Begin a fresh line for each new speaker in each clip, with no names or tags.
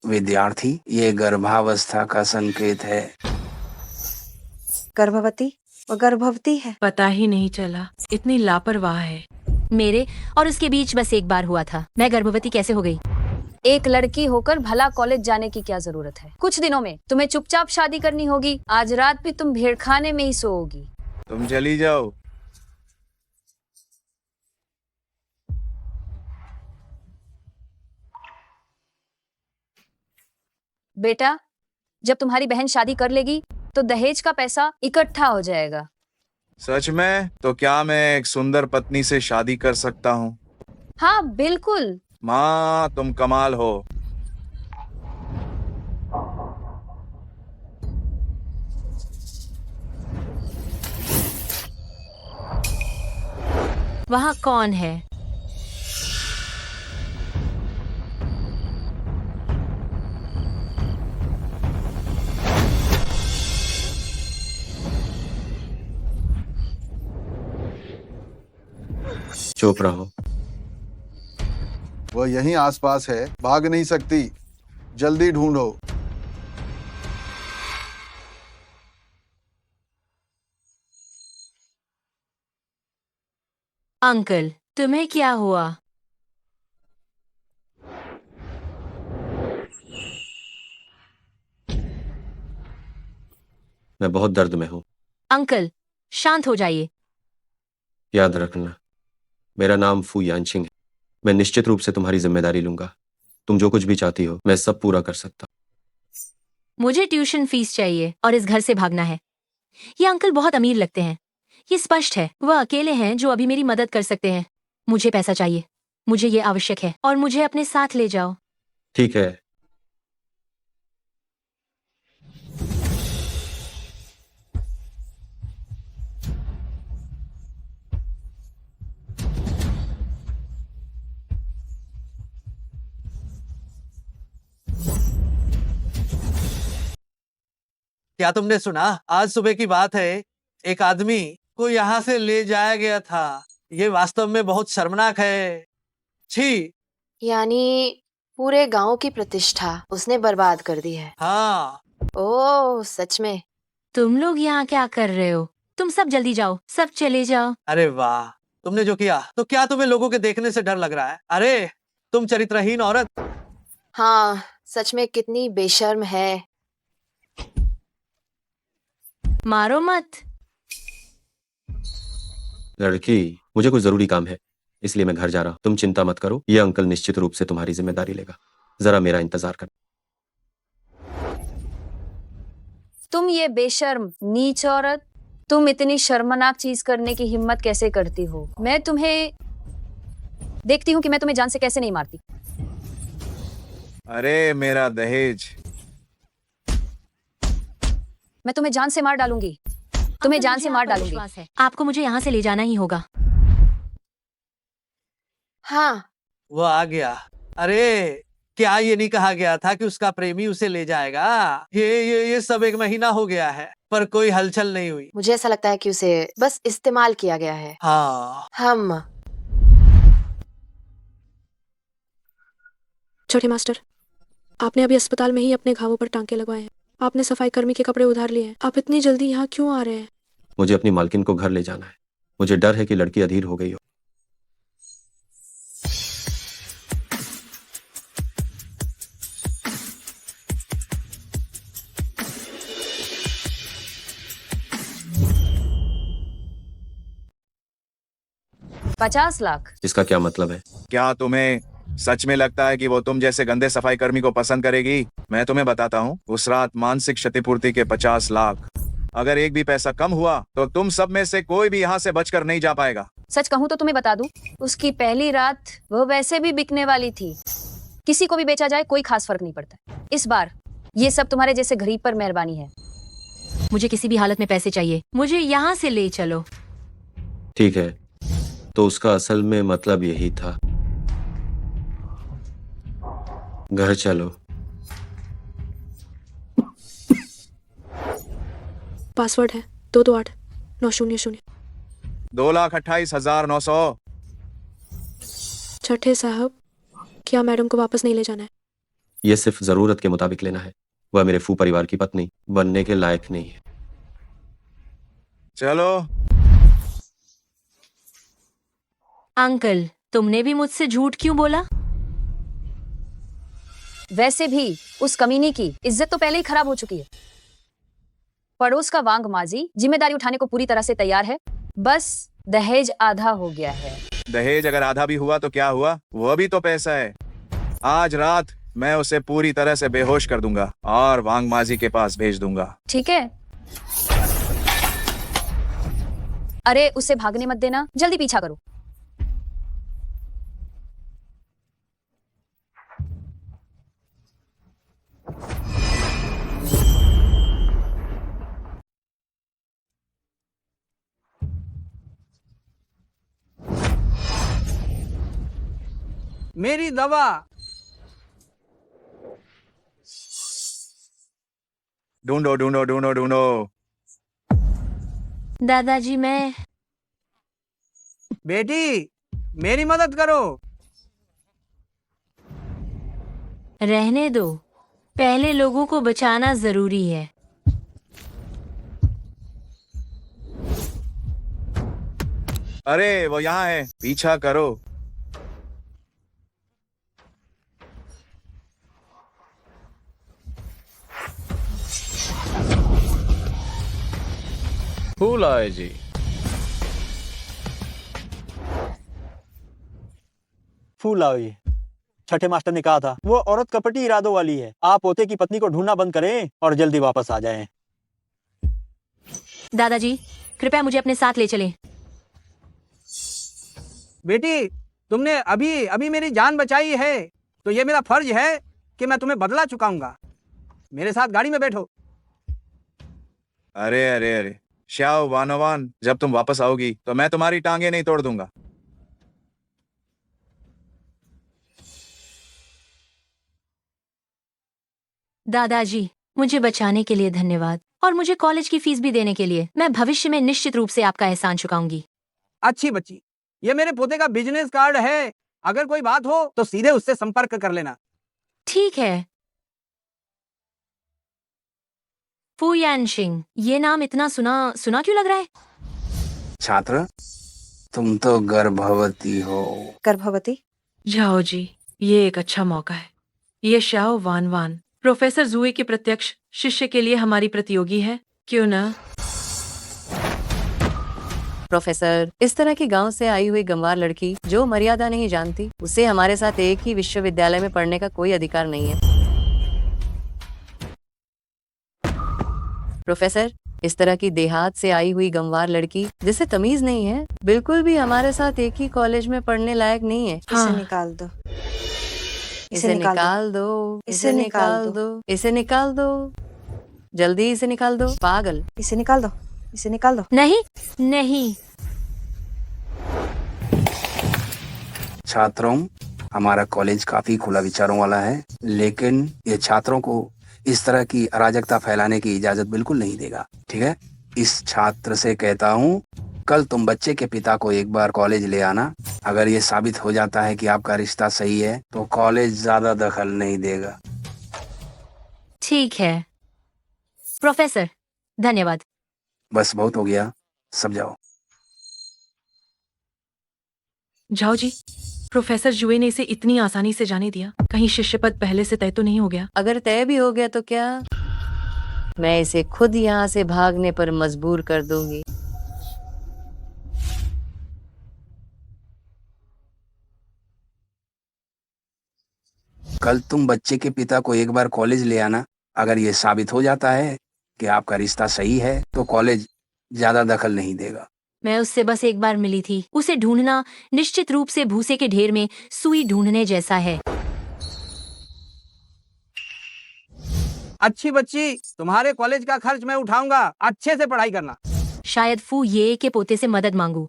विद्यार्थी, ये गर्भावस्था का संकेत है।
गर्भवती? वो गर्भवती है।
पता ही नहीं चला, इतनी लापरवाह है।
मेरे और उसके बीच बस एक बार हुआ था। मैं गर्भवती कैसे हो गई? एक लड़की होकर भला कॉलेज जाने की क्या जरूरत है? कुछ दिनों में तुम्हें चुपचाप शादी करनी होगी। आज रात भी तुम भेड़खाने में ही सोओगी।
तुम चली जाओ।
बेटा, जब तुम्हारी बहन शादी कर लेगी तो दहेज का पैसा इकट्ठा हो जाएगा।
सच में? तो क्या मैं एक सुंदर पत्नी से शादी कर सकता हूँ?
हाँ बिल्कुल।
माँ, तुम कमाल हो।
वहाँ कौन है?
चुप रहो।
वह यहीं आसपास है, भाग नहीं सकती। जल्दी ढूंढो।
अंकल, तुम्हें क्या हुआ?
मैं बहुत दर्द में हूँ।
अंकल, शांत हो जाइए।
याद रखना, मेरा नाम फू यानशिंग है। मैं निश्चित रूप से तुम्हारी जिम्मेदारी लूंगा। तुम जो कुछ भी चाहती हो, मैं सब पूरा कर सकता हूँ।
मुझे ट्यूशन फीस चाहिए और इस घर से भागना है। ये अंकल बहुत अमीर लगते हैं। ये स्पष्ट है, वह अकेले हैं जो अभी मेरी मदद कर सकते हैं। मुझे पैसा चाहिए, मुझे ये आवश्यक है और मुझे अपने साथ ले जाओ।
ठीक है।
क्या तुमने सुना? आज सुबह की बात है, एक आदमी को यहाँ से ले जाया गया था। ये वास्तव में बहुत शर्मनाक है। छी।
यानी पूरे गांव की प्रतिष्ठा उसने बर्बाद कर दी है।
हाँ।
ओह, सच में?
तुम लोग यहाँ क्या कर रहे हो? तुम सब जल्दी जाओ, सब चले जाओ।
अरे वाह, तुमने जो किया, तो क्या तुम्हें लोगों के देखने से डर लग रहा है? अरे तुम चरित्रहीन औरत।
हाँ, सच में कितनी बेशर्म है।
मारो मत।
लड़की, मुझे कुछ जरूरी काम है, इसलिए मैं घर जा रहा हूँ। तुम चिंता मत करो, ये अंकल निश्चित रूप से तुम्हारी जिम्मेदारी लेगा। जरा मेरा इंतजार कर।
तुम ये बेशर्म नीच औरत, तुम इतनी शर्मनाक चीज करने की हिम्मत कैसे करती हो? मैं तुम्हें देखती हूँ कि मैं तुम्हें जान से कैसे नहीं मारती।
अरे मेरा दहेज।
मैं तुम्हें जान से मार डालूंगी। तुम्हें जान से मार डालूंगी। आपको मुझे यहाँ से ले जाना ही होगा।
हाँ,
वो आ गया। अरे क्या ये नहीं कहा गया था कि उसका प्रेमी उसे ले जाएगा? ये सब 1 महीना हो गया है, पर कोई हलचल नहीं हुई।
मुझे ऐसा लगता है कि उसे बस इस्तेमाल किया गया है।
हाँ।
छोटे मास्टर, आपने अभी अस्पताल में ही अपने घावों पर टांके लगवाए हैं। आपने सफाई कर्मी के कपड़े उधार लिए हैं। आप इतनी जल्दी यहाँ क्यों आ रहे हैं?
मुझे अपनी मालकिन को घर ले जाना है। मुझे डर है कि लड़की अधीर हो गई हो।
$50 लाख।
इसका क्या मतलब है?
क्या तुम्हें सच में लगता है कि वो तुम जैसे गंदे सफाई कर्मी को पसंद करेगी? मैं तुम्हें बताता हूँ, उस रात मानसिक क्षतिपूर्ति के 50 लाख। अगर एक भी पैसा कम हुआ तो तुम सब में से कोई भी यहाँ से बचकर नहीं जा पाएगा।
सच कहूँ तो तुम्हें बता दूं, उसकी पहली रात वो वैसे भी बिकने वाली थी। किसी को भी बेचा जाए कोई खास फर्क नहीं पड़ता। इस बार ये सब तुम्हारे जैसे गरीब पर मेहरबानी है। मुझे किसी भी हालत में पैसे चाहिए। मुझे यहाँ से ले चलो।
ठीक है, तो उसका असल में मतलब यही था। घर चलो।
पासवर्ड है 228-900।
2,28,900।
छठे साहब, क्या मैडम को वापस नहीं ले जाना है?
ये सिर्फ जरूरत के मुताबिक लेना है। वह मेरे फू परिवार की पत्नी बनने के लायक नहीं है।
चलो।
अंकल, तुमने भी मुझसे झूठ क्यों बोला?
वैसे भी उस कमीनी की इज्जत तो पहले ही खराब हो चुकी है। पड़ोस का वांग माजी जिम्मेदारी उठाने को पूरी तरह से तैयार है, बस दहेज आधा हो गया है।
दहेज अगर आधा भी हुआ तो क्या हुआ, वो भी तो पैसा है। आज रात मैं उसे पूरी तरह से बेहोश कर दूंगा और वांग माजी के पास भेज दूंगा।
ठीक है? अरे उसे भागने मत देना, जल्दी पीछा करो।
मेरी दवा।
ढूंढो ढूंढो ढूंढो ढूंढो।
दादाजी, मैं
बेटी, मेरी मदद करो।
रहने दो, पहले लोगों को बचाना जरूरी है।
अरे वो यहाँ है, पीछा करो।
फूल आए जी।
फूल आओ। ये छठे मास्टर ने कहा था वो औरत कपटी इरादों वाली है। आप पोते की पत्नी को ढूंढना बंद करें और जल्दी वापस आ जाएं।
दादाजी, कृपया मुझे अपने साथ ले चलें।
बेटी, तुमने अभी अभी मेरी जान बचाई है, तो ये मेरा फर्ज है कि मैं तुम्हें बदला चुकाऊंगा। मेरे साथ गाड़ी में बैठो।
अरे अरे अरे श्याओ वानोवान, जब तुम वापस आओगी तो मैं तुम्हारी टांगे नहीं तोड़ दूंगा।
दादाजी, मुझे बचाने के लिए धन्यवाद और मुझे कॉलेज की फीस भी देने के लिए। मैं भविष्य में निश्चित रूप से आपका एहसान चुकाऊंगी।
अच्छी बच्ची, ये मेरे पोते का बिजनेस कार्ड है। अगर कोई बात हो तो सीधे उससे संपर्क कर लेना।
ठीक है। फू यानशिंग, ये नाम इतना सुना सुना क्यों लग रहा है?
छात्र, तुम तो गर्भवती हो।
गर्भवती?
जाओ जी, ये एक अच्छा मौका है। ये श्याओ वानवान प्रोफेसर जुए के प्रत्यक्ष शिष्य के लिए हमारी प्रतियोगी है, क्यों ना?
प्रोफेसर, इस तरह की गांव से आई हुई गंवार लड़की जो मर्यादा नहीं जानती, उसे हमारे साथ एक ही विश्वविद्यालय में पढ़ने का कोई अधिकार नहीं है। प्रोफेसर, इस तरह की देहात से आई हुई गंवार लड़की जिसे तमीज नहीं है, बिल्कुल भी हमारे साथ एक ही कॉलेज में पढ़ने लायक नहीं है।
इसे निकाल दो।
इसे निकाल दो। इसे निकाल दो। इसे निकाल दो। जल्दी इसे निकाल दो। पागल।
इसे निकाल दो। इसे निकाल दो।
नहीं, नहीं।
छात्रों, हमारा कॉलेज काफी खुला विचारों वाला है, लेकिन ये छात्रों को इस तरह की अराजकता फैलाने की इजाजत बिल्कुल नहीं देगा। ठीक है? इस छात्र से कहता हूँ, कल तुम बच्चे के पिता को एक बार कॉलेज ले आना। अगर ये साबित हो जाता है कि आपका रिश्ता सही है तो कॉलेज ज्यादा दखल नहीं देगा।
ठीक है प्रोफेसर, धन्यवाद।
बस बहुत हो गया, सब जाओ।
जाओ जी। प्रोफेसर जुए ने इसे इतनी आसानी से जाने दिया? कहीं शिष्य पद पहले से तय तो नहीं हो गया?
अगर तय भी हो गया तो क्या, मैं इसे खुद यहाँ से भागने पर मजबूर कर दूंगी।
कल तुम बच्चे के पिता को एक बार कॉलेज ले आना। अगर ये साबित हो जाता है कि आपका रिश्ता सही है तो कॉलेज ज्यादा दखल नहीं देगा।
मैं उससे बस एक बार मिली थी। उसे ढूंढना निश्चित रूप से भूसे के ढेर में सुई ढूंढने जैसा है।
अच्छी बच्ची, तुम्हारे कॉलेज का खर्च मैं उठाऊंगा। अच्छे से पढ़ाई करना।
शायद फू ये के पोते से मदद मांगू।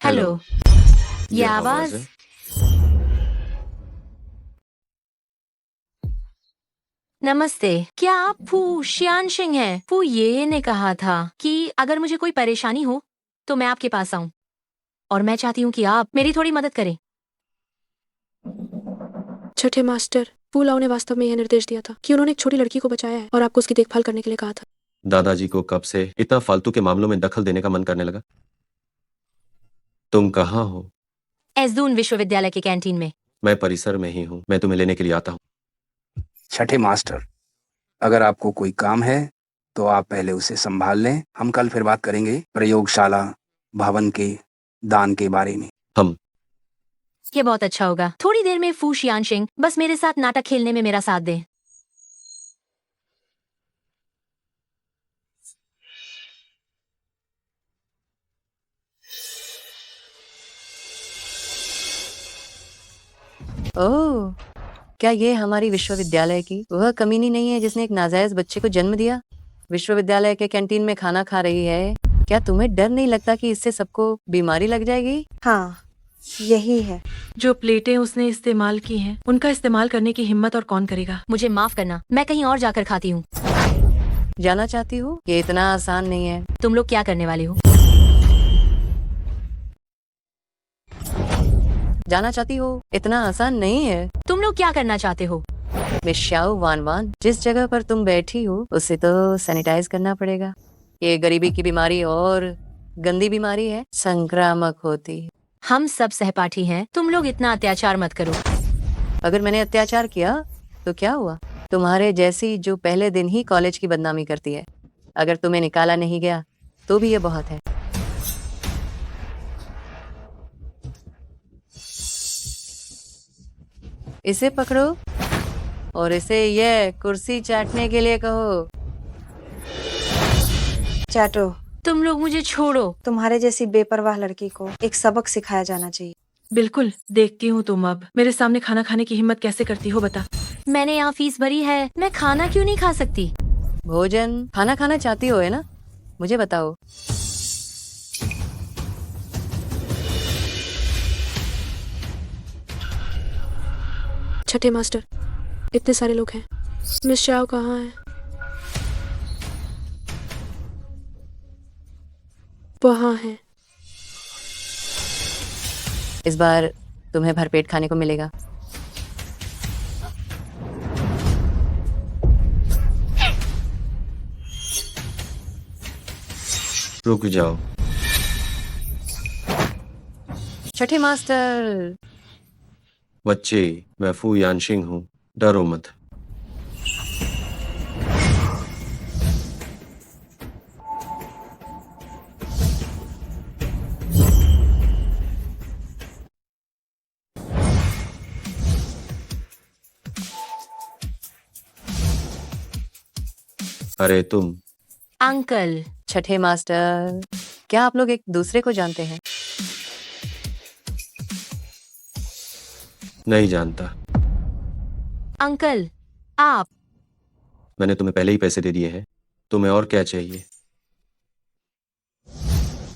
हेलो, ये आवाज? नमस्ते, क्या आप फू शियानशिंग हैं? फू ये ने कहा था कि अगर मुझे कोई परेशानी हो
तो मैं आपके पास आऊं और मैं चाहती हूँ कि आप मेरी थोड़ी मदद करें।
छठे मास्टर, फूलाओ ने वास्तव में यह निर्देश दिया था कि उन्होंने एक छोटी लड़की को बचाया है और आपको उसकी देखभाल करने के लिए कहा था।
दादाजी को कब से इतना फालतू के मामलों में दखल देने का मन करने लगा? तुम कहाँ हो?
एसदून विश्वविद्यालय के कैंटीन में।
मैं परिसर में ही हूँ, मैं तुम्हें लेने के लिए आता हूँ।
छठे मास्टर, अगर आपको कोई काम है तो आप पहले उसे संभाल लें। हम कल फिर बात करेंगे प्रयोगशाला भवन के दान के बारे में।
हम
ये बहुत अच्छा होगा। थोड़ी देर में फू शियानशिंग बस मेरे साथ नाटक खेलने में मेरा साथ दें।
ओह, क्या ये हमारी विश्वविद्यालय की वह कमीनी नहीं है जिसने एक नाजायज बच्चे को जन्म दिया? विश्वविद्यालय के कैंटीन में खाना खा रही है। क्या तुम्हें डर नहीं लगता कि इससे सबको बीमारी लग जाएगी?
हाँ, यही है।
जो प्लेटें उसने इस्तेमाल की हैं, उनका इस्तेमाल करने की हिम्मत और कौन करेगा?
मुझे माफ करना, मैं कहीं और जाकर खाती हूँ।
जाना चाहती हो? ये इतना आसान नहीं है।
तुम लोग क्या करने वाले हो?
जाना चाहती हो? इतना आसान नहीं है।
तुम लोग क्या करना चाहते हो?
मिस शाओ वान वान, जिस जगह पर तुम बैठी हो उसे तो सैनिटाइज करना पड़ेगा। ये गरीबी की बीमारी और गंदी बीमारी है, संक्रामक होती है।
हम सब सहपाठी हैं, तुम लोग इतना अत्याचार मत करो।
अगर मैंने अत्याचार किया तो क्या हुआ? तुम्हारे जैसी जो पहले दिन ही कॉलेज की बदनामी करती है। अगर तुम्हें निकाला नहीं गया तो भी ये बहुत है। इसे पकड़ो और इसे ये कुर्सी चाटने के लिए कहो।
चाटो।
तुम लोग मुझे छोड़ो।
तुम्हारे जैसी बेपरवाह लड़की को एक सबक सिखाया जाना चाहिए।
बिल्कुल, देखती हूँ तुम अब मेरे सामने खाना खाने की हिम्मत कैसे करती हो, बता।
मैंने यहाँ फीस भरी है, मैं खाना क्यों नहीं खा सकती?
भोजन खाना खाना चाहती हो है ना? मुझे बताओ।
छठे मास्टर, इतने सारे लोग हैं। मिस शाओ कहाँ है? वहाँ है।
इस बार तुम्हें भरपेट खाने को मिलेगा।
रुक जाओ।
छठे मास्टर।
बच्चे, मैं फू यानशिंग हूँ, डरो मत। अरे तुम।
अंकल।
छठे मास्टर, क्या आप लोग एक दूसरे को जानते हैं?
नहीं जानता।
अंकल, आप।
मैंने तुम्हें पहले ही पैसे दे दिए हैं, तुम्हें और क्या चाहिए?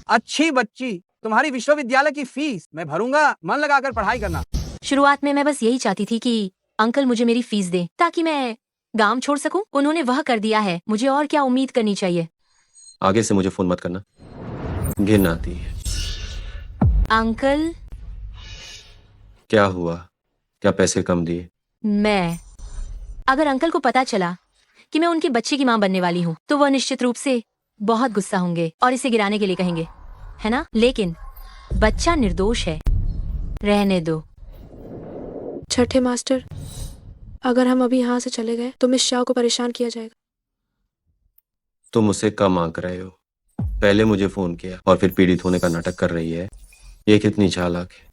अच्छी बच्ची, तुम्हारी विश्वविद्यालय की फीस मैं भरूंगा, मन लगाकर पढ़ाई करना।
शुरुआत में मैं बस यही चाहती थी कि अंकल मुझे मेरी फीस दे ताकि मैं गांव छोड़ सकूं। उन्होंने वह कर दिया है, मुझे और क्या उम्मीद करनी चाहिए?
आगे से मुझे फोन मत करना, घिन आती है।
अंकल।
क्या हुआ? क्या पैसे कम दिए?
अगर अंकल को पता चला कि मैं उनके बच्चे की मां बनने वाली हूँ तो वह निश्चित रूप से बहुत गुस्सा होंगे और इसे गिराने के लिए कहेंगे, है ना? लेकिन बच्चा निर्दोष है, रहने दो।
छठे मास्टर, अगर हम अभी यहाँ से चले गए तो मिस शाओ को परेशान किया जाएगा।
तुम उसे कम आंक रहे हो। पहले मुझे फोन किया और फिर पीड़ित होने का नाटक कर रही है। ये कितनी चालाक है।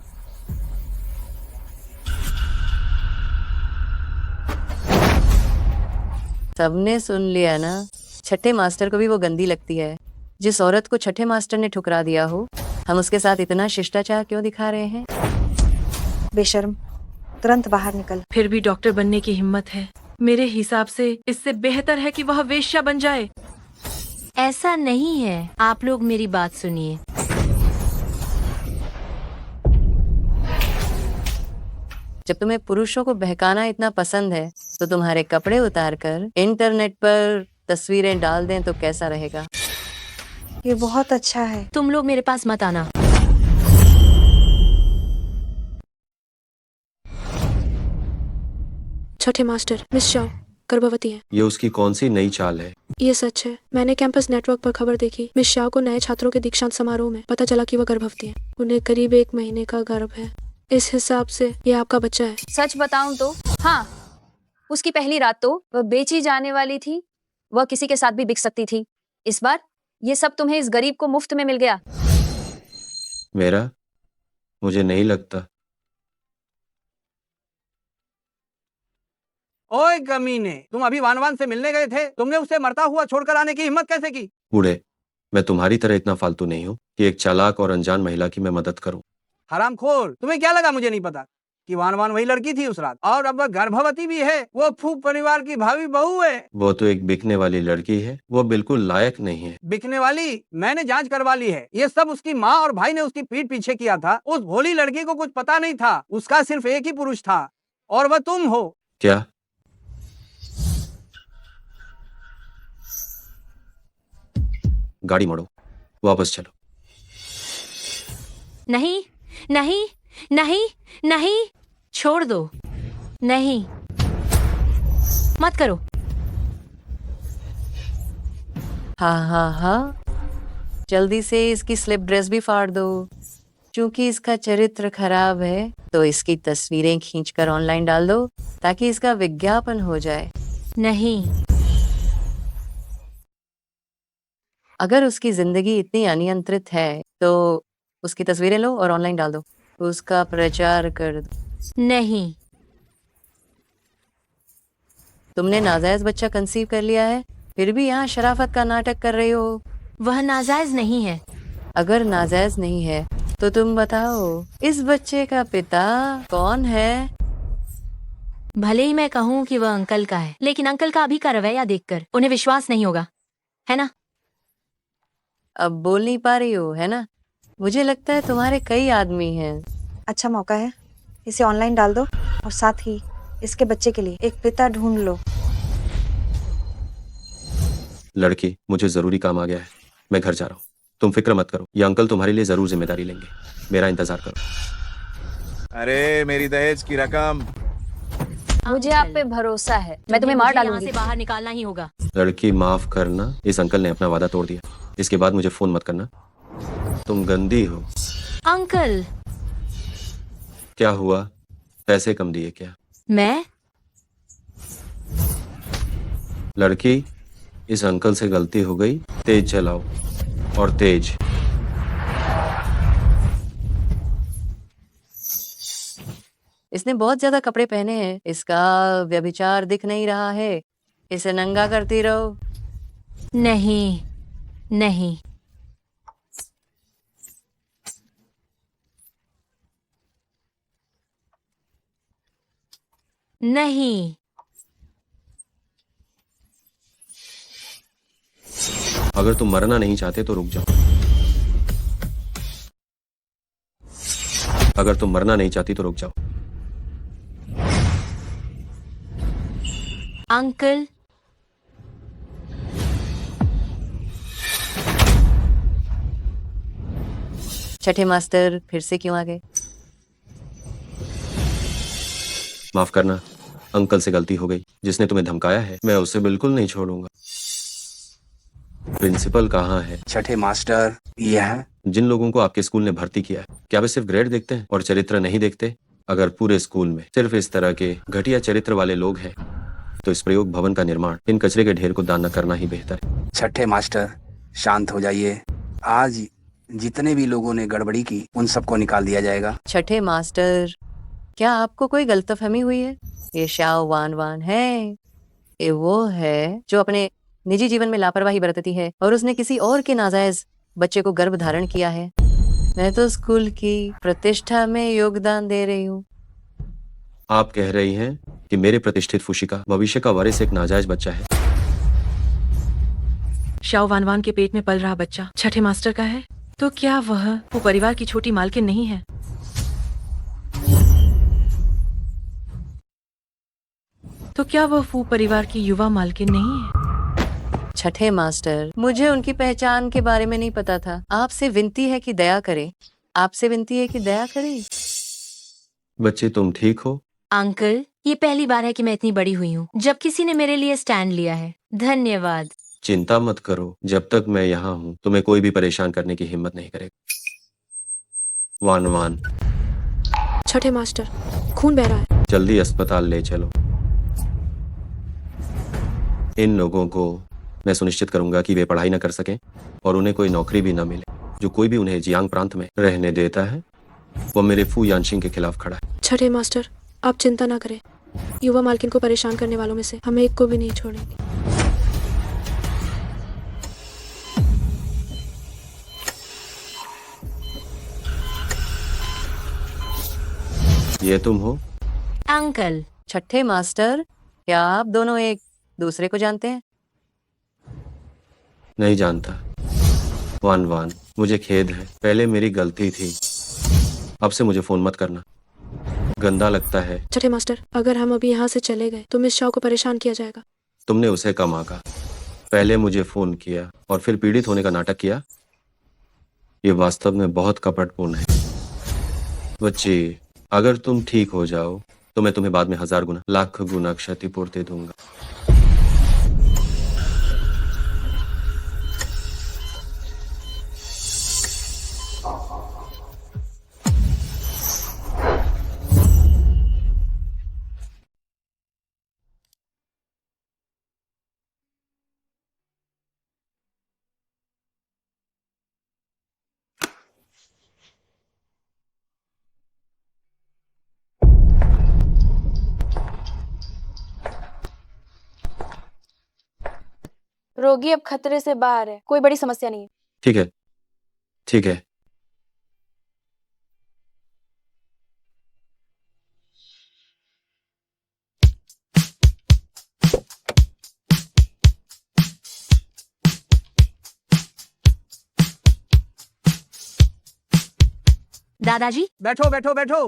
सबने सुन लिया ना? छठे मास्टर को भी वो गंदी लगती है। जिस औरत को छठे मास्टर ने ठुकरा दिया हो, हम उसके साथ इतना शिष्टाचार क्यों दिखा रहे हैं?
बेशर्म, तुरंत बाहर निकल।
फिर भी डॉक्टर बनने की हिम्मत है। मेरे हिसाब से इससे बेहतर है कि वह वेश्या बन जाए।
ऐसा नहीं है, आप लोग मेरी बात सुनिए।
जब तुम्हें पुरुषों को बहकाना इतना पसंद है तो तुम्हारे कपड़े उतारकर इंटरनेट पर तस्वीरें डाल दें तो कैसा रहेगा?
ये बहुत अच्छा है।
तुम लोग मेरे पास मत आना।
छठे मास्टर, मिस शाओ गर्भवती है।
ये उसकी कौन सी नई चाल है?
ये सच है। मैंने कैंपस नेटवर्क पर खबर देखी। मिस शाओ को नए छात्रों के दीक्षांत समारोह में पता चला कि वह गर्भवती है। उन्हें करीब 1 महीने का गर्भ है। इस हिसाब से ये आपका बच्चा है।
सच बताऊं तो हाँ, उसकी पहली रात तो वह बेची जाने वाली थी। वह किसी के साथ भी बिक सकती थी। इस बार ये सब तुम्हें इस गरीब को मुफ्त में मिल गया।
मेरा? मुझे नहीं लगता।
ओए कमीने, तुम अभी वानवान से मिलने गए थे, तुमने उसे मरता हुआ छोड़कर आने की हिम्मत कैसे की?
बूढ़े, मैं तुम्हारी तरह इतना फालतू नहीं हूँ कि एक चालाक और अनजान महिला की मैं मदद करूं।
हरामखोर, तुम्हें क्या लगा मुझे नहीं पता कि वानवान वही लड़की थी उस रात? और अब वह गर्भवती भी है। वो फूफ परिवार की भावी बहू है।
वो तो एक बिकने वाली लड़की है, वो बिल्कुल लायक नहीं है।
बिकने वाली? मैंने जांच करवा ली है। ये सब उसकी माँ और भाई ने उसकी पीठ पीछे किया था। उस भोली लड़की को कुछ पता नहीं था। उसका सिर्फ एक ही पुरुष था और वह तुम हो।
क्या? गाड़ी मोड़ो, वापस चलो।
नहीं नहीं नहीं नहीं, छोड़ दो। नहीं, मत करो।
हाँ हाँ हाँ, जल्दी से इसकी स्लिप ड्रेस भी फाड़ दो। क्योंकि इसका चरित्र खराब है तो इसकी तस्वीरें खींचकर ऑनलाइन डाल दो ताकि इसका विज्ञापन हो जाए।
नहीं,
अगर उसकी जिंदगी इतनी अनियंत्रित है तो उसकी तस्वीरें लो और ऑनलाइन डाल दो। उसका प्रचार कर दो।
नहीं।
तुमने नाजायज बच्चा कंसीव कर लिया है, फिर भी यहाँ शराफत का नाटक कर रही हो।
वह नाजायज नहीं है।
अगर नाजायज नहीं है तो तुम बताओ, इस बच्चे का पिता कौन है?
भले ही मैं कहूँ कि वह अंकल का है, लेकिन अंकल का अभी का रवैया देखकर उन्हें विश्वास नहीं होगा, है ना?
अब बोल नहीं पा रही हो, है ना? मुझे लगता है तुम्हारे कई आदमी हैं।
अच्छा मौका है, इसे ऑनलाइन डाल दो और साथ ही इसके बच्चे के लिए एक पिता ढूंढ लो।
लड़की, मुझे जरूरी काम आ गया है, मैं घर जा रहा हूँ। तुम फिक्र मत करो, ये अंकल तुम्हारे लिए जरूर जिम्मेदारी लेंगे। मेरा इंतजार करो।
अरे मेरी दहेज की रकम।
मुझे आप पे भरोसा है। मैं तुम्हें मार डालूंगी।
से बाहर निकालना ही होगा।
लड़की, माफ करना, इस अंकल ने अपना वादा तोड़ दिया। इसके बाद मुझे फोन मत करना, तुम गंदी हो।
अंकल।
क्या हुआ, पैसे कम दिए क्या?
मैं?
लड़की, इस अंकल से गलती हो गई, तेज चलाओ और तेज।
इसने बहुत ज्यादा कपड़े पहने हैं, इसका व्यभिचार दिख नहीं रहा है। इसे नंगा करती रहो।
नहीं नहीं। नहीं।
अगर तुम मरना नहीं चाहते तो रुक जाओ। अगर तुम मरना नहीं चाहती तो रुक जाओ।
अंकल।
छठे मास्टर फिर से क्यों आ गए?
माफ करना, अंकल से गलती हो गई। जिसने तुम्हें धमकाया है, मैं उसे बिल्कुल नहीं छोड़ूंगा। प्रिंसिपल कहाँ है?
छठे मास्टर ये है।
जिन लोगों को आपके स्कूल ने भर्ती किया है, क्या वे सिर्फ ग्रेड देखते हैं और चरित्र नहीं देखते? अगर पूरे स्कूल में सिर्फ इस तरह के घटिया चरित्र वाले लोग हैं, तो इस प्रयोग भवन का निर्माण इन कचरे के ढेर को दान न करना ही बेहतर है।
छठे मास्टर शांत हो जाइए। आज जितने भी लोगों ने गड़बड़ी की, उन सबको निकाल दिया जाएगा।
छठे मास्टर, क्या आपको कोई गलतफहमी हुई है? ये शाओ वान है। ये वो है जो अपने निजी जीवन में लापरवाही बरतती है और उसने किसी और के नाजायज बच्चे को गर्भ धारण किया है। मैं तो स्कूल की प्रतिष्ठा में योगदान दे रही हूँ।
आप कह रही हैं कि मेरे प्रतिष्ठित फुशी का भविष्य का वारिस एक नाजायज बच्चा है?
शाओ वानवान के पेट में पल रहा बच्चा छठे मास्टर का है, तो क्या वह वो परिवार की छोटी मालकिन नहीं है? तो क्या वह फू परिवार की युवा मालकिन नहीं है?
छठे मास्टर, मुझे उनकी पहचान के बारे में नहीं पता था। आपसे विनती है कि दया करें। आपसे विनती है कि दया करें।
बच्चे तुम ठीक हो?
अंकल, ये पहली बार है कि मैं इतनी बड़ी हुई हूँ जब किसी ने मेरे लिए स्टैंड लिया है। धन्यवाद।
चिंता मत करो, जब तक मैं यहाँ हूँ तुम्हें कोई भी परेशान करने की हिम्मत नहीं करेगा। वान वान,
छठे मास्टर, खून बह रहा है।
जल्दी अस्पताल ले चलो। इन लोगों को मैं सुनिश्चित करूंगा कि वे पढ़ाई न कर सकें और उन्हें कोई नौकरी भी न मिले। जो कोई भी उन्हें जियांग प्रांत में रहने देता है वो मेरे फू यानशिंग के खिलाफ खड़ा है।
छठे मास्टर, आप चिंता ना करें। युवा मालकिन को परेशान करने वालों में से हम एक को भी नहीं छोड़ेंगे।
ये तुम हो?
अंकल,
छठे मास्टर, क्या आप दोनों एक दूसरे को जानते हैं?
नहीं जानता। वान वान, मुझे खेद है, पहले मेरी गलती थी। अब से मुझे फोन मत करना, गंदा लगता है।
छठे मास्टर, अगर हम अभी यहाँ से चले गए तो मिस शाओ को परेशान किया जाएगा।
तुमने उसे कम आका। पहले मुझे फोन किया और फिर पीड़ित होने का नाटक किया। ये वास्तव में बहुत कपटपूर्ण है। बच्ची, अगर तुम ठीक हो जाओ तो मैं तुम्हें बाद में 1000 गुना, लाख गुना क्षतिपूर्ति दूंगा।
रोगी अब खतरे से बाहर है, कोई बड़ी समस्या नहीं है।
ठीक है, ठीक है।
दादाजी,
बैठो बैठो बैठो।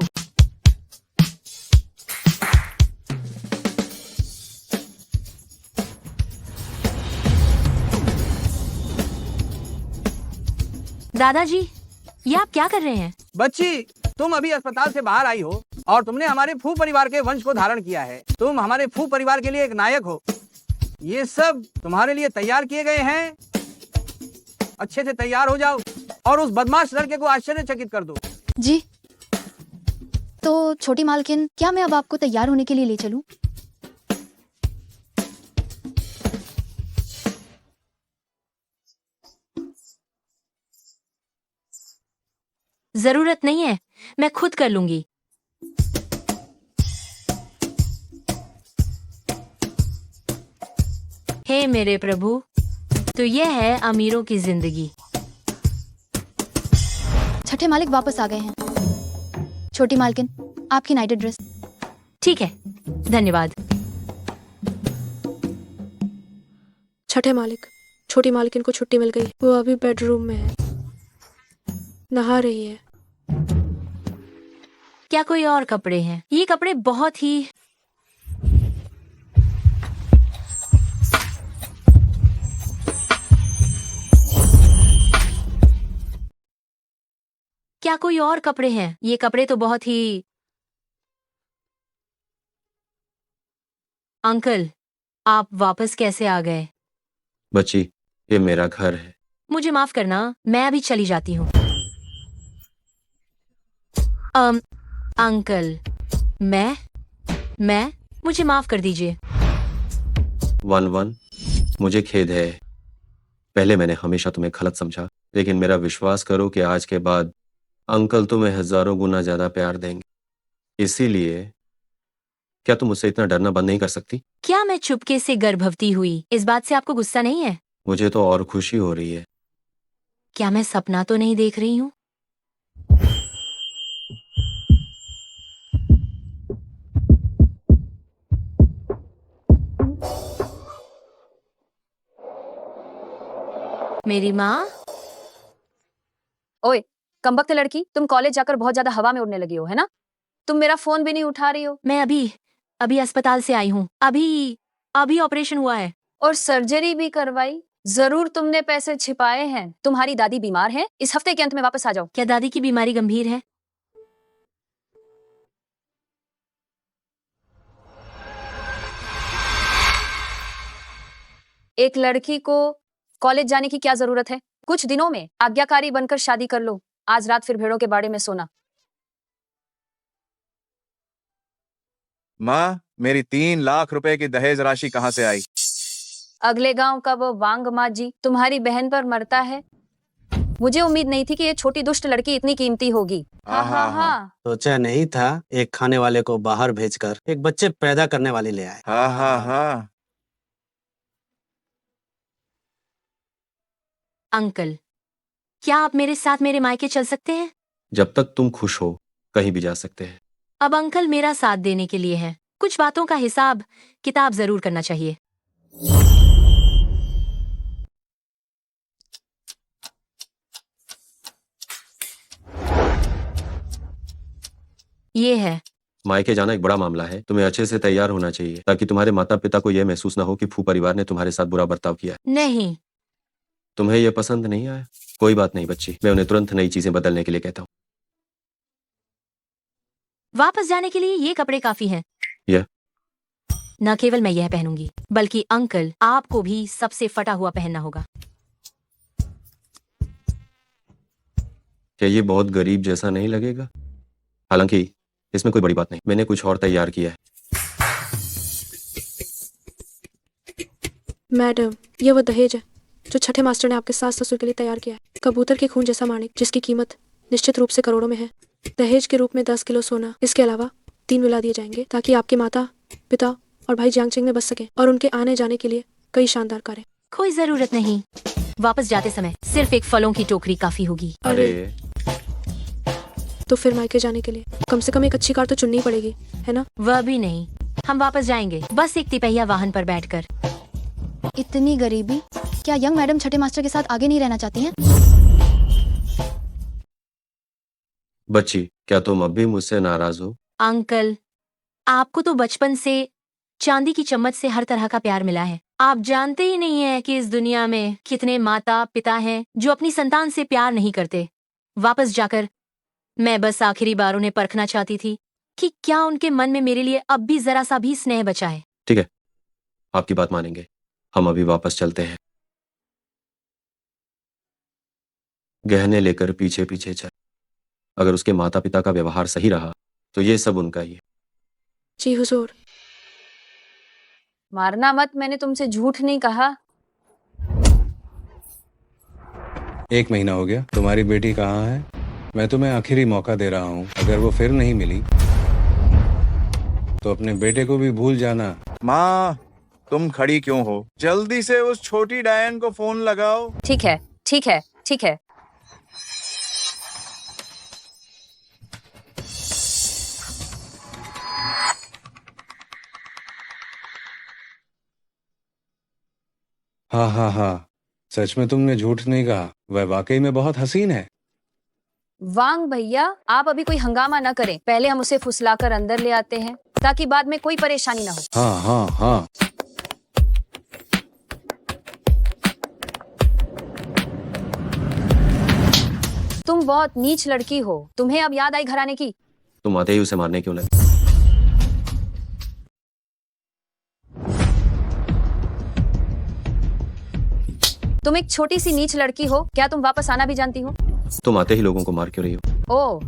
दादाजी, ये आप क्या कर रहे हैं?
बच्ची, तुम अभी अस्पताल से बाहर आई हो और तुमने हमारे फू परिवार के वंश को धारण किया है। तुम हमारे फू परिवार के लिए एक नायक हो। ये सब तुम्हारे लिए तैयार किए गए हैं। अच्छे से तैयार हो जाओ और उस बदमाश लड़के को आश्चर्यचकित कर दो।
जी, तो छोटी मालकिन, क्या मैं अब आपको तैयार होने के लिए ले चलूं?
जरूरत नहीं है, मैं खुद कर लूंगी। हे मेरे प्रभु, तो यह है अमीरों की जिंदगी।
छठे मालिक वापस आ गए हैं। छोटी मालकिन, आपकी नाइट ड्रेस।
ठीक है, धन्यवाद।
छठे मालिक, छोटी मालकिन को छुट्टी मिल गई। वो अभी बेडरूम में है, नहा रही है।
क्या कोई और कपड़े हैं? ये कपड़े बहुत ही क्या कोई और कपड़े हैं? ये कपड़े तो बहुत ही अंकल, आप वापस कैसे आ गए?
बच्ची, ये मेरा घर है।
मुझे माफ करना, मैं अभी चली जाती हूँ। अंकल, मैं मुझे माफ कर दीजिए।
वन वन, मुझे खेद है। पहले मैंने हमेशा तुम्हें गलत समझा, लेकिन मेरा विश्वास करो कि आज के बाद अंकल तुम्हें हजारों गुना ज्यादा प्यार देंगे। इसीलिए क्या तुम मुझसे इतना डरना बंद नहीं कर सकती?
क्या मैं चुपके से गर्भवती हुई, इस बात से आपको गुस्सा नहीं है?
मुझे तो और खुशी हो रही है।
क्या मैं सपना तो नहीं देख रही हूँ? मेरी माँ।
ओए कमबख्त लड़की, तुम कॉलेज जाकर बहुत ज्यादा हवा में उड़ने लगी हो, है ना? तुम मेरा फोन भी नहीं उठा रही हो।
मैं अभी अस्पताल से आई हूँ। अभी ऑपरेशन हुआ है।
और सर्जरी भी करवाई। जरूर तुमने पैसे छिपाए हैं। तुम्हारी दादी बीमार है, इस हफ्ते के अंत में वापस आ जाओ।
क्या दादी की बीमारी गंभीर है?
एक लड़की को कॉलेज जाने की क्या जरूरत है? कुछ दिनों में आज्ञाकारी बनकर शादी कर लो। आज रात फिर भेड़ों के बाड़े में सोना।
माँ, मेरी 3 लाख रुपए की दहेज राशि कहाँ से आई?
अगले गांव का वो वांग माजी तुम्हारी बहन पर मरता है। मुझे उम्मीद नहीं थी कि ये छोटी दुष्ट लड़की इतनी कीमती होगी। हाँ हाँ हाँ।
सोचा नहीं था एक खाने वाले को बाहर भेजकर एक बच्चे पैदा करने वाली ले आए।
हाँ हाँ हाँ।
अंकल, क्या आप मेरे साथ मेरे मायके चल सकते हैं?
जब तक तुम खुश हो कहीं भी जा सकते हैं।
अब अंकल मेरा साथ देने के लिए है। कुछ बातों का हिसाब किताब जरूर करना चाहिए। ये है।
मायके जाना एक बड़ा मामला है, तुम्हें अच्छे से तैयार होना चाहिए ताकि तुम्हारे माता पिता को यह महसूस ना हो कि फू परिवार ने तुम्हारे साथ बुरा बर्ताव किया।
नहीं।
तुम्हें यह पसंद नहीं आया? कोई बात नहीं बच्ची, मैं उन्हें तुरंत नई चीजें बदलने के लिए कहता हूँ।
वापस जाने के लिए ये कपड़े काफी हैं।
यह
न केवल मैं यह पहनूंगी बल्कि अंकल आपको भी सबसे फटा हुआ पहनना होगा।
क्या ये बहुत गरीब जैसा नहीं लगेगा? हालांकि इसमें कोई बड़ी बात नहीं, मैंने कुछ और तैयार किया है।
मैडम, ये वो दहेज है जो छठे मास्टर ने आपके सास ससुर के लिए तैयार किया है। कबूतर के खून जैसा माणिक जिसकी कीमत निश्चित रूप से करोड़ों में है। दहेज के रूप में 10 किलो सोना, इसके अलावा 3 विला दिए जाएंगे ताकि आपके माता पिता और भाई जियांगचेंग में बस सके और उनके आने जाने के लिए कई शानदार कारें।
कोई जरूरत नहीं। वापस जाते समय सिर्फ एक फलों की टोकरी काफी होगी।
अरे
तो फिर मायके जाने के लिए कम से कम एक अच्छी कार तो चुननी पड़ेगी, है ना?
वह भी नहीं, हम वापस जाएंगे बस एक तिपहिया वाहन पर बैठकर।
इतनी गरीबी, क्या यंग मैडम छठे मास्टर के साथ आगे नहीं रहना चाहती हैं?
बच्ची, क्या तुम अब भी मुझसे नाराज हो?
अंकल, आपको तो बचपन से चांदी की चम्मच से हर तरह का प्यार मिला है। आप जानते ही नहीं है कि इस दुनिया में कितने माता पिता हैं जो अपनी संतान से प्यार नहीं करते। वापस जाकर मैं बस आखिरी बार उन्हें परखना चाहती थी कि क्या उनके मन में मेरे लिए अब भी जरा सा भी स्नेह बचा है।
ठीक है, आपकी बात मानेंगे। हम अभी वापस चलते हैं। गहने लेकर पीछे पीछे चल। अगर उसके माता पिता का व्यवहार सही रहा तो ये सब उनका ही है।
जी हुजूर।
मारना मत, मैंने तुमसे झूठ नहीं कहा।
1 महीना हो गया, तुम्हारी बेटी कहाँ है? मैं तुम्हें आखिरी मौका दे रहा हूँ, अगर वो फिर नहीं मिली तो अपने बेटे को भी भूल जाना।
माँ, तुम खड़ी क्यों हो? जल्दी से उस छोटी डायन को फोन लगाओ।
ठीक है ठीक है ठीक है।
हाँ हाँ हाँ, सच में तुमने झूठ नहीं कहा, वह वाकई में बहुत हसीन है।
वांग भैया, आप अभी कोई हंगामा न करें। पहले हम उसे फुसलाकर अंदर ले आते हैं ताकि बाद में कोई परेशानी ना हो।
हाँ हाँ हाँ।
तुम बहुत नीच लड़की हो। तुम्हें अब याद आई घराने की?
तुम आते ही उसे मारने क्यों लगे?
तुम एक छोटी सी नीच लड़की हो। क्या तुम वापस आना भी जानती हो?
तुम आते ही लोगों को मार क्यों रही हो?
ओ,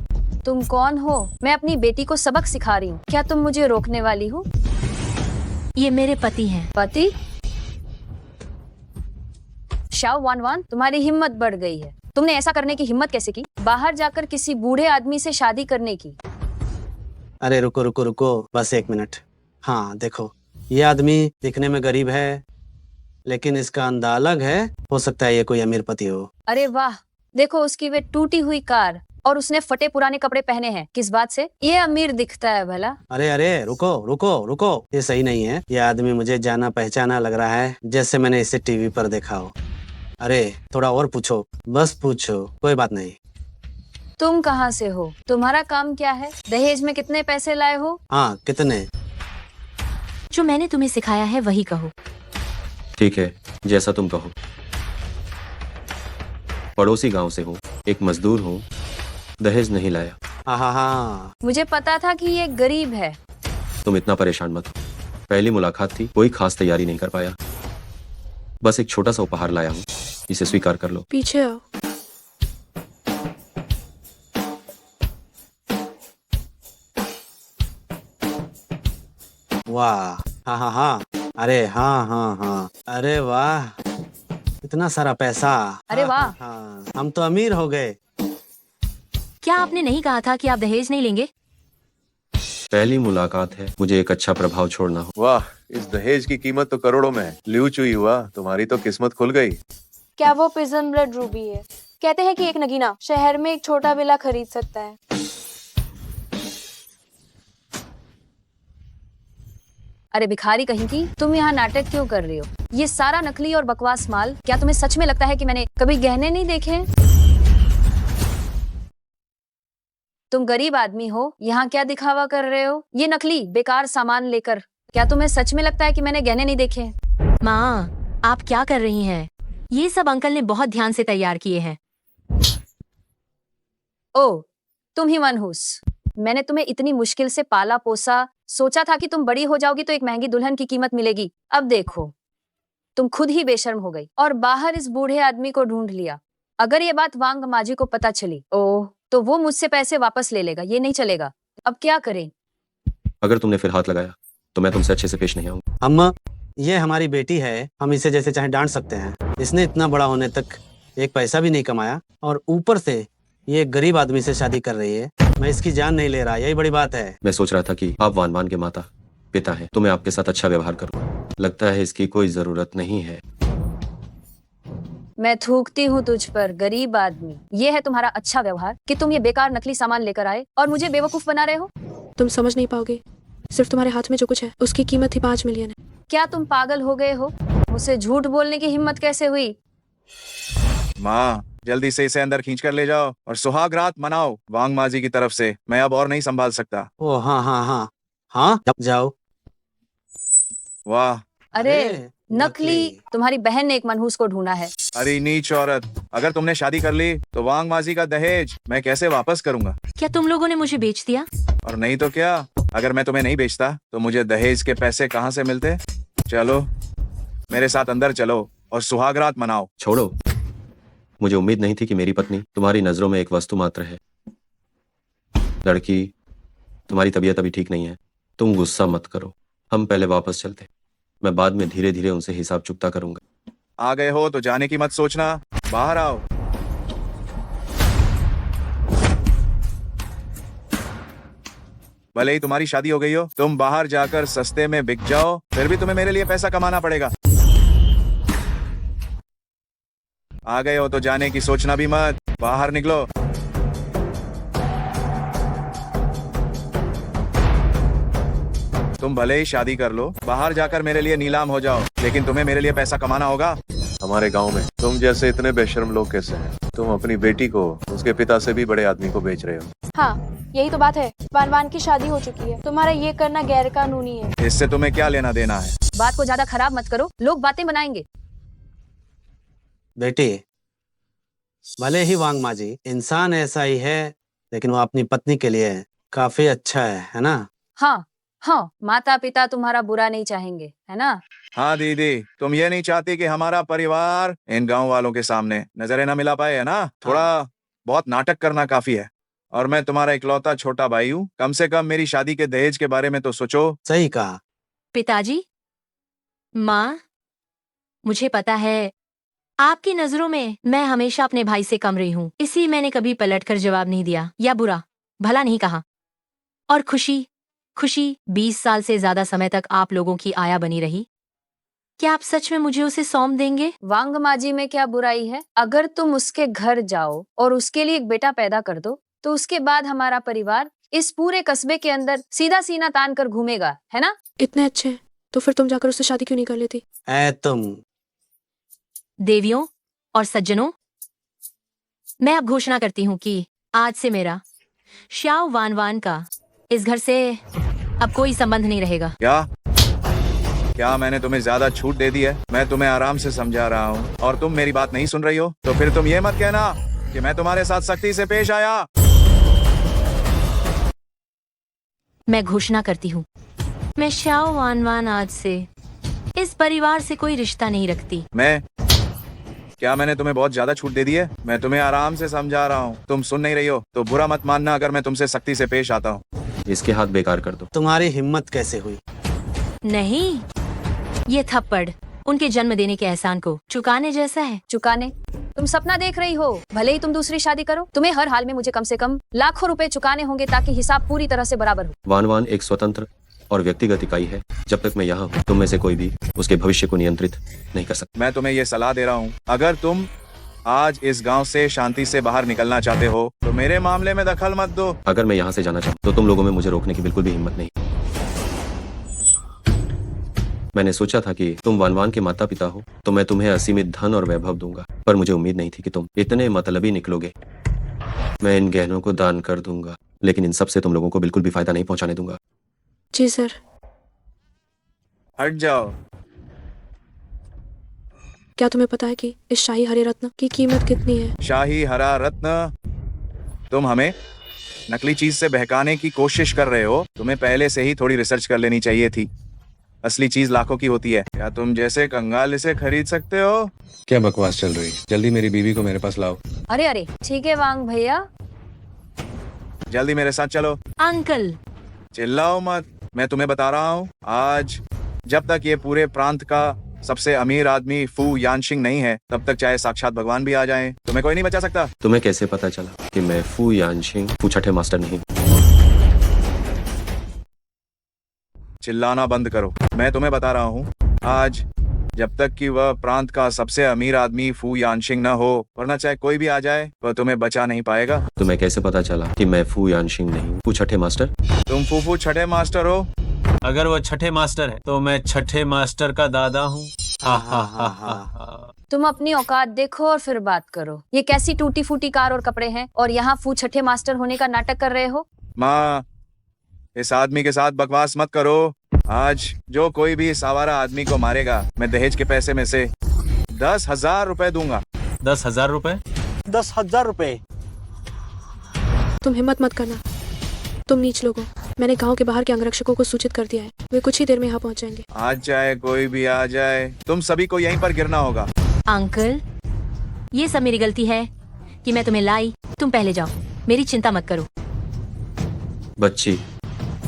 तुम कौन हो? मैं अपनी बेटी को सबक सिखा रही हूँ। क्या तुम मुझे रोकने वाली हो?
ये मेरे पति हैं।
पति? शाओ वान वान, तुम्हारी हिम्मत बढ़ गई है। तुमने ऐसा करने की हिम्मत कैसे की? बाहर जाकर किसी बूढ़े आदमी से शादी करने की।
अरे रुको रुको रुको, बस 1 मिनट। हाँ देखो, ये आदमी दिखने में गरीब है लेकिन इसका अंदाज अलग है। हो सकता है ये कोई अमीर पति हो।
अरे वाह, देखो उसकी वे टूटी हुई कार और उसने फटे पुराने कपड़े पहने हैं। किस बात से ये अमीर दिखता है भला?
अरे अरे रुको रुको रुको, ये सही नहीं है। ये आदमी मुझे जाना पहचाना लग रहा है, जैसे मैंने इसे टीवी पर देखा हो। अरे थोड़ा और पूछो, बस पूछो, कोई बात नहीं।
तुम कहाँ से हो? तुम्हारा काम क्या है? दहेज में कितने पैसे लाए हो?
हाँ, कितने?
जो मैंने तुम्हें सिखाया है वही कहो।
ठीक है, जैसा तुम कहो। पड़ोसी गांव से हूँ, एक मजदूर हूँ, दहेज नहीं लाया।
हाँ,
मुझे पता था कि ये गरीब है।
तुम इतना परेशान मत हो। पहली मुलाकात थी, कोई खास तैयारी नहीं कर पाया, बस एक छोटा सा उपहार लाया हूँ, इसे स्वीकार कर लो।
पीछे आओ।
वाह, हाँ, अरे हाँ, अरे वाह, इतना सारा पैसा।
अरे वाह।
हाँ, हम तो अमीर हो गए।
क्या आपने नहीं कहा था कि आप दहेज नहीं लेंगे?
पहली मुलाकात है, मुझे एक अच्छा प्रभाव छोड़ना हो।
वाह, इस दहेज की कीमत तो करोड़ों में है। ल्यू चुई हुआ, तुम्हारी तो किस्मत खुल गई।
क्या वो प्रिज्म ब्लड रूबी है? कहते हैं कि एक नगीना शहर में एक छोटा विला खरीद सकता है।
अरे भिखारी कहीं की, तुम यहाँ नाटक क्यों कर रही हो? ये सारा नकली और बकवास माल, क्या तुम्हें सच में लगता है कि मैंने कभी गहने नहीं देखे? तुम गरीब आदमी हो, यहाँ क्या दिखावा कर रहे हो? ये नकली बेकार सामान लेकर, क्या तुम्हें सच में लगता है कि मैंने गहने नहीं देखे?
माँ, आप क्या कर रही हैं? ये सब अंकल ने बहुत ध्यान से तैयार किए हैं।
ओ, तुम ही मनहूस। मैंने तुम्हें इतनी मुश्किल से पाला पोसा, सोचा था कि तुम बड़ी हो जाओगी तो एक महंगी दुल्हन की कीमत मिलेगी। अब देखो, तुम खुद ही बेशर्म हो गई और बाहर इस बूढ़े आदमी को ढूंढ लिया। अगर ये बात वांग माजी को पता चली, ओह, तो वो मुझसे पैसे वापस ले लेगा। ये नहीं चलेगा। अब क्या करें?
अगर तुमने फिर हाथ लगाया तो मैं तुमसे अच्छे से पेश नहीं आऊंगा।
हम, ये हमारी बेटी है, हम इसे जैसे चाहे डांट सकते हैं। इसने इतना बड़ा होने तक एक पैसा भी नहीं कमाया और ऊपर से ये एक गरीब आदमी से शादी कर रही है। मैं इसकी जान नहीं ले रहा, यही बड़ी बात है।
मैं सोच रहा था कि आप वान वान के माता पिता हैं, तो मैं आपके साथ अच्छा व्यवहार करूँ। लगता है इसकी कोई जरूरत नहीं है।
मैं थूकती हूँ तुझ पर, गरीब आदमी। ये है तुम्हारा अच्छा व्यवहार कि तुम ये बेकार नकली सामान लेकर आए और मुझे बेवकूफ बना रहे हो?
तुम समझ नहीं पाओगे, सिर्फ तुम्हारे हाथ में जो कुछ है उसकी कीमत ही 5 मिलियन है।
क्या तुम पागल हो गए हो? मुझसे झूठ बोलने की हिम्मत कैसे हुई?
माँ, जल्दी से इसे अंदर खींच कर ले जाओ और सुहाग रात मनाओ वांग माजी की तरफ से। मैं अब और नहीं संभाल सकता।
ओ हाँ, जाओ।
वाह,
अरे नकली, तुम्हारी बहन ने एक मनहूस को ढूंढा है।
अरे नीच औरत, अगर तुमने शादी कर ली तो वांग माजी का दहेज मैं कैसे वापस करूंगा?
क्या तुम लोगों ने मुझे बेच दिया?
और नहीं तो क्या, अगर मैं तुम्हें नहीं बेचता तो मुझे दहेज के पैसे कहाँ से मिलते? चलो मेरे साथ अंदर चलो और सुहाग रात मनाओ।
छोड़ो, मुझे उम्मीद नहीं थी कि मेरी पत्नी तुम्हारी नजरों में एक वस्तु मात्र है। लड़की, तुम्हारी तबीयत अभी ठीक नहीं है, तुम गुस्सा मत करो। हम पहले वापस चलते, मैं बाद में धीरे धीरे उनसे हिसाब चुकता करूंगा।
आ गए हो तो जाने की मत सोचना, बाहर आओ। भले ही तुम्हारी शादी हो गई हो, तुम बाहर जाकर सस्ते में बिक जाओ, फिर भी तुम्हें मेरे लिए पैसा कमाना पड़ेगा। आ गए हो तो जाने की सोचना भी मत, बाहर निकलो। तुम भले ही शादी कर लो, बाहर जाकर मेरे लिए नीलाम हो जाओ, लेकिन तुम्हें मेरे लिए पैसा कमाना होगा। हमारे गांव में तुम जैसे इतने बेशर्म लोग कैसे हैं? तुम अपनी बेटी को उसके पिता से भी बड़े आदमी को बेच रहे हो।
हाँ, यही तो बात है। वान वान की शादी हो चुकी है, तुम्हारा ये करना गैर कानूनी है।
इससे तुम्हें क्या लेना देना है?
बात को ज्यादा खराब मत करो, लोग बातें बनाएंगे।
बेटी, भले ही वांग माजी इंसान ऐसा ही है, लेकिन वो अपनी पत्नी के लिए काफी अच्छा है ना?
हाँ, माता पिता तुम्हारा बुरा नहीं चाहेंगे, है ना?
हाँ दीदी, तुम ये नहीं चाहती कि हमारा परिवार इन गांव वालों के सामने नजरें न मिला पाए, है ना? थोड़ा बहुत नाटक करना काफी है। और मैं तुम्हारा इकलौता छोटा भाई हूँ, कम से कम मेरी शादी के दहेज के बारे में तो सोचो।
सही कहा।
पिताजी, माँ, मुझे पता है आपकी नजरों में मैं हमेशा अपने भाई से कम रही हूँ, इसी मैंने कभी पलटकर जवाब नहीं दिया या बुरा भला नहीं कहा। और खुशी 20 साल से ज्यादा समय तक आप लोगों की आया बनी रही। क्या आप सच में मुझे उसे सौंप देंगे?
वांग माजी में क्या बुराई है? अगर तुम उसके घर जाओ और उसके लिए एक बेटा पैदा कर दो, तो उसके बाद हमारा परिवार इस पूरे कस्बे के अंदर सीधा सीना तान कर घूमेगा, है ना?
इतने अच्छे हैं, तो फिर तुम जाकर उससे शादी क्यों नहीं कर लेती?
तुम
देवियों और सज्जनों, मैं अब घोषणा करती हूँ कि आज से मेरा श्याओ वान वान का इस घर से अब कोई संबंध नहीं रहेगा।
क्या? क्या मैंने तुम्हें ज्यादा छूट दे दी है? मैं तुम्हें आराम से समझा रहा हूँ और तुम मेरी बात नहीं सुन रही हो, तो फिर तुम ये मत कहना कि मैं तुम्हारे साथ सख्ती से पेश आया।
मैं घोषणा करती हूँ, मैं शाओ वानवान आज से इस परिवार से कोई रिश्ता नहीं रखती।
क्या मैंने तुम्हें बहुत ज्यादा छूट दे दी है? मैं तुम्हें आराम से समझा रहा हूँ, तुम सुन नहीं रही हो, तो बुरा मत मानना अगर मैं तुमसे सख्ती से पेश आता हूँ।
इसके हाथ बेकार कर दो।
तुम्हारी हिम्मत कैसे हुई?
नहीं, ये थप्पड़ उनके जन्म देने के एहसान को चुकाने जैसा है।
चुकाने? तुम सपना देख रही हो, भले ही तुम दूसरी शादी करो, तुम्हें हर हाल में मुझे कम से कम लाखों रुपए चुकाने होंगे ताकि हिसाब पूरी तरह से बराबर हो।
वानवान एक स्वतंत्र और व्यक्तिगत इकाई है। जब तक मैं यहाँ हूँ, तुम में से कोई भी उसके भविष्य को नियंत्रित नहीं कर सकता।
मैं तुम्हें ये सलाह दे रहा हूँ, अगर तुम आज इस गांव से शांति से बाहर निकलना चाहते हो तो मेरे मामले में दखल मत दो।
अगर मैं यहाँ से जाना चाहूँ तो तुम लोगों में मुझे रोकने की बिल्कुल भी हिम्मत नहीं। मैंने सोचा था कि तुम वानवान के माता पिता हो तो मैं तुम्हें असीमित धन और वैभव दूंगा, पर मुझे उम्मीद नहीं थी कि तुम इतने मतलबी निकलोगे। मैं इन गहनों को दान कर दूंगा, लेकिन इन सब से तुम लोगों को बिल्कुल भी फायदा नहीं पहुंचाने दूंगा।
जी सर।
हट जाओ।
क्या तुम्हें पता है कि इस शाही हरे रत्न की कीमत कितनी है?
शाही हरा रत्न? तुम हमें नकली चीज से बहकाने की कोशिश कर रहे हो। तुम्हें पहले से ही थोड़ी रिसर्च कर लेनी चाहिए थी। असली चीज लाखों की होती है। क्या तुम जैसे कंगाल इसे खरीद सकते हो?
क्या बकवास चल रही? जल्दी मेरी बीवी को मेरे पास लाओ।
अरे अरे, ठीक है वांग भैया।
जल्दी मेरे साथ चलो।
अंकल
चिल्लाओ मत, मैं तुम्हें बता रहा हूँ, आज जब तक ये पूरे प्रांत का सबसे अमीर आदमी फू यानशिंग नहीं है, तब तक चाहे साक्षात भगवान भी आ जाएं, तुम्हें कोई नहीं बचा सकता।
तुम्हें कैसे पता चला कि मैं फू यानशिंग फू छठे मास्टर नहीं?
चिल्लाना बंद करो, मैं तुम्हें बता रहा हूँ, आज जब तक कि वह प्रांत का सबसे अमीर आदमी फू यानशिंग न हो, वरना चाहे कोई भी आ जाए, वह तुम्हें बचा नहीं पाएगा।
तुम्हें कैसे पता चला कि मैं फू यानशिंग नहीं फू छठे मास्टर?
तुम फूफू छठे मास्टर हो।
अगर वो छठे मास्टर है तो मैं छठे मास्टर का दादा हूँ।
तुम अपनी औकात देखो और फिर बात करो। ये कैसी टूटी फूटी कार और कपड़े हैं और यहाँ फू छठे मास्टर होने का नाटक कर रहे हो?
माँ, इस आदमी के साथ बकवास मत करो। आज जो कोई भी इस आवारा आदमी को मारेगा, मैं दहेज के पैसे में से 10,000 रुपए दूंगा।
10,000 रुपए?
10,000 रुपए?
तुम हिम्मत मत करना, तुम नीच लोगों। मैंने गांव के बाहर के अंगरक्षकों को सूचित कर दिया है, वे कुछ ही देर में यहाँ पहुँच जाएंगे।
आज चाहे कोई भी आ जाए, तुम सभी को यहीं पर गिरना होगा।
अंकल, ये सब मेरी गलती है कि मैं तुम्हें लाई। तुम पहले जाओ, मेरी चिंता मत करो।
बच्ची,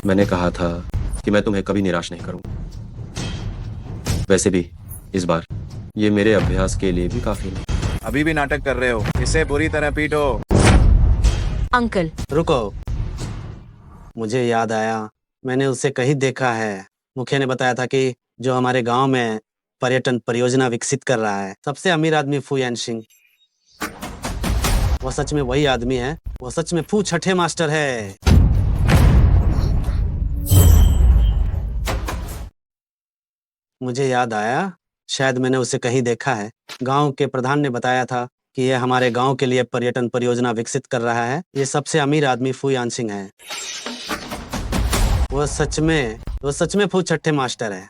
मैंने कहा था कि मैं तुम्हें कभी निराश नहीं करूंगा। वैसे भी इस बार ये मेरे अभ्यास के लिए भी काफी नहीं।
अभी भी नाटक कर रहे हो, इसे बुरी तरह पीटो।
अंकल
रुको, मुझे याद आया, मैंने उसे कहीं देखा है। मुखिया ने बताया था कि जो हमारे गांव में पर्यटन परियोजना विकसित कर रहा है, सबसे अमीर आदमी फू यानशिंग, वो सच में वही आदमी है। वो सच में फू छठे मास्टर है। मुझे याद आया, शायद मैंने उसे कहीं देखा है। गांव के प्रधान ने बताया था कि यह हमारे गांव के लिए पर्यटन परियोजना विकसित कर रहा है। ये सबसे अमीर आदमी फू यानशिंग है। वो सच में फू छठे मास्टर है।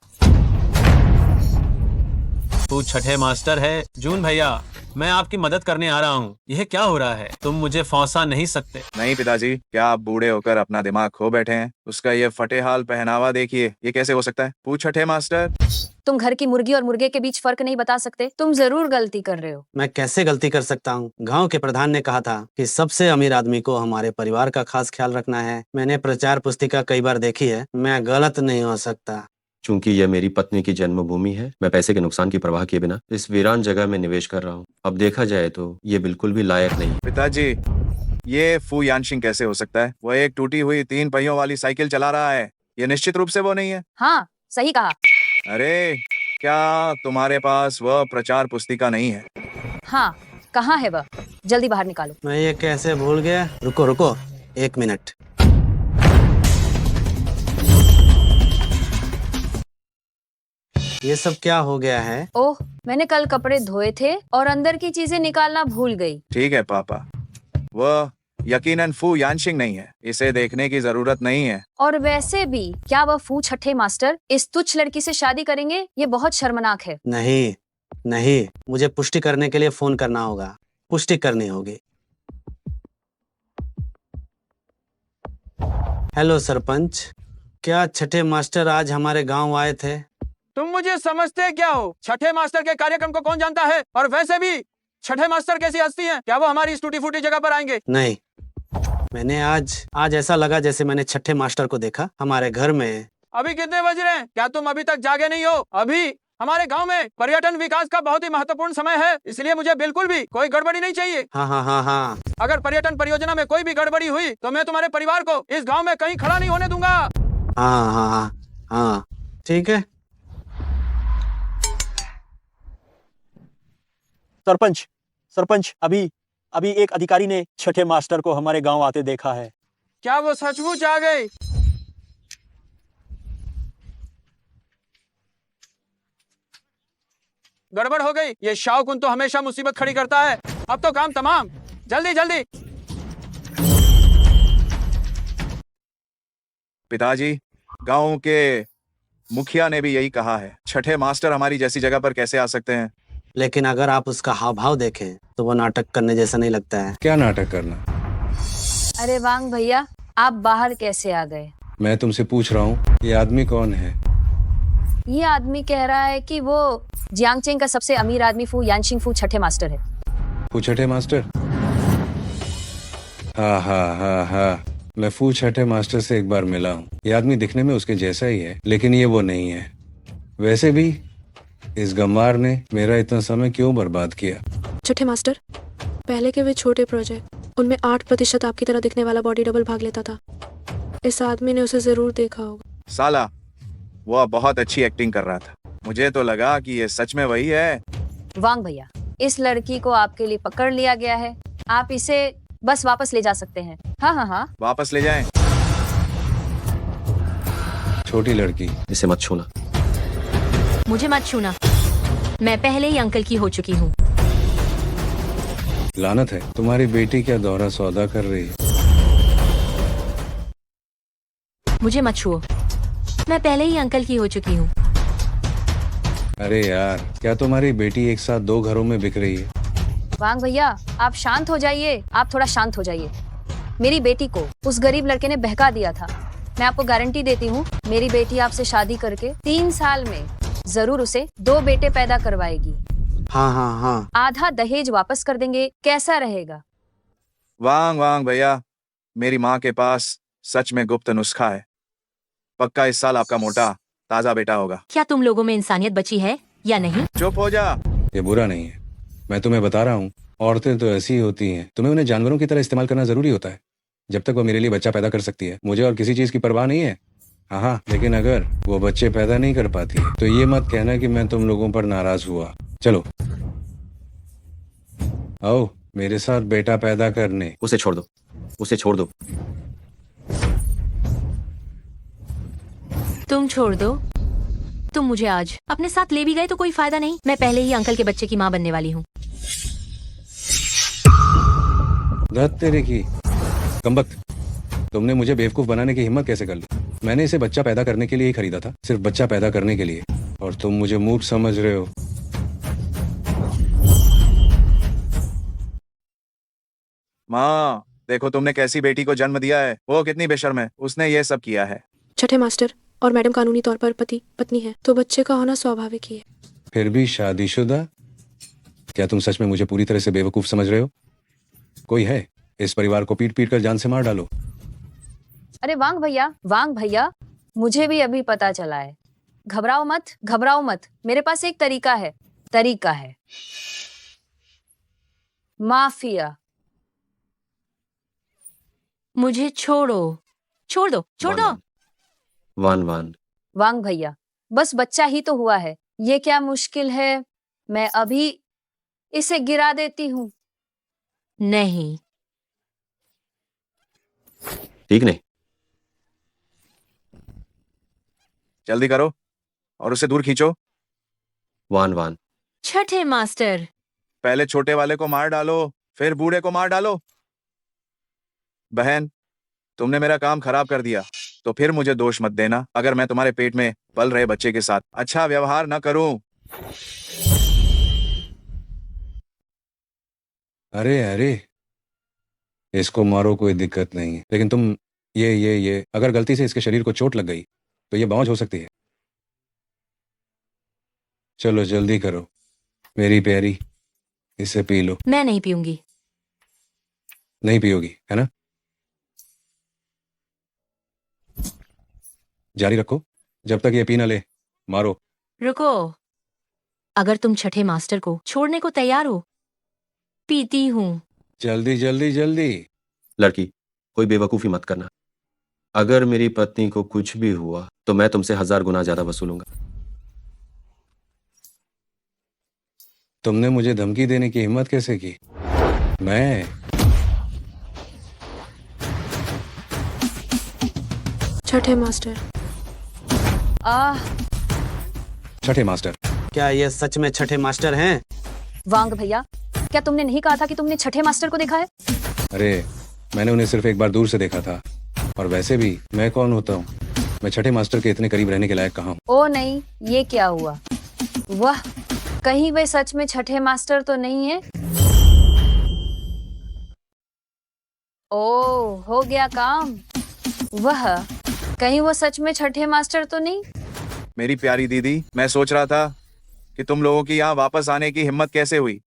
फू छठे मास्टर है? जून भैया, मैं आपकी मदद करने आ रहा हूँ। यह क्या हो रहा है? तुम मुझे फौसा नहीं सकते।
नहीं पिताजी, क्या आप बूढ़े होकर अपना दिमाग खो बैठे हैं? उसका ये फटे हाल पहनावा देखिए, ये कैसे हो सकता है? फू छठे मास्टर?
तुम घर की मुर्गी और मुर्गे के बीच फर्क नहीं बता सकते? तुम जरूर गलती कर रहे हो।
मैं कैसे गलती कर सकता हूँ? गांव के प्रधान ने कहा था कि सबसे अमीर आदमी को हमारे परिवार का खास ख्याल रखना है। मैंने प्रचार पुस्तिका कई बार देखी है, मैं गलत नहीं हो सकता।
चूंकि यह मेरी पत्नी की जन्मभूमि है, मैं पैसे के नुकसान की परवाह किए बिना इस वीरान जगह में निवेश कर रहा हूँ। अब देखा जाए तो ये बिल्कुल भी लायक नहीं।
पिताजी, ये फू यानशिंग कैसे हो सकता है? वह एक टूटी हुई 3 पहियों वाली साइकिल चला रहा है। ये निश्चित रूप से वो नहीं है।
हाँ, सही कहा।
अरे, क्या तुम्हारे पास वह प्रचार पुस्तिका नहीं है?
हाँ, कहाँ है वह? जल्दी बाहर निकालो।
मैं ये कैसे भूल गया? रुको 1 मिनट। ये सब क्या हो गया है?
ओह, मैंने कल कपड़े धोए थे और अंदर की चीजें निकालना भूल गई।
ठीक है पापा, वह यकीनन फू यानशिंग नहीं है, इसे देखने की जरूरत नहीं है।
और वैसे भी क्या वह फू छठे मास्टर इस तुच्छ लड़की से शादी करेंगे? ये बहुत शर्मनाक है।
नहीं नहीं, मुझे पुष्टि करने के लिए फोन करना होगा, पुष्टि करनी होगी। हेलो सरपंच, क्या छठे मास्टर आज हमारे गांव आए थे?
तुम मुझे समझते क्या हो? छठे मास्टर के कार्यक्रम को कौन जानता है? और वैसे भी छठे मास्टर कैसी हस्ती हैं? क्या वो हमारी इस टूटी फूटी जगह पर आएंगे?
नहीं, मैंने आज ऐसा लगा जैसे मैंने छठे मास्टर को देखा हमारे घर में।
अभी कितने बज रहे हैं? क्या तुम अभी तक जागे नहीं हो? अभी हमारे गांव में पर्यटन विकास का बहुत ही महत्वपूर्ण समय है, इसलिए मुझे बिल्कुल भी कोई गड़बड़ी नहीं चाहिए।
हाँ हाँ हाँ हाँ।
अगर पर्यटन परियोजना में कोई भी गड़बड़ी हुई तो मैं तुम्हारे परिवार को इस गांव में कहीं खड़ा नहीं होने दूंगा।
हाँ हाँ हाँ हाँ, ठीक है।
सरपंच सरपंच, अभी एक अधिकारी ने छठे मास्टर को हमारे गांव आते देखा है।
क्या वो सचमुच आ गए? गड़बड़ हो गई। ये शाहकुन तो हमेशा मुसीबत खड़ी करता है। अब तो काम तमाम, जल्दी जल्दी।
पिताजी, गांव के मुखिया ने भी यही कहा है, छठे मास्टर हमारी जैसी जगह पर कैसे आ सकते हैं?
लेकिन अगर आप उसका हाव भाव देखें तो वो नाटक करने जैसा नहीं लगता है।
क्या नाटक करना?
अरे वांग भैया, आप बाहर कैसे आ गए?
मैं तुमसे पूछ रहा हूँ, ये आदमी कौन है?
ये आदमी कह रहा है कि वो जियांगचेंग का सबसे अमीर आदमी फू यानशिंग फू छठे मास्टर है।
फू छठे मास्टर? हाँ हाँ हाँ हाँ, मैं फू छठे मास्टर से एक बार मिला हूँ। ये आदमी दिखने में उसके जैसा ही है, लेकिन ये वो नहीं है। वैसे भी इस गंवार ने मेरा इतना समय क्यों बर्बाद किया?
छठे मास्टर, पहले के वे छोटे प्रोजेक्ट, उनमें 8% आपकी तरह दिखने वाला बॉडी डबल भाग लेता था। इस आदमी ने उसे जरूर देखा होगा।
साला, वो बहुत अच्छी एक्टिंग कर रहा था। मुझे तो लगा कि ये सच में वही है।
वांग भैया, इस लड़की को आपके लिए पकड़ लिया गया है, आप इसे बस वापस ले जा सकते हैं। हाँ हाँ हाँ,
वापस ले जाएं।
छोटी लड़की,
इसे मत छूना।
मुझे मत छूना, मैं पहले ही अंकल की हो चुकी हूँ।
लानत है, तुम्हारी बेटी क्या दोहरा सौदा कर रही है?
मुझे मत छुओ, मैं पहले ही अंकल की हो चुकी हूँ।
अरे यार, क्या तुम्हारी बेटी एक साथ 2 घरों में बिक रही है?
वांग भैया, आप शांत हो जाइए, आप थोड़ा शांत हो जाइए। मेरी बेटी को उस गरीब लड़के ने बहका दिया था। मैं आपको गारंटी देती हूँ, मेरी बेटी आपसे शादी करके 3 साल में जरूर उसे 2 बेटे पैदा करवाएगी।
हाँ हाँ हाँ।
आधा दहेज वापस कर देंगे, कैसा रहेगा?
वांग भैया, मेरी माँ के पास सच में गुप्त नुस्खा है। पक्का इस साल आपका मोटा ताजा बेटा होगा।
क्या तुम लोगों में इंसानियत बची है या नहीं?
चुप हो जा।
ये बुरा नहीं है, मैं तुम्हें बता रहा हूँ, औरतें तो ऐसी ही होती हैं। तुम्हें उन्हें जानवरों की तरह इस्तेमाल करना जरूरी होता है। जब तक वो मेरे लिए बच्चा पैदा कर सकती है, मुझे और किसी चीज की परवाह नहीं है। हाँ, लेकिन अगर वो बच्चे पैदा नहीं कर पाती तो ये मत कहना कि मैं तुम लोगों पर नाराज हुआ। चलो आओ मेरे साथ बेटा पैदा करने।
उसे छोड़ दो, उसे छोड़ दो।
तुम छोड़ दो। तुम मुझे आज अपने साथ ले भी गए तो कोई फायदा नहीं। मैं पहले ही अंकल के बच्चे की माँ बनने वाली हूँ।
धत तेरे की कमबख्त, तुमने मुझे बेवकूफ बनाने की हिम्मत कैसे कर ली? मैंने इसे बच्चा पैदा करने के लिए ही खरीदा था, सिर्फ बच्चा पैदा करने के लिए, और तुम मुझे मूर्ख समझ रहे हो।
माँ, देखो तुमने कैसी बेटी को जन्म दिया है। वो कितनी बेशर्म है, उसने ये सब किया है।
छठे मास्टर और मैडम कानूनी तौर पर पति पत्नी है, तो बच्चे का होना स्वाभाविक ही है।
फिर भी शादीशुदा? क्या तुम सच में मुझे पूरी तरह से बेवकूफ समझ रहे हो? कोई है, इस परिवार को पीट पीट कर जान से मार डालो।
अरे वांग भैया, मुझे भी अभी पता चला है। घबराओ मत, मेरे पास एक तरीका है। माफिया।
मुझे छोड़ दो।
वान
वांग भैया, बस बच्चा ही तो हुआ है, ये क्या मुश्किल है। मैं अभी इसे गिरा देती हूँ।
नहीं,
ठीक नहीं।
जल्दी करो और उसे दूर खींचो।
वान
छठे मास्टर।
पहले छोटे वाले को मार डालो, फिर बूढ़े को मार डालो। बहन, तुमने मेरा काम खराब कर दिया, तो फिर मुझे दोष मत देना अगर मैं तुम्हारे पेट में पल रहे बच्चे के साथ अच्छा व्यवहार न करूं।
अरे अरे, इसको मारो, कोई दिक्कत नहीं है, लेकिन तुम ये अगर गलती से इसके शरीर को चोट लग गई तो ये बाउंस हो सकती है। चलो जल्दी करो मेरी प्यारी, इसे पी लो।
मैं नहीं पीऊंगी।
नहीं पियोगी है ना? जारी रखो जब तक ये पी ना ले। मारो।
रुको, अगर तुम छठे मास्टर को छोड़ने को तैयार हो, पीती हूँ।
जल्दी जल्दी जल्दी।
लड़की, कोई बेवकूफ़ी मत करना। अगर मेरी पत्नी को कुछ भी हुआ तो मैं तुमसे 1000 गुना ज्यादा वसूलूंगा।
तुमने मुझे धमकी देने की हिम्मत कैसे की? मैं
छठे मास्टर।
छठे मास्टर।
क्या ये सच में छठे मास्टर हैं?
वांग भैया, क्या तुमने नहीं कहा था कि तुमने छठे मास्टर को देखा है?
अरे, मैंने उन्हें सिर्फ एक बार दूर से देखा था, और वैसे भी मैं कौन होता हूँ? मैं छठे मास्टर के इतने करीब रहने के लायक कहाँ हूँ?
ओ नहीं, ये क्या हुआ? वाह, कहीं वे सच में छठे मास्टर तो नहीं है? ओ, हो गया काम। वह कहीं वो सच में छठे मास्टर तो नहीं?
मेरी प्यारी दीदी, मैं सोच रहा था कि तुम लोगों की यहाँ वापस आने की हिम्मत कैसे हुई।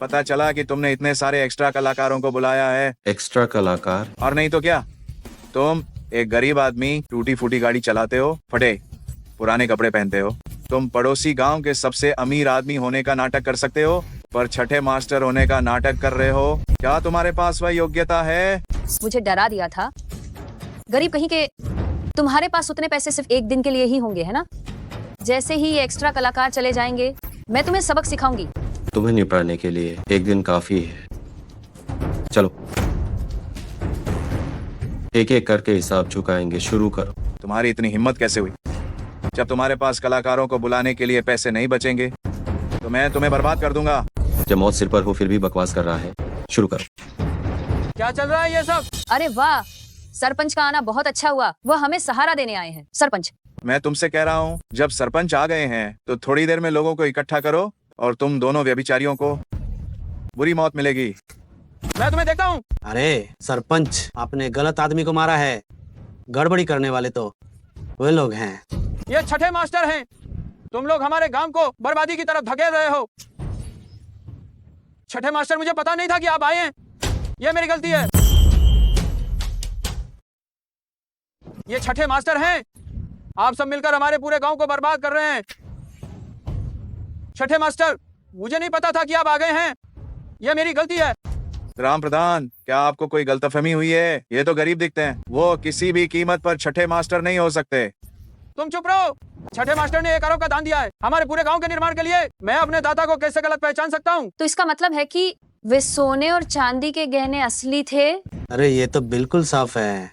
पता चला कि तुमने इतने सारे एक्स्ट्रा कलाकारों को बुलाया है।
एक्स्ट्रा कलाकार?
और नहीं तो क्या, तुम एक गरीब आदमी टूटी फूटी गाड़ी चलाते हो, फटे पुराने कपड़े पहनते हो। तुम पड़ोसी गांव के सबसे अमीर आदमी होने का नाटक कर सकते हो, पर छठे मास्टर होने का नाटक कर रहे हो। क्या तुम्हारे पास वह योग्यता है?
मुझे डरा दिया था। गरीब कहीं के, तुम्हारे पास उतने पैसे सिर्फ एक दिन के लिए ही होंगे, है ना? जैसे ही ये एक्स्ट्रा कलाकार चले जाएंगे, मैं तुम्हें सबक सिखाऊंगी।
तुम्हें निपटाने के लिए एक दिन काफी है। चलो, एक एक करके हिसाब चुकाएंगे। शुरू करो।
तुम्हारी इतनी हिम्मत कैसे हुई? जब तुम्हारे पास कलाकारों को बुलाने के लिए पैसे नहीं बचेंगे तो मैं तुम्हें बर्बाद कर दूंगा।
जब मौत सिर पर हो फिर भी बकवास कर रहा है। शुरू करो।
क्या चल रहा है ये सब?
अरे वाह, सरपंच का आना बहुत अच्छा हुआ। वह हमें सहारा देने आए हैं। सरपंच,
मैं तुमसे कह रहा हूँ, जब सरपंच आ गए हैं तो थोड़ी देर में लोगों को इकट्ठा करो, और तुम दोनों व्यभिचारियों को बुरी मौत मिलेगी।
मैं तुम्हें देखता हूँ।
अरे सरपंच, आपने गलत आदमी को मारा है। गड़बड़ी करने वाले तो वे लोग हैं।
ये छठे मास्टर हैं। तुम लोग हमारे गांव को बर्बादी की तरफ धकेल रहे हो। छठे मास्टर, मुझे पता नहीं था कि आप आए हैं। ये मेरी गलती है। ये छठे मास्टर हैं। आप सब मिलकर हमारे पूरे गांव को बर्बाद कर रहे हैं। छठे मास्टर, मुझे नहीं पता था कि आप आ गए हैं। यह मेरी गलती है।
राम प्रधान, क्या आपको कोई गलतफहमी हुई है? ये तो गरीब दिखते हैं, वो किसी भी कीमत पर छठे मास्टर नहीं हो सकते।
तुम चुप रहो। छठे मास्टर ने 1 अरब का दान दिया है हमारे पूरे गांव के निर्माण के लिए। मैं अपने दाता को कैसे गलत पहचान सकता हूँ?
तो इसका मतलब है कि वे सोने और चांदी के गहने असली थे?
अरे ये तो बिल्कुल साफ है।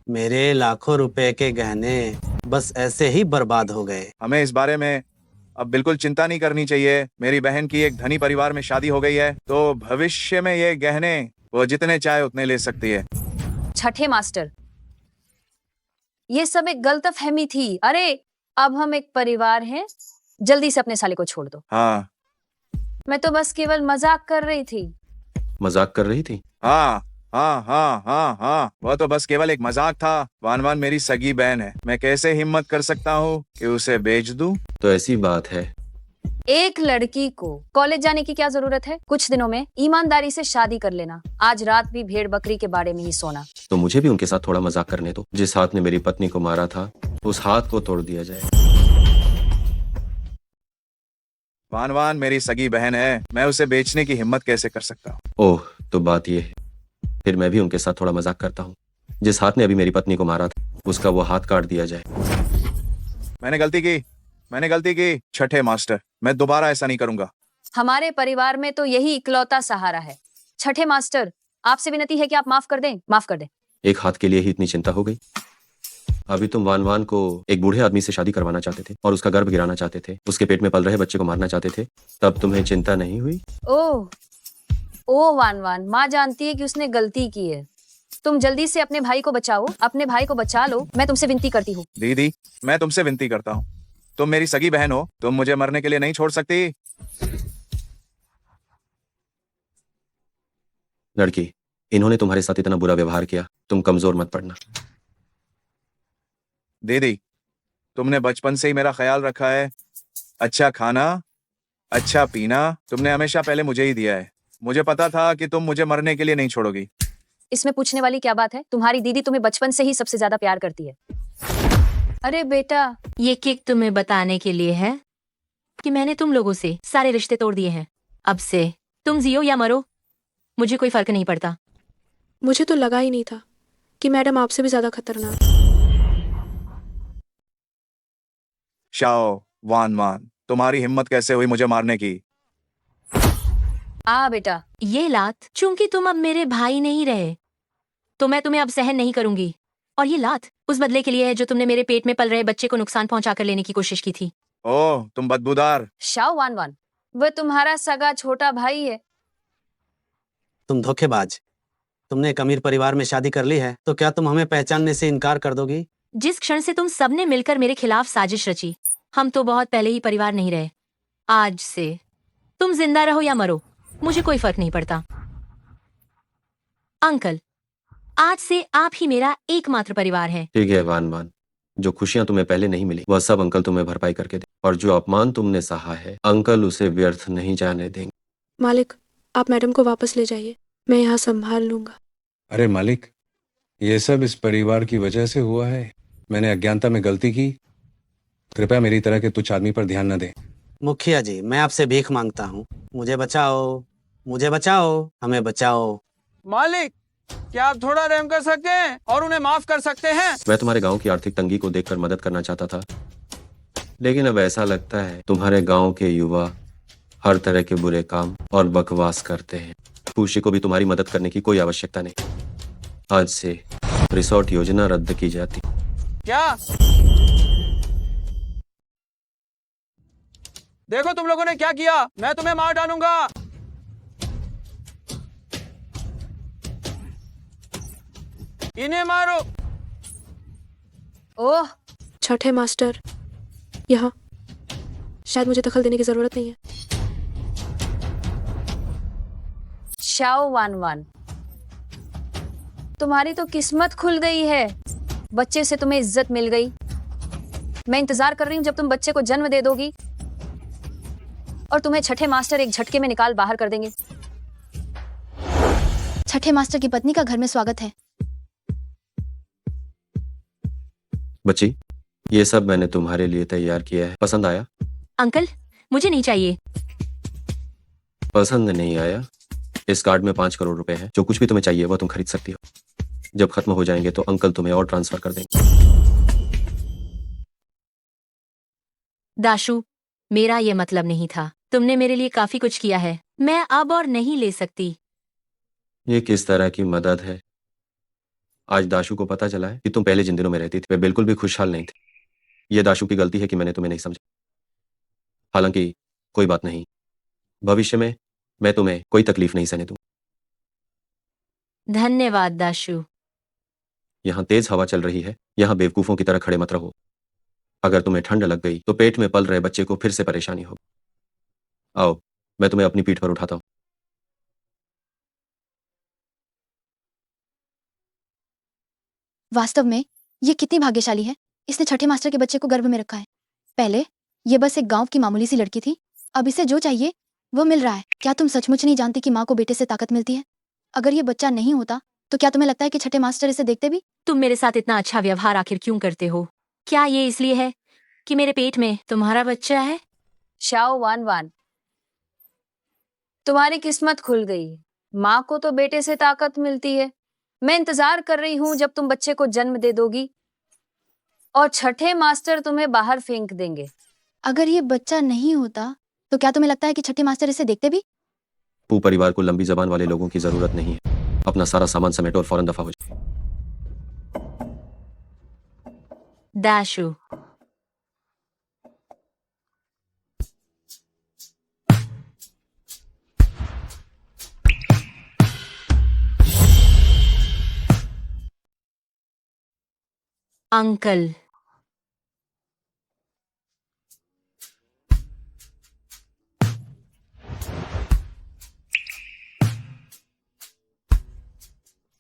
मेरे लाखों रुपए के गहने बस ऐसे ही बर्बाद हो गए।
हमें इस बारे में अब बिल्कुल चिंता नहीं करनी चाहिए। मेरी बहन की एक धनी परिवार में शादी हो गई है, तो भविष्य में ये गहने वो जितने चाहे उतने ले सकती है।
छठे मास्टर, ये सब एक गलतफहमी थी। अरे, अब हम एक परिवार हैं। जल्दी से अपने साले को छोड़ दो।
हाँ,
मैं तो बस केवल मजाक कर रही थी।
मजाक कर रही थी?
हाँ हाँ हाँ हाँ हाँ, वह तो बस केवल एक मजाक था। वान वान मेरी सगी बहन है, मैं कैसे हिम्मत कर सकता हूँ कि उसे बेच दूं?
तो ऐसी बात है।
एक लड़की को कॉलेज जाने की क्या जरूरत है? कुछ दिनों में ईमानदारी से शादी कर लेना। आज रात भी भेड़ बकरी के बारे में ही सोना।
तो मुझे भी उनके साथ थोड़ा मजाक करने दो। जिस हाथ ने मेरी पत्नी को मारा था उस हाथ को तोड़ दिया जाए।
वान वान मेरी सगी बहन है, मैं उसे बेचने की हिम्मत कैसे कर सकता हूँ?
ओह, तो बात ये है। फिर मैं भी उनके साथ थोड़ा मजाक करता हूँ। जिस हाथ ने अभी मेरी पत्नी को मारा था उसका वो हाथ काट दिया जाए।
मैंने गलती की छठे मास्टर, मैं दोबारा ऐसा नहीं करूंगा।
हमारे परिवार में तो यही इकलौता सहारा है। छठे मास्टर, आपसे विनती है कि आप माफ कर दें। माफ कर दें।
एक हाथ के लिए ही इतनी चिंता हो गई? अभी तुम वान वान को एक बूढ़े आदमी से शादी करवाना चाहते थे और उसका गर्भ गिराना चाहते थे, उसके पेट में पल रहे बच्चे को मारना चाहते थे, तब तुम्हें चिंता नहीं हुई?
ओह, वान वान, माँ जानती है कि उसने गलती की है, तुम जल्दी से अपने भाई को बचाओ, अपने भाई को बचा लो, मैं तुमसे विनती करती हूँ।
दीदी, मैं तुमसे विनती करता हूँ, तुम मेरी सगी बहन हो, तुम मुझे मरने के लिए नहीं छोड़ सकती।
लड़की, इन्होंने तुम्हारे साथ इतना बुरा व्यवहार किया, तुम कमजोर मत पड़ना।
दीदी, तुमने बचपन से ही मेरा ख्याल रखा है। अच्छा खाना, अच्छा पीना तुमने हमेशा पहले मुझे ही दिया है। मुझे पता था कि तुम मुझे मरने के लिए नहीं छोड़ोगी।
इसमें पूछने वाली क्या बात है? तुम्हारी दीदी तुम्हें बचपन से ही सबसे ज्यादा प्यार करती है। अरे बेटा,
ये केक तुम्हें बताने के लिए है कि मैंने तुम लोगों से सारे रिश्ते तोड़ दिए हैं। अब से तुम जियो या मरो, मुझे कोई फर्क नहीं पड़ता।
मुझे तो लगा ही नहीं था कि मैडम आपसे भी ज्यादा खतरनाक।
शाओ वान वान, तुम्हारी हिम्मत कैसे हुई मुझे मारने की?
बेटा,
ये लात, चूंकि तुम अब मेरे भाई नहीं रहे तो मैं तुम्हें अब सहन नहीं करूंगी। और ये लात उस बदले के लिए है जो तुमने मेरे पेट में पल रहे बच्चे को नुकसान पहुंचाकर लेने की कोशिश की थी।
ओह, तुम बदबूदार।
शाओ वान वान, वह तुम्हारा सगा छोटा भाई है।
तुम धोखेबाज। तुमने एक अमीर परिवार में शादी कर ली है, तो क्या तुम हमें पहचानने से इनकार कर दोगी?
जिस क्षण से तुम सबने मिलकर मेरे खिलाफ साजिश रची, हम तो बहुत पहले ही परिवार नहीं रहे। आज से तुम जिंदा रहो या मरो, मुझे कोई फर्क नहीं पड़ता। अंकल, आज से आप ही मेरा एकमात्र परिवार है।
ठीक है वान वान, जो खुशियां तुम्हें पहले नहीं मिली वह सब अंकल तुम्हें भरपाई करके दे, और जो अपमान तुमने सहा है अंकल उसे व्यर्थ नहीं जाने देंगे।
मालिक, आप मैडम को वापस ले जाइए, मैं यहाँ संभाल लूंगा।
अरे मालिक, ये सब इस परिवार की वजह से हुआ है। मैंने अज्ञानता में गलती की, कृपया मेरी तरह के तुच्छ आदमी पर ध्यान न दें।
मुखिया जी, मैं आपसे भीख मांगता हूँ, मुझे बचाओ, मुझे बचाओ, हमें बचाओ।
मालिक, क्या आप थोड़ा रहम कर सकते हैं और उन्हें माफ कर सकते हैं?
मैं तुम्हारे गांव की आर्थिक तंगी को देखकर मदद करना चाहता था, लेकिन अब ऐसा लगता है तुम्हारे गांव के युवा हर तरह के बुरे काम और बकवास करते हैं। खुशी को भी तुम्हारी मदद करने की कोई आवश्यकता नहीं। आज से रिसोर्ट योजना रद्द की जाती।
क्या? देखो तुम लोगों ने क्या किया, मैं तुम्हें मार डालूंगा। इन्हें मारो।
ओह,
छठे मास्टर यहाँ, शायद मुझे दखल देने की जरूरत नहीं है।
शाओ वान वान, तुम्हारी तो किस्मत खुल गई है। बच्चे से तुम्हें इज्जत मिल गई। मैं इंतजार कर रही हूँ जब तुम बच्चे को जन्म दे दोगी और तुम्हें छठे मास्टर एक झटके में निकाल बाहर कर देंगे।
छठे मास्टर की पत्नी का घर में स्वागत है।
बच्ची, ये सब मैंने तुम्हारे लिए तैयार किया है, पसंद आया?
अंकल, मुझे नहीं चाहिए।
पसंद नहीं आया? इस कार्ड में 5 करोड़ रुपए है, जो कुछ भी तुम्हें चाहिए वह तुम खरीद सकती हो। जब खत्म हो जाएंगे तो अंकल तुम्हें और ट्रांसफर कर देंगे।
दाशु, मेरा ये मतलब नहीं था। तुमने मेरे लिए काफी कुछ किया है, मैं अब और नहीं ले सकती।
ये किस तरह की मदद है? आज दाशु को पता चला है कि तुम पहले जिन दिनों में रहती थी वे बिल्कुल भी खुशहाल नहीं थे। ये दाशु की गलती है कि मैंने तुम्हें नहीं समझा। हालांकि कोई बात नहीं, भविष्य में मैं तुम्हें कोई तकलीफ नहीं सहने दूंगा।
धन्यवाद दाशु।
यहाँ तेज हवा चल रही है, यहाँ बेवकूफों की तरह खड़े मत रहो। अगर तुम्हें ठंड लग गई तो पेट में पल रहे बच्चे को फिर से परेशानी होगी। आओ, मैं तुम्हें अपनी पीठ पर उठाता हूँ।
वास्तव में ये कितनी भाग्यशाली है, इसने छठे मास्टर के बच्चे को गर्भ में रखा है। पहले ये बस एक गांव की मामूली सी लड़की थी, अब इसे जो चाहिए वो मिल रहा है। क्या तुम सचमुच नहीं जानती कि माँ को बेटे से ताकत मिलती है? अगर ये बच्चा नहीं होता तो क्या तुम्हें लगता है कि छठे मास्टर इसे देखते भी?
तुम मेरे साथ इतना अच्छा व्यवहार आखिर क्यों करते हो? क्या ये इसलिए है कि मेरे पेट में तुम्हारा बच्चा है?
शाओ वान वान, तुम्हारी किस्मत खुल गई। माँ को तो बेटे से ताकत मिलती है। मैं इंतजार कर रही हूँ जब तुम बच्चे को जन्म दे दोगी और छठे मास्टर तुम्हें बाहर फेंक देंगे।
अगर ये बच्चा नहीं होता तो क्या तुम्हें लगता है कि छठे मास्टर इसे देखते भी?
पू परिवार को लंबी जबान वाले लोगों की जरूरत नहीं है। अपना सारा सामान समेटो और फौरन दफा हो जाओ।
दाशु, अंकल,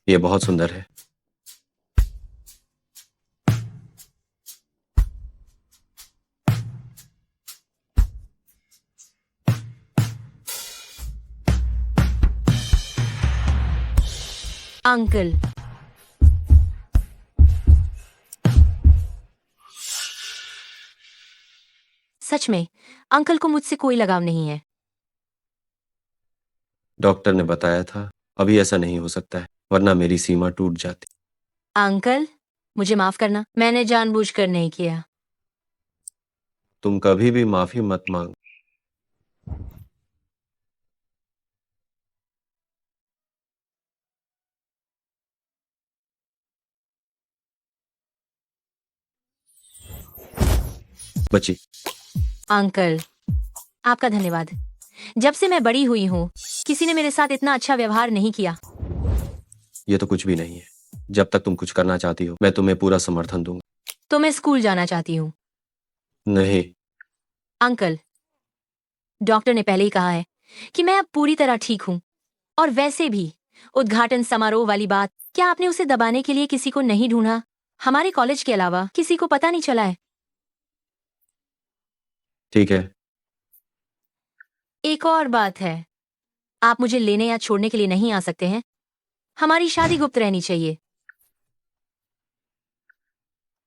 ये बहुत सुंदर है।
अंकल, सच में अंकल को मुझसे कोई लगाव नहीं है।
डॉक्टर ने बताया था अभी ऐसा नहीं हो सकता है, वरना मेरी सीमा टूट जाती।
अंकल, मुझे माफ करना, मैंने जानबूझकर नहीं किया।
तुम कभी भी माफी मत मांग। बची,
अंकल, आपका धन्यवाद। जब से मैं बड़ी हुई हूँ किसी ने मेरे साथ इतना अच्छा व्यवहार नहीं किया।
ये तो कुछ भी नहीं है। जब तक तुम कुछ करना चाहती हो मैं तुम्हें पूरा समर्थन दूंगा।
तो मैं स्कूल जाना चाहती हूँ।
नहीं,
अंकल, डॉक्टर ने पहले ही कहा है कि मैं अब पूरी तरह ठीक हूँ। और वैसे भी उद्घाटन समारोह वाली बात, क्या आपने उसे दबाने के लिए किसी को नहीं ढूंढा? हमारे कॉलेज के अलावा किसी को पता नहीं चला है।
ठीक है।
एक और बात है, आप मुझे लेने या छोड़ने के लिए नहीं आ सकते हैं। हमारी शादी गुप्त रहनी चाहिए।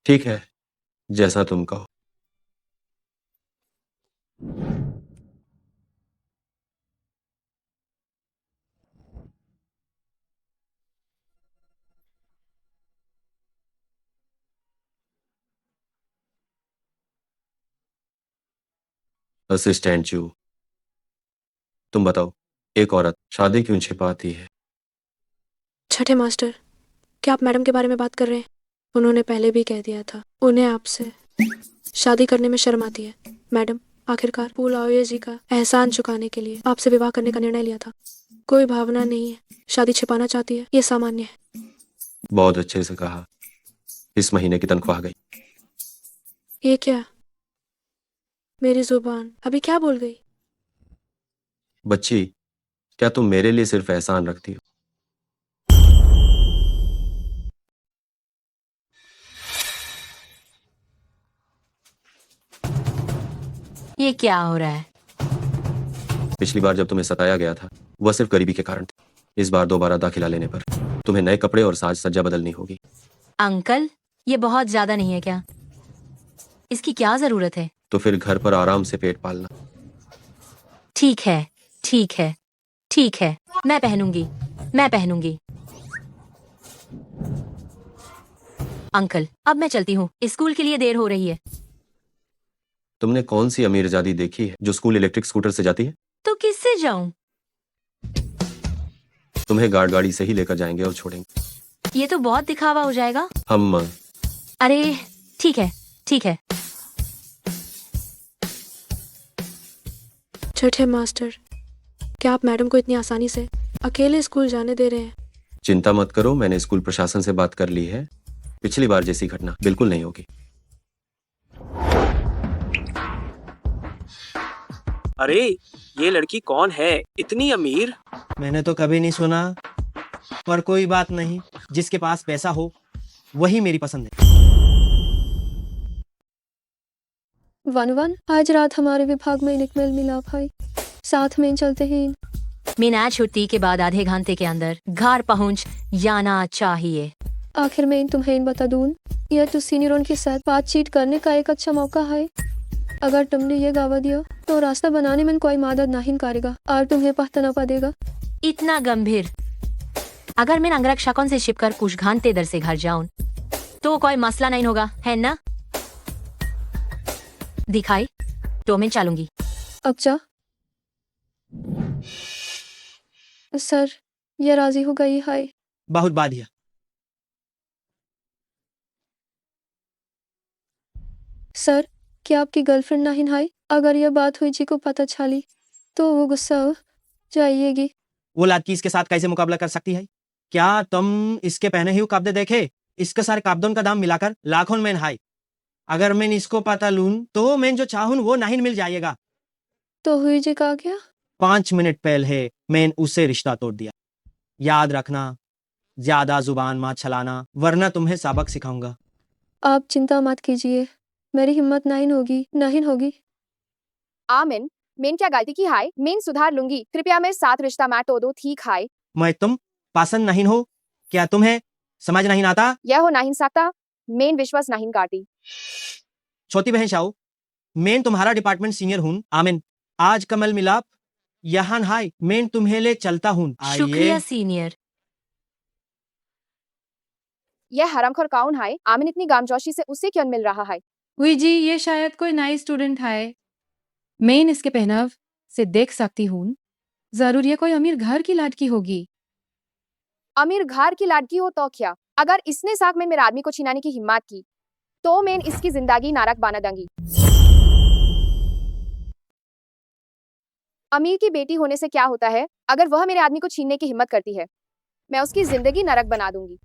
ठीक है, जैसा तुम कहो। असिस्टेंट जू, तुम बताओ, एक औरत शादी क्यों छिपाती है?
छठे मास्टर, क्या आप मैडम के बारे में बात कर रहे हैं? उन्होंने पहले भी कह दिया था उन्हें आपसे शादी करने में शर्म आती है। मैडम, आखिरकार पुलाओये जी का एहसान चुकाने के लिए आपसे विवाह करने का निर्णय लिया था। कोई भावना नहीं है, शादी छिपाना चाहती है, ये सामान्य है।
बहुत अच्छे से कहा। इस महीने की तनख्वाह गई।
ये क्या? मेरी जुबान अभी क्या बोल गई?
बच्ची, क्या तुम मेरे लिए सिर्फ एहसान रखती हो?
ये क्या हो रहा है?
पिछली बार जब तुम्हें सताया गया था वह सिर्फ गरीबी के कारण थी। इस बार दोबारा दाखिला लेने पर तुम्हें नए कपड़े और साज सज्जा बदलनी होगी।
अंकल, ये बहुत ज्यादा नहीं है क्या? इसकी क्या जरूरत है?
तो फिर घर पर आराम से पेट पालना।
ठीक है, ठीक है, ठीक है, मैं पहनूंगी, मैं पहनूंगी। अंकल, अब मैं चलती हूँ, स्कूल के लिए देर हो रही है।
तुमने कौन सी अमीरजादी देखी है जो स्कूल इलेक्ट्रिक स्कूटर से जाती है?
तो किससे जाऊं?
तुम्हें गार्ड गाड़ी से ही लेकर जाएंगे और छोड़ेंगे।
ये तो बहुत दिखावा हो जाएगा।
हम
अरे ठीक है, ठीक है।
छठे मास्टर, क्या आप मैडम को इतनी आसानी से अकेले स्कूल जाने दे रहे हैं?
चिंता मत करो, मैंने स्कूल प्रशासन से बात कर ली है। पिछली बार जैसी घटना बिल्कुल नहीं होगी।
अरे ये लड़की कौन है, इतनी अमीर?
मैंने तो कभी नहीं सुना, पर कोई बात नहीं, जिसके पास पैसा हो वही मेरी पसंद है।
वन आज रात हमारे विभाग में एक मेल मिला भाई, साथ में चलते हैं।
मीना छुट्टी के बाद आधे घंटे के अंदर घर पहुंच जाना चाहिए।
आखिर में तुम्हें बता दूं, यह तो सीनियरों के साथ बातचीत करने का एक अच्छा मौका है। अगर तुमने ये गावा दिया तो रास्ता बनाने में कोई मदद नहीं करेगा और तुम्हें पता पड़ेगा।
इतना गंभीर? अगर मैं अंगरक्षकों से छिपकर कुछ घंटे इधर से घर जाऊं तो कोई मसला नहीं होगा, है ना? दिखाई तो मैं चलूंगी।
अच्छा सर, ये राजी हो गई है।
बहुत बढ़िया।
सर, क्या आपकी गर्लफ्रेंड नहीं है? अगर यह बात हुई जी को पता चली तो वो गुस्सा हो जाएगी।
वो लड़की इसके साथ कैसे मुकाबला कर सकती है? क्या तुम इसके पहने ही कब्जे देखे? इसके सारे कापदोन का दाम मिलाकर लाखों में हाई। अगर मैं इसको पता लूं तो मैं जो चाहूं वो नहीं मिल जाएगा।
तो हुई जी का क्या?
5 मिनट पहले मैंने उससे रिश्ता तोड़ दिया। याद रखना, ज्यादा जुबान मत चलाना वरना तुम्हें सबक सिखाऊंगा।
आप चिंता मत कीजिए, मेरी हिम्मत नहीं होगी।
आमिन, मैं क्या गलती की हाय? मैं सुधार लूंगी। कृपया मेरे साथ रिश्ता मत तोड़ो, ठीक है?
मैं तुम पसंद नहीं हो क्या? तुम्हें समझ नहीं आता?
यह हो नहीं सकता। मैं विश्वास नहीं करती।
छोटी बहन शाओ, मैं तुम्हारा डिपार्टमेंट सीनियर हूँ। आमिन, आज कमल मिलाप यहाँ हाय, मैं तुम्हें ले चलता हूँ।
शुक्रिया सीनियर।
यह हरामखोर कौन है? आमिन इतनी गामजोशी से उसे क्यों मिल रहा है?
हुई जी, ये शायद कोई नई स्टूडेंट है। मैं इसके पहनाव से देख सकती हूँ। जरूर ये कोई अमीर घर की लड़की होगी।
अमीर घर की लड़की हो तो क्या? अगर इसने साथ में मेरे आदमी को छिनाने की हिम्मत की तो मैं इसकी जिंदगी नरक बना दूंगी। अमीर की बेटी होने से क्या होता है? अगर वह मेरे आदमी को छीनने की हिम्मत करती है, मैं उसकी जिंदगी नरक बना दूंगी।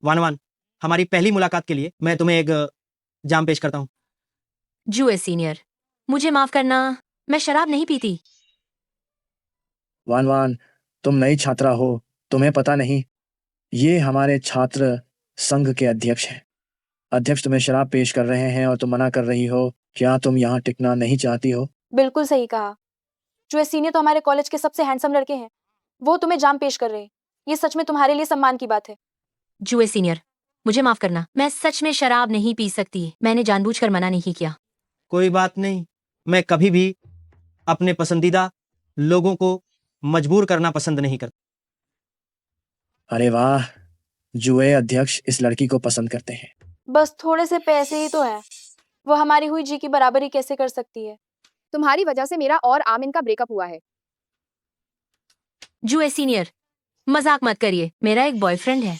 वान, हमारी पहली मुलाकात के लिए मैं तुम्हें एक जाम पेश करता हूँ।
जुए सीनियर, मुझे माफ करना, मैं शराब नहीं पीती।
वान, तुम नई छात्रा हो, तुम्हें पता नहीं, ये हमारे छात्र संघ के अध्यक्ष हैं। अध्यक्ष तुम्हें शराब पेश कर रहे हैं और तुम मना कर रही हो। क्या तुम यहाँ टिकना नहीं चाहती हो?
बिल्कुल सही कहा। जो सीनियर तो हमारे कॉलेज के सबसे हैंडसम लड़के हैं, वो तुम्हें जाम पेश कर रहे हैं। ये सच में तुम्हारे लिए सम्मान की बात है।
जुए सीनियर, मुझे माफ करना, मैं सच में शराब नहीं पी सकती। मैंने जानबूझकर मना नहीं किया।
कोई बात नहीं, मैं कभी भी अपने पसंदीदा लोगों को मजबूर करना पसंद नहीं करता।
अरे वाह, जुए अध्यक्ष इस लड़की को पसंद करते हैं।
बस थोड़े से पैसे ही तो है, वो हमारी हुई जी की बराबरी कैसे कर सकती है?
तुम्हारी वजह से मेरा और आमिन का ब्रेकअप हुआ है।
जुए सीनियर, मजाक मत करिए, मेरा एक बॉयफ्रेंड है।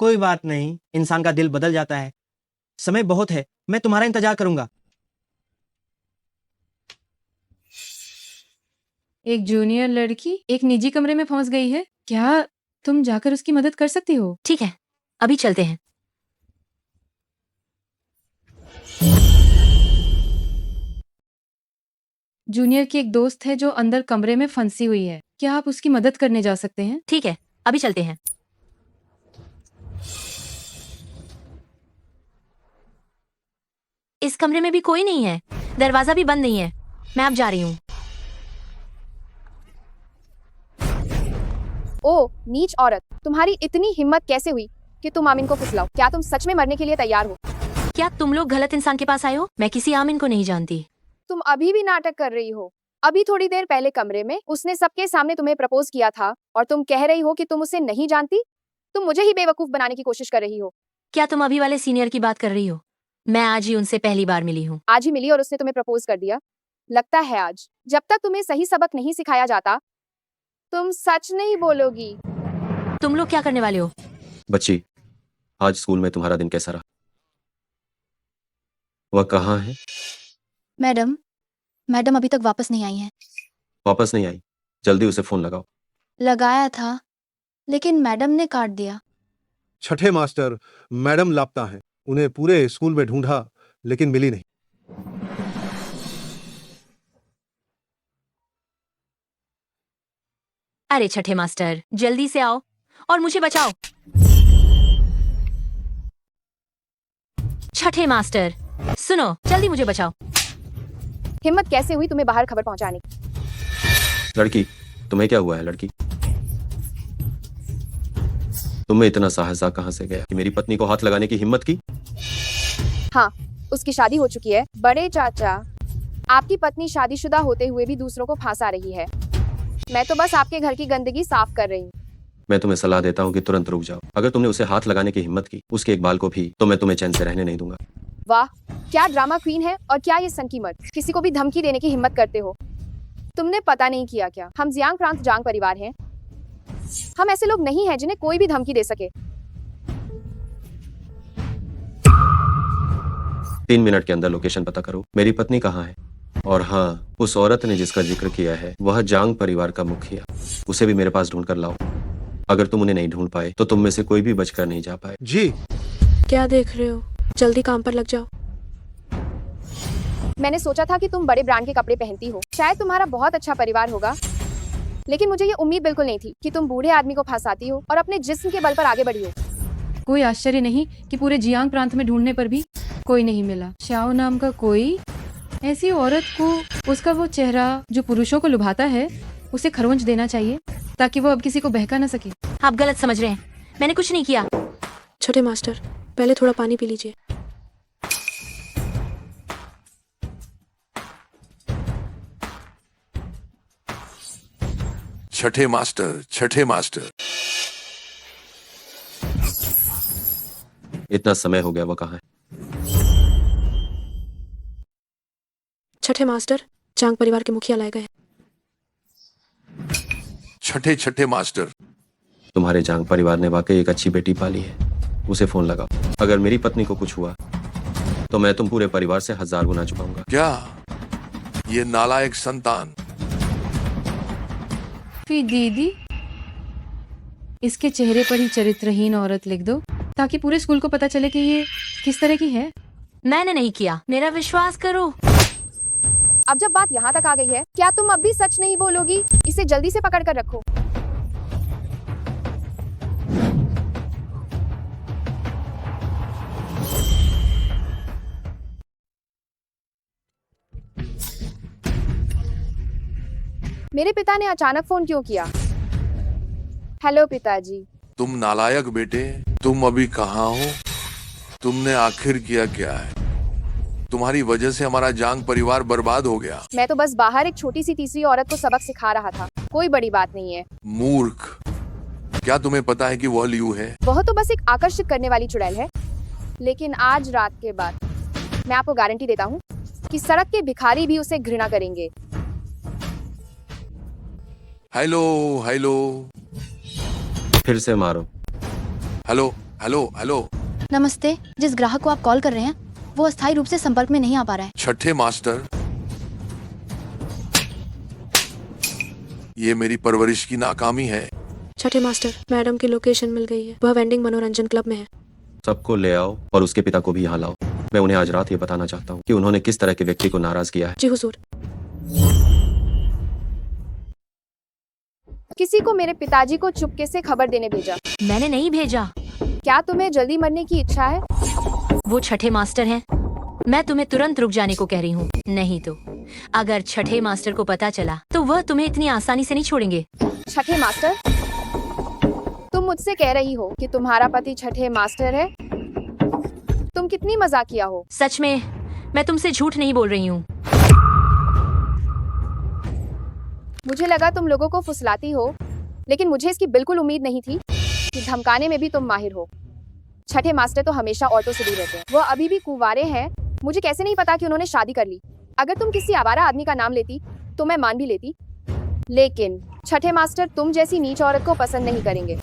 कोई बात नहीं, इंसान का दिल बदल जाता है। समय बहुत है, मैं तुम्हारा इंतजार करूंगा।
एक जूनियर लड़की एक निजी कमरे में फंस गई है। क्या तुम जाकर उसकी मदद कर सकती हो?
ठीक है, अभी चलते हैं।
जूनियर की एक दोस्त है जो अंदर कमरे में फंसी हुई है। क्या आप उसकी मदद करने जा सकते हैं?
ठीक है, अभी चलते हैं। इस कमरे में भी कोई नहीं है, दरवाजा भी बंद नहीं है। मैं अब जा रही हूँ।
ओ नीच औरत, तुम्हारी इतनी हिम्मत कैसे हुई कि तुम आमिन को फुसलाओ? क्या तुम सच में मरने के लिए तैयार हो?
क्या तुम लोग गलत इंसान के पास आए हो? मैं किसी आमिन को नहीं जानती।
तुम अभी भी नाटक कर रही हो। अभी थोड़ी देर पहले कमरे में उसने सबके सामने तुम्हें प्रपोज किया था और तुम कह रही हो कि तुम उसे नहीं जानती। तुम मुझे ही बेवकूफ बनाने की कोशिश कर रही हो।
क्या तुम अभी वाले सीनियर की बात कर रही हो? मैं आज ही उनसे पहली बार मिली हूँ।
आज ही मिली और उसने तुम्हें प्रपोज कर दिया? लगता है आज जब तक तुम्हें सही सबक नहीं सिखाया जाता तुम सच नहीं बोलोगी।
तुम लोग क्या करने वाले हो?
बच्ची, आज स्कूल में तुम्हारा दिन कैसा रहा? वह कहाँ है?
मैडम अभी तक वापस नहीं आई हैं।
वापस नहीं आई? जल्दी उसे फोन लगाओ।
लगाया था लेकिन मैडम ने काट दिया।
छठे मास्टर मैडम लापता हैं। उन्हें पूरे स्कूल में ढूंढा लेकिन मिली नहीं।
अरे छठे मास्टर, जल्दी से आओ और मुझे बचाओ। छठे मास्टर, सुनो, जल्दी मुझे बचाओ।
हिम्मत कैसे हुई तुम्हें बाहर खबर पहुंचाने की?
लड़की, तुम्हें क्या हुआ है? लड़की, तुम्हें इतना साहस कहां से गया कि मेरी पत्नी को हाथ लगाने की हिम्मत की?
हाँ, उसकी शादी हो चुकी है। बड़े चाचा, आपकी पत्नी शादीशुदा होते हुए भी दूसरों को फंसा रही है। मैं तो बस आपके घर की गंदगी साफ कर रही हूँ।
मैं तुम्हें सलाह देता हूँ कि तुरंत रुक जाओ। अगर तुमने उसे हाथ लगाने की हिम्मत की, उसके एक बाल को भी, तो मैं तुम्हें चैन से रहने नहीं दूंगा।
वाह, क्या ड्रामा क्वीन है और क्या ये सन की मर्द। किसी को भी धमकी देने की हिम्मत करते हो। तुमने पता नहीं किया क्या? हम जियांग प्रांत जांग परिवार हैं। हम ऐसे लोग नहीं हैं जिन्हें कोई भी धमकी दे सके।
3 मिनट के अंदर लोकेशन पता करो, मेरी पत्नी कहाँ है। और हाँ, उस औरत ने जिसका जिक्र किया है वह जांग परिवार का मुखिया, उसे भी मेरे पास ढूंढ कर लाओ। अगर तुम उन्हें नहीं ढूंढ पाए तो तुम में से कोई भी बचकर नहीं जा पाए।
जी।
क्या देख रहे हो? जल्दी काम पर लग जाओ।
मैंने सोचा था कि तुम बड़े ब्रांड के कपड़े पहनती हो, शायद तुम्हारा बहुत अच्छा परिवार होगा, लेकिन मुझे ये उम्मीद बिल्कुल नहीं थी कि तुम बूढ़े आदमी को फंसाती हो और अपने जिस्म के बल पर आगे बढ़ी हो।
कोई आश्चर्य नहीं कि पूरे जियांग प्रांत में ढूंढने पर भी कोई नहीं मिला। श्याओ नाम का कोई ऐसी औरत को उसका वो चेहरा जो पुरुषों को लुभाता है उसे खरोंच देना चाहिए ताकि वो अब किसी को बहका न सके।
आप गलत समझ रहे हैं, मैंने कुछ नहीं किया।
छठे मास्टर, पहले थोड़ा पानी पी लीजिए।
छठे मास्टर, छठे मास्टर।
इतना समय हो गया, वो कहाँ है?
छठे मास्टर, चांग परिवार के मुखिया लाए गए।
छठे छठे मास्टर।
तुम्हारे जांग परिवार ने वाकई एक अच्छी बेटी पाली है। उसे फोन लगाओ। अगर मेरी पत्नी को कुछ हुआ तो मैं तुम पूरे परिवार से 1000 गुना चुकाऊंगा।
क्या ये नालायक संतान?
फिर दीदी, इसके चेहरे पर ही चरित्रहीन औरत लिख दो ताकि पूरे स्कूल को पता चले कि ये किस तरह की है।
मैंने नहीं किया, मेरा विश्वास करो।
अब जब बात यहाँ तक आ गई है, क्या तुम अब भी सच नहीं बोलोगी? इसे जल्दी से पकड़ कर रखो। मेरे पिता ने अचानक फोन क्यों किया? हेलो पिताजी।
तुम नालायक बेटे, तुम अभी कहाँ हो? तुमने आखिर किया क्या है? तुम्हारी वजह से हमारा जांग परिवार बर्बाद हो गया।
मैं तो बस बाहर एक छोटी सी तीसरी औरत को सबक सिखा रहा था, कोई बड़ी बात नहीं है।
मूर्ख, क्या तुम्हें पता है कि वह लियू है?
वह तो बस एक आकर्षित करने वाली चुड़ैल है, लेकिन आज रात के बाद मैं आपको गारंटी देता हूँ कि सड़क के भिखारी भी उसे घृणा करेंगे।
Hello hello.
फिर से मारो।
Hello hello hello.
नमस्ते, जिस ग्राहक को आप कॉल कर रहे हैं वो अस्थायी रूप से संपर्क में नहीं आ पा रहा है।
छठे मास्टर, ये मेरी परवरिश की नाकामी है।
छठे मास्टर, मैडम की लोकेशन मिल गई है। वह वेंडिंग मनोरंजन क्लब में है।
सबको ले आओ और उसके पिता को भी यहाँ लाओ। मैं उन्हें आज रात ये बताना चाहता हूँ कि उन्होंने किस तरह के व्यक्ति को नाराज किया है।
जी हुजूर।
किसी को मेरे पिताजी को चुपके से खबर देने भेजा।
मैंने नहीं भेजा।
क्या तुम्हें जल्दी मरने की इच्छा है?
वो छठे मास्टर हैं। मैं तुम्हें तुरंत रुक जाने को कह रही हूँ, नहीं तो अगर छठे मास्टर को पता चला तो वह तुम्हें इतनी आसानी से नहीं छोड़ेंगे।
छठे मास्टर, तुम मुझसे कह रही हो कि तुम्हारा पति छठे मास्टर है? तुम कितनी मजाकिया हो।
सच में मैं तुमसे झूठ नहीं बोल रही हूँ।
मुझे लगा तुम लोगों को फुसलाती हो, लेकिन मुझे इसकी बिल्कुल उम्मीद नहीं थी कि धमकाने में भी तुम माहिर हो। छठे मास्टर तो हमेशा औरतों से दूर रहते हैं। वह अभी भी कुंवारे हैं। मुझे कैसे नहीं पता कि उन्होंने शादी कर ली। अगर तुम किसी आवारा आदमी का नाम लेती तो मैं मान भी लेती, लेकिन छठे मास्टर तुम जैसी नीच औरत को पसंद नहीं करेंगे।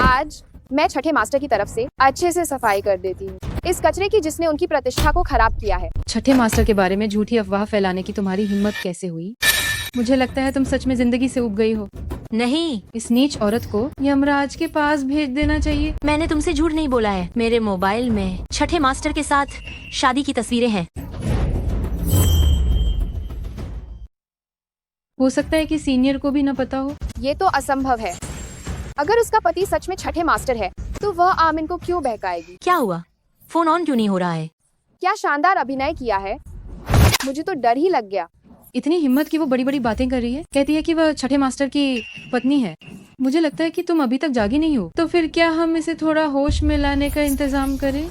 आज मैं छठे मास्टर की तरफ से अच्छे से सफाई कर देती हूँ इस कचरे की जिसने उनकी प्रतिष्ठा को खराब किया है।
छठे मास्टर के बारे में झूठी अफवाह फैलाने की तुम्हारी हिम्मत कैसे हुई? मुझे लगता है तुम सच में जिंदगी से उब गई हो।
नहीं,
इस नीच औरत को यमराज के पास भेज देना चाहिए।
मैंने तुमसे झूठ नहीं बोला है। मेरे मोबाइल में छठे मास्टर के साथ शादी की तस्वीरें हैं।
हो सकता है कि सीनियर को भी न पता हो।
ये तो असंभव है। अगर उसका पति सच में छठे मास्टर है तो वह आमिन को क्यों बहकाएगी?
क्या हुआ? फोन ऑन क्यों नहीं हो रहा है?
क्या शानदार अभिनय किया है। मुझे तो डर ही लग गया।
इतनी हिम्मत की वो बड़ी बड़ी बातें कर रही है। कहती है कि वह छठे मास्टर की पत्नी है। मुझे लगता है कि तुम अभी तक जागी नहीं हो। तो फिर क्या हम इसे थोड़ा होश में लाने का इंतजाम करें?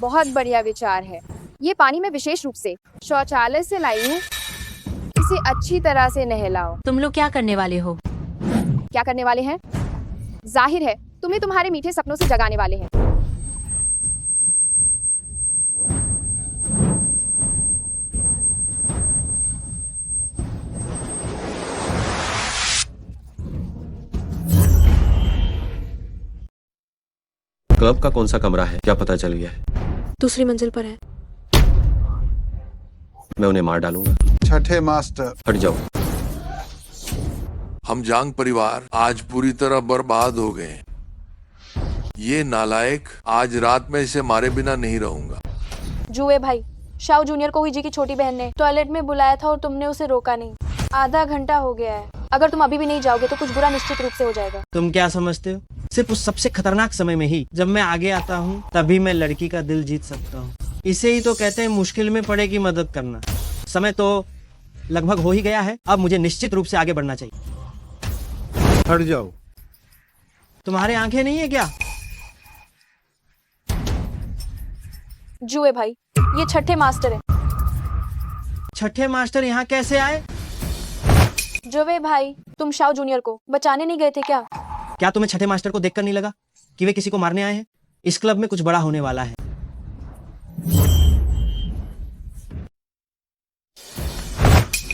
बहुत बढ़िया विचार है। ये पानी मैं विशेष रूप से शौचालय से लाई हूँ। इसे अच्छी तरह से नहलाओ।
तुम लोग क्या करने वाले हो?
क्या करने वाले हैं? जाहिर है तुम्हें तुम्हारे मीठे सपनों से जगाने वाले हैं।
क्लब का कौन सा कमरा है? क्या पता चल गया है?
दूसरी मंजिल पर है।
मैं उन्हें मार डालूंगा।
छठे मास्टर,
हट जाओ।
हम जांग परिवार आज पूरी तरह बर्बाद हो गए। ये नालायक आज रात में इसे मारे बिना नहीं रहूंगा।
जुए भाई, शाओ जूनियर को हुई जी की छोटी बहन ने टॉयलेट में बुलाया था और तुमने उसे रोका नहीं। आधा घंटा हो गया है, अगर तुम अभी भी नहीं जाओगे तो कुछ बुरा निश्चित रूप से हो जाएगा।
तुम क्या समझते हो? सिर्फ उस सबसे खतरनाक समय में ही जब मैं आगे आता हूँ तभी मैं लड़की का दिल जीत सकता हूँ। इसे ही तो कहते हैं मुश्किल में पड़े की मदद करना। समय तो लगभग हो ही गया है, अब मुझे निश्चित रूप से आगे बढ़ना चाहिए।
हट जाओ।
तुम्हारे आंखें नहीं है क्या?
जुए भाई, ये छठे मास्टर है।
छठे मास्टर यहाँ कैसे आए?
जुए भाई, तुम शाओ जूनियर को बचाने नहीं गए थे क्या?
क्या तुम्हें छठे मास्टर को देखकर नहीं लगा कि वे किसी को मारने आए हैं? इस क्लब में कुछ बड़ा होने वाला है।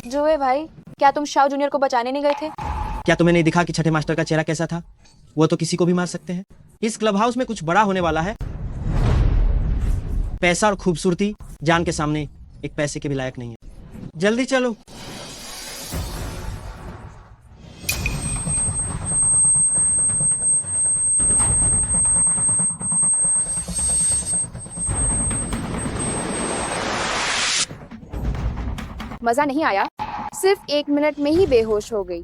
जुए भाई, क्या तुम शाओ जूनियर को बचाने नहीं गए थे?
क्या तुम्हें नहीं दिखा कि छठे मास्टर का चेहरा कैसा था? वो तो किसी को भी मार सकते हैं। इस क्लब हाउस में कुछ बड़ा होने वाला है। पैसा और खूबसूरती जान के सामने एक पैसे के भी लायक नहीं है। जल्दी चलो।
मजा नहीं आया? सिर्फ 1 मिनट में ही बेहोश हो गई।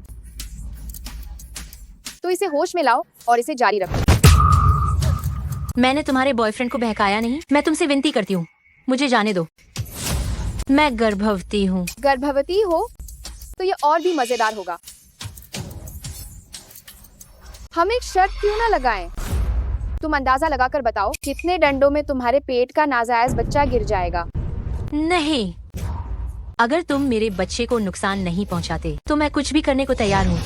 तो इसे होश में लाओ और इसे जारी रखो।
मैंने तुम्हारे बॉयफ्रेंड को बहकाया नहीं। मैं तुमसे विनती करती हूँ, मुझे जाने दो। मैं गर्भवती हूँ।
गर्भवती हो तो ये और भी मजेदार होगा। हम एक शर्त क्यों ना लगाएं? तुम अंदाजा लगाकर बताओ कितने डंडों में तुम्हारे पेट का नाजायज बच्चा गिर जाएगा।
नहीं, अगर तुम मेरे बच्चे को नुकसान नहीं पहुँचाते तो मैं कुछ भी करने को तैयार हूँ।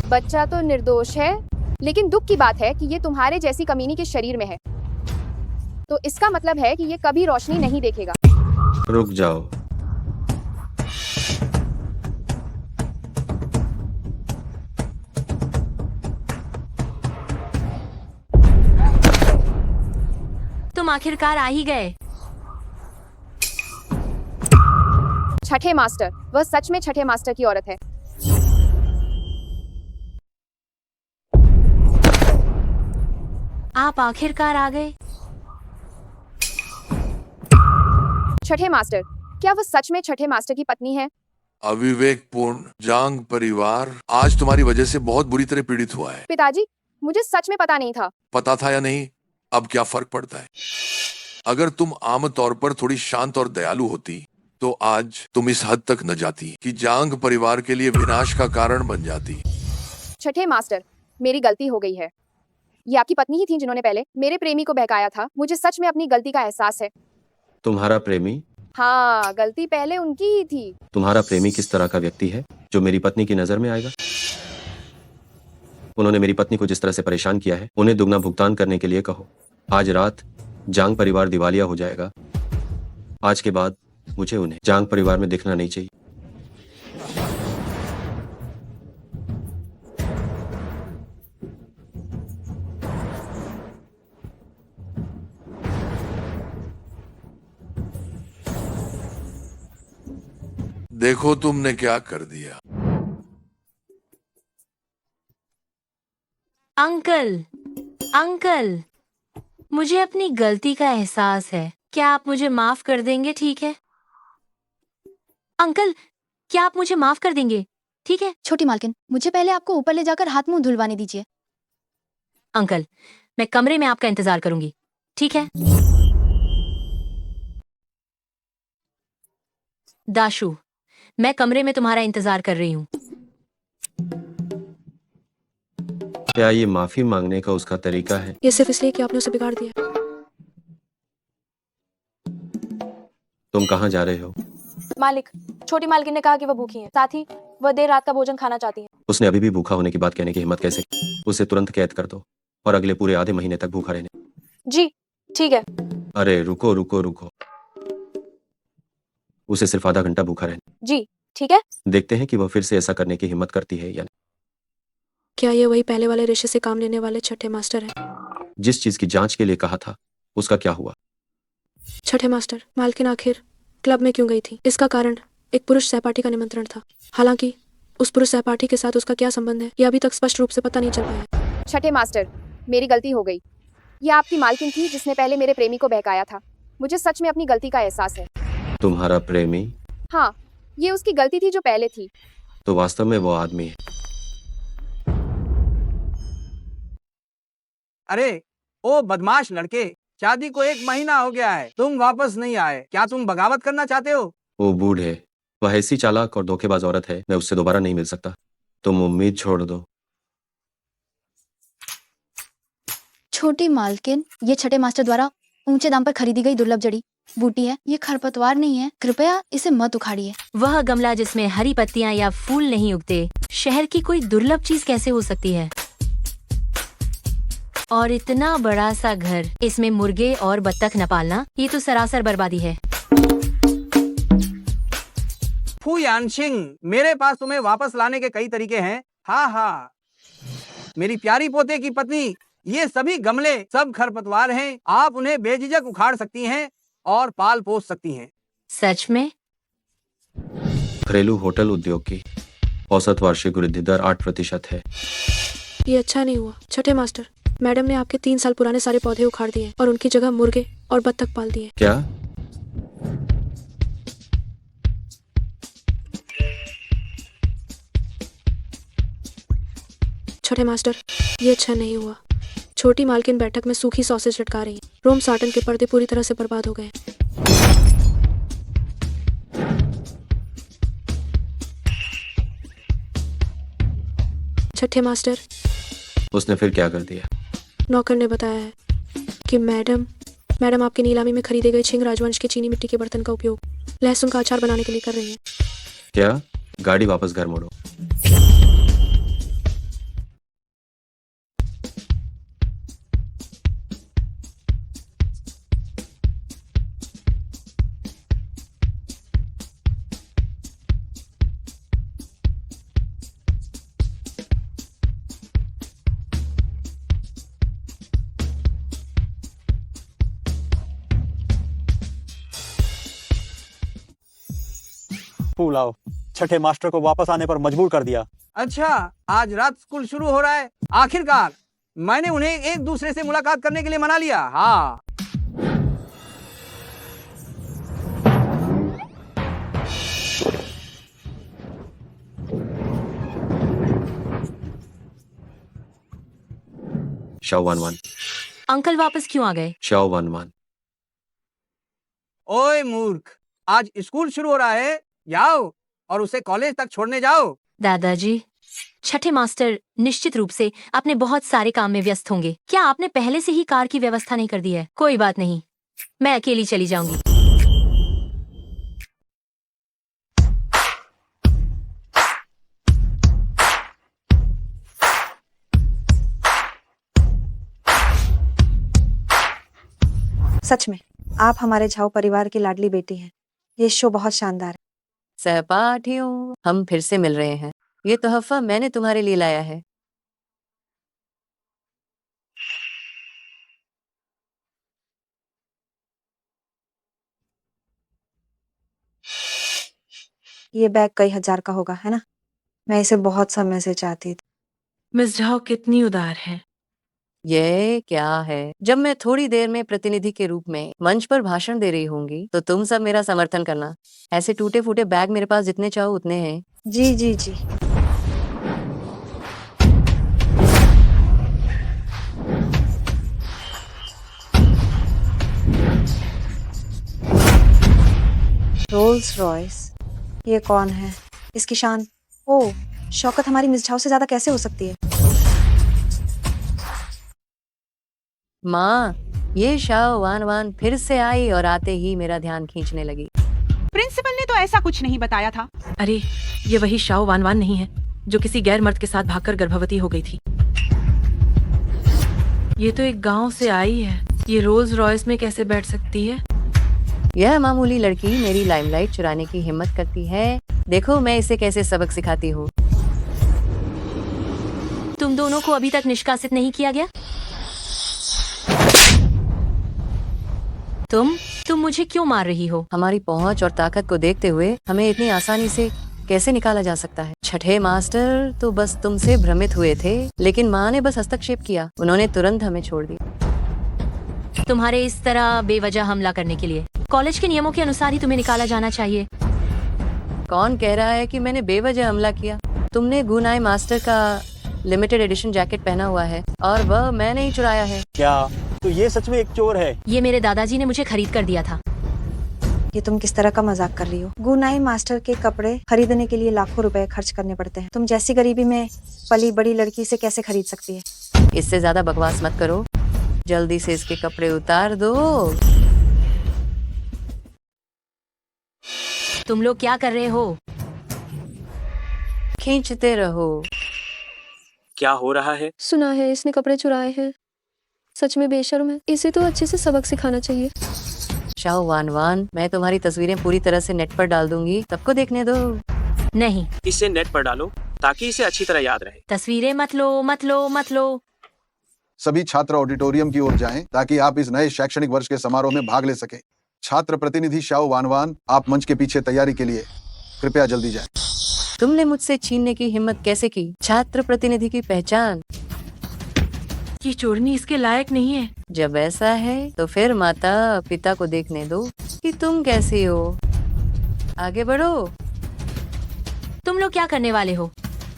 बच्चा तो निर्दोष है, लेकिन दुख की बात है कि ये तुम्हारे जैसी कमीनी के शरीर में है। तो इसका मतलब है कि ये कभी रोशनी नहीं देखेगा।
रुक जाओ।
तुम आखिरकार आ ही गए।
छठे मास्टर, वह सच में छठे मास्टर की औरत है।
आप आखिरकार आ गए।
छठे मास्टर, क्या वह सच में छठे मास्टर की पत्नी है?
अविवेकपूर्ण जांग परिवार आज तुम्हारी वजह से बहुत बुरी तरह पीड़ित हुआ है।
पिताजी, मुझे सच में पता नहीं था।
पता था या नहीं, अब क्या फर्क पड़ता है? अगर तुम आमतौर पर थोड़ी शांत और दयालु होती तो आज तुम इस हद तक न जाती कि जांग परिवार के लिए विनाश का कारण बन जाती।
छठे मास्टर, मेरी गलती हो गई है। ये आपकी पत्नी ही थी जिन्होंने पहले मेरे प्रेमी को बहकाया था। मुझे सच में अपनी गलती का एहसास है।
तुम्हारा प्रेमी?
हाँ, गलती पहले उनकी ही थी।
तुम्हारा प्रेमी किस तरह का व्यक्ति है जो मेरी पत्नी की नजर में आएगा? उन्होंने मेरी पत्नी को जिस तरह से परेशान किया है, उन्हें दुगना भुगतान करने के लिए कहो। आज रात जांग परिवार दिवालिया हो जाएगा। आज के बाद मुझे उन्हें जांग परिवार में दिखना नहीं चाहिए।
देखो तुमने क्या कर दिया।
अंकल, अंकल, मुझे अपनी गलती का एहसास है। क्या आप मुझे माफ कर देंगे? ठीक है अंकल, क्या आप मुझे माफ कर देंगे? ठीक है।
छोटी मालकिन, मुझे पहले आपको ऊपर ले जाकर हाथ मुंह धुलवाने दीजिए।
अंकल, मैं कमरे में आपका इंतजार करूंगी, ठीक है? दाशु, मैं कमरे में तुम्हारा इंतजार कर रही हूँ।
क्या ये माफी मांगने का उसका तरीका है?
ये सिर्फ इसलिए कि आपने उसे बिगाड़ दिया।
तुम कहाँ जा रहे हो?
मालिक, छोटी मालकिन ने कहा कि वह भूखी है, साथ ही वह देर रात का भोजन खाना चाहती है।
उसने अभी भी भूखा होने की बात कहने की हिम्मत कैसे की? उसे तुरंत कैद कर दो और अगले पूरे आधे महीने तक भूखा रहने।
जी ठीक है।
अरे रुको रुको रुको, उसे सिर्फ आधा घंटा भूखा रहने।
जी ठीक है।
देखते हैं कि वह फिर से ऐसा करने की हिम्मत करती है या नहीं।
क्या ये वही पहले वाले रिश्ते से काम लेने वाले छठे मास्टर हैं?
जिस चीज की जांच के लिए कहा था उसका क्या हुआ?
छठे मास्टर, मालकिन आखिर क्लब में क्यों गई थी? इसका कारण एक पुरुष सहपाठी का निमंत्रण था। हालांकि उस पुरुष सहपाठी के साथ उसका क्या संबंध है, यह अभी तक स्पष्ट रूप से पता नहीं चल पाया।
छठे मास्टर, मेरी गलती हो गई। ये आपकी मालकिन थी जिसने पहले मेरे प्रेमी को बहकाया था। मुझे सच में अपनी गलती का एहसास है।
तुम्हारा प्रेमी?
हाँ, ये उसकी गलती थी जो पहले थी।
तो वास्तव में वो आदमी है।
अरे ओ बदमाश लड़के, शादी को 1 महीना हो गया है, तुम वापस नहीं आए। क्या तुम बगावत करना चाहते हो?
वो बूढ़ है, वह ऐसी चालाक और धोखेबाज औरत है, मैं उससे दोबारा नहीं मिल सकता। तुम उम्मीद छोड़ दो।
छोटी मालकिन, ये छठे मास्टर द्वारा ऊंचे दाम पर खरीदी गई दुर्लभ जड़ी बूटी है। ये खरपतवार नहीं है, कृपया इसे मत उखाड़िए।
वह गमला जिसमें हरी पत्तियां या फूल नहीं उगते शहर की कोई दुर्लभ चीज कैसे हो सकती है? और इतना बड़ा सा घर, इसमें मुर्गे और बत्तख न पालना, ये तो सरासर बर्बादी है।
फू यानशिंग, मेरे पास तुम्हें वापस लाने के कई तरीके हैं। हाँ हाँ, मेरी प्यारी पोते की पत्नी, ये सभी गमले सब खरपतवार हैं। आप उन्हें बेझिझक उखाड़ सकती हैं और पाल पोस सकती हैं।
सच में?
घरेलू होटल उद्योग की औसत वार्षिक वृद्धि दर 8% है।
ये अच्छा नहीं हुआ छठे मास्टर। मैडम ने आपके 3 साल पुराने सारे पौधे उखाड़ दिए और उनकी जगह मुर्गे और बत्तख पाल दिए।
क्या?
छठे मास्टर, ये अच्छा नहीं हुआ। छोटी मालकिन बैठक में सूखी सॉसेज लटका रही है। रोम साटन के पर्दे पूरी तरह से बर्बाद हो गए। छठे मास्टर,
उसने फिर क्या कर दिया?
नौकर ने बताया है कि मैडम आपकी नीलामी में खरीदे गए छिंग राजवंश के चीनी मिट्टी के बर्तन का उपयोग लहसुन का अचार बनाने के लिए कर रही है।
क्या? गाड़ी वापस घर मोड़ो।
फूल आओ, छठे मास्टर को वापस आने पर मजबूर कर दिया।
अच्छा, आज रात स्कूल शुरू हो रहा है। आखिरकार मैंने उन्हें एक दूसरे से मुलाकात करने के लिए मना लिया। हाँ,
शाओ 11।
अंकल वापस क्यों आ गए?
शाओ 11।
ओए मूर्ख, आज स्कूल शुरू हो रहा है, जाओ और उसे कॉलेज तक छोड़ने जाओ।
दादाजी, छठे मास्टर निश्चित रूप से अपने बहुत सारे काम में व्यस्त होंगे। क्या आपने पहले से ही कार की व्यवस्था नहीं कर दी है? कोई बात नहीं, मैं अकेली चली जाऊंगी।
सच में आप हमारे झाओ परिवार की लाडली बेटी हैं। ये शो बहुत शानदार है।
सहपाठियों, हम फिर से मिल रहे हैं। ये तोहफा मैंने तुम्हारे लिए लाया है।
ये बैग कई हजार का होगा, है ना? मैं इसे बहुत समय से चाहती थी।
मिस झाओ कितनी उदार है।
ये क्या है? जब मैं थोड़ी देर में प्रतिनिधि के रूप में मंच पर भाषण दे रही होंगी तो तुम सब मेरा समर्थन करना। ऐसे टूटे फूटे बैग मेरे पास जितने चाहो उतने हैं।
जी जी जी। रोल्स रॉयस, ये कौन है? इसकी शान, ओह शौकत हमारी मिस झाओ से ज्यादा कैसे हो सकती है?
माँ, ये शाओ 11 फिर से आई और आते ही मेरा ध्यान खींचने लगी।
प्रिंसिपल ने तो ऐसा कुछ नहीं बताया था।
अरे, ये वही शाओ 11 नहीं है जो किसी गैर मर्द के साथ भागकर गर्भवती हो गई थी। ये तो एक गांव से आई है। ये रोल्स रॉयस में कैसे बैठ सकती है?
यह मामूली लड़की मेरी लाइमलाइट चुराने की हिम्मत करती है। देखो मैं इसे कैसे सबक सिखाती हूँ।
तुम दोनों को अभी तक निष्कासित नहीं किया गया? तुम मुझे क्यों मार रही हो?
हमारी पहुंच और ताकत को देखते हुए हमें इतनी आसानी से कैसे निकाला जा सकता है? छठे मास्टर तो बस तुमसे भ्रमित हुए थे, लेकिन माँ ने बस हस्तक्षेप किया। उन्होंने तुरंत हमें छोड़ दिया।
तुम्हारे इस तरह बेवजह हमला करने के लिए। कॉलेज के नियमों के अनुसार ही तुम्हें निकाला जाना चाहिए।
कौन कह रहा है कि मैंने बेवजह हमला किया? तुमने गुनाई मास्टर का लिमिटेड एडिशन जैकेट पहना हुआ है और वह मैंने ही चुराया है।
क्या तो ये सच में एक चोर है?
ये मेरे दादाजी ने मुझे खरीद कर दिया था।
ये तुम किस तरह का मजाक कर रही हो? गुनाई मास्टर के कपड़े खरीदने के लिए लाखों रुपए खर्च करने पड़ते हैं। तुम जैसी गरीबी में पली बड़ी लड़की से कैसे खरीद सकती है?
इससे ज्यादा बकवास मत करो, जल्दी से इसके कपड़े उतार दो।
तुम लोग क्या कर रहे हो?
खींचते रहो।
क्या हो रहा है?
सुना है इसने कपड़े चुराए हैं। सच में बेशर्म है। इसे तो अच्छे से सबक सिखाना चाहिए।
शाओ वान वान, मैं तुम्हारी तस्वीरें पूरी तरह से नेट पर डाल दूंगी, सबको देखने दो।
नहीं,
इसे नेट पर डालो ताकि इसे अच्छी तरह याद रहे।
तस्वीरें मत लो, मत लो, मत लो।
सभी छात्र ऑडिटोरियम की ओर जाएं ताकि आप इस नए शैक्षणिक वर्ष के समारोह में भाग ले सकें। छात्र प्रतिनिधि शाओ वानवान, आप मंच के पीछे तैयारी के लिए कृपया जल्दी जाएं।
तुमने मुझसे छीनने की हिम्मत कैसे की? छात्र प्रतिनिधि की पहचान।
ये चोरनी इसके लायक नहीं है।
जब ऐसा है तो फिर माता पिता को देखने दो कि तुम कैसी हो। आगे बढ़ो।
तुम लोग क्या करने वाले हो?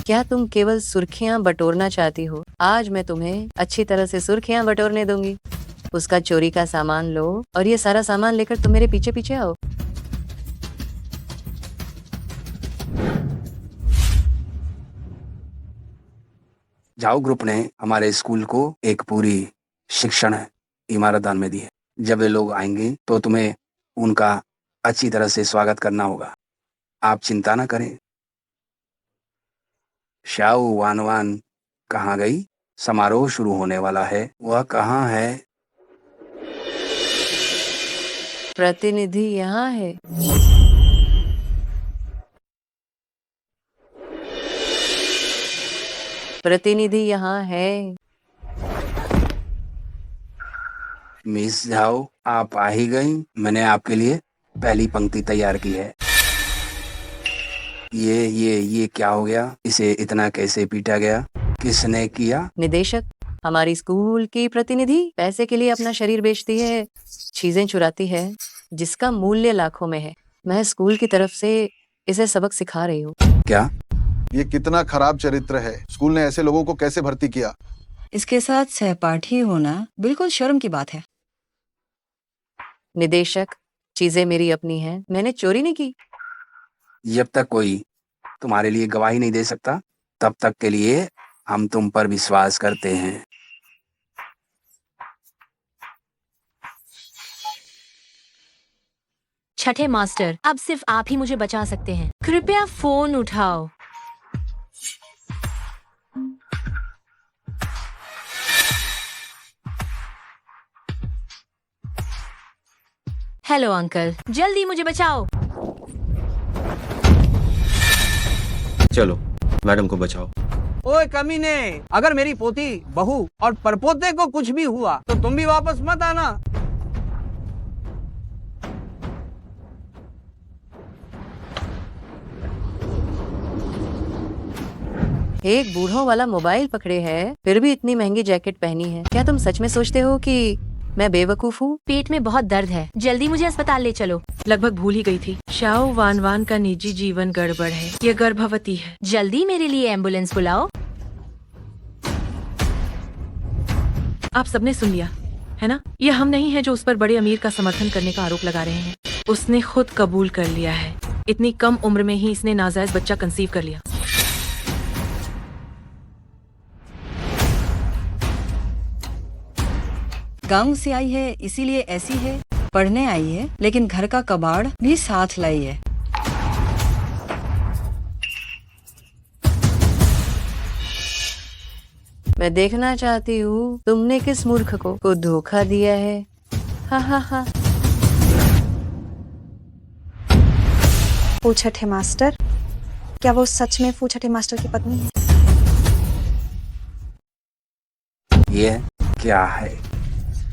क्या तुम केवल सुर्खियां बटोरना चाहती हो? आज मैं तुम्हें अच्छी तरह से सुर्खियां बटोरने दूंगी। उसका चोरी का सामान लो और ये सारा सामान लेकर तुम मेरे पीछे पीछे आओ।
जाओ ग्रुप ने हमारे स्कूल को एक पूरी शिक्षण इमारत दान में दी है। जब वे लोग आएंगे तो तुम्हें उनका अच्छी तरह से स्वागत करना होगा। आप चिंता ना करें। शाओ वानवान कहाँ गई? समारोह शुरू होने वाला है, वह कहाँ है?
प्रतिनिधि यहाँ है। प्रतिनिधि यहाँ है।
मिस झाओ, आप आ ही गई। मैंने आपके लिए पहली पंक्ति तैयार की है। ये क्या हो गया? इसे इतना कैसे पीटा गया? किसने किया?
निदेशक, हमारी स्कूल की प्रतिनिधि पैसे के लिए अपना शरीर बेचती है, चीजें चुराती है जिसका मूल्य लाखों में है। मैं स्कूल की तरफ से इसे सबक सिखा रही हूँ।
क्या?
ये कितना खराब चरित्र है। स्कूल ने ऐसे लोगों को कैसे भर्ती किया?
इसके साथ सहपाठी होना बिल्कुल शर्म की बात है।
निदेशक, चीजें मेरी अपनी हैं, मैंने चोरी नहीं की।
जब तक कोई तुम्हारे लिए गवाही नहीं दे सकता तब तक के लिए हम तुम पर विश्वास करते हैं।
छठे मास्टर, अब सिर्फ आप ही मुझे बचा सकते हैं। कृपया फोन उठाओ। हेलो अंकल, जल्दी मुझे बचाओ।
चलो मैडम को बचाओ।
ओए कमीने, अगर मेरी पोती, बहू और परपोते को कुछ भी हुआ तो तुम भी वापस मत आना।
एक बूढ़ों वाला मोबाइल पकड़े है, फिर भी इतनी महंगी जैकेट पहनी है। क्या तुम सच में सोचते हो कि मैं बेवकूफ हूँ?
पेट में बहुत दर्द है, जल्दी मुझे अस्पताल ले चलो।
लगभग भूल ही गई थी। शाओ वानवान का निजी जीवन गड़बड़ है। ये गर्भवती है।
जल्दी मेरे लिए एम्बुलेंस बुलाओ।
आप सबने सुन लिया है ना? ये हम नहीं है जो उस पर बड़े अमीर का समर्थन करने का आरोप लगा रहे हैं। उसने खुद कबूल कर लिया है। इतनी कम उम्र में ही इसने नाजायज बच्चा कंसीव कर लिया।
गांव से आई है इसीलिए ऐसी है। पढ़ने आई है लेकिन घर का कबाड़ भी साथ लाई है।
मैं देखना चाहती हूँ तुमने किस मूर्ख को धोखा दिया है। हा हा हा।
फूछठे मास्टर, क्या वो सच में फूछठे मास्टर की पत्नी है?
ये क्या है?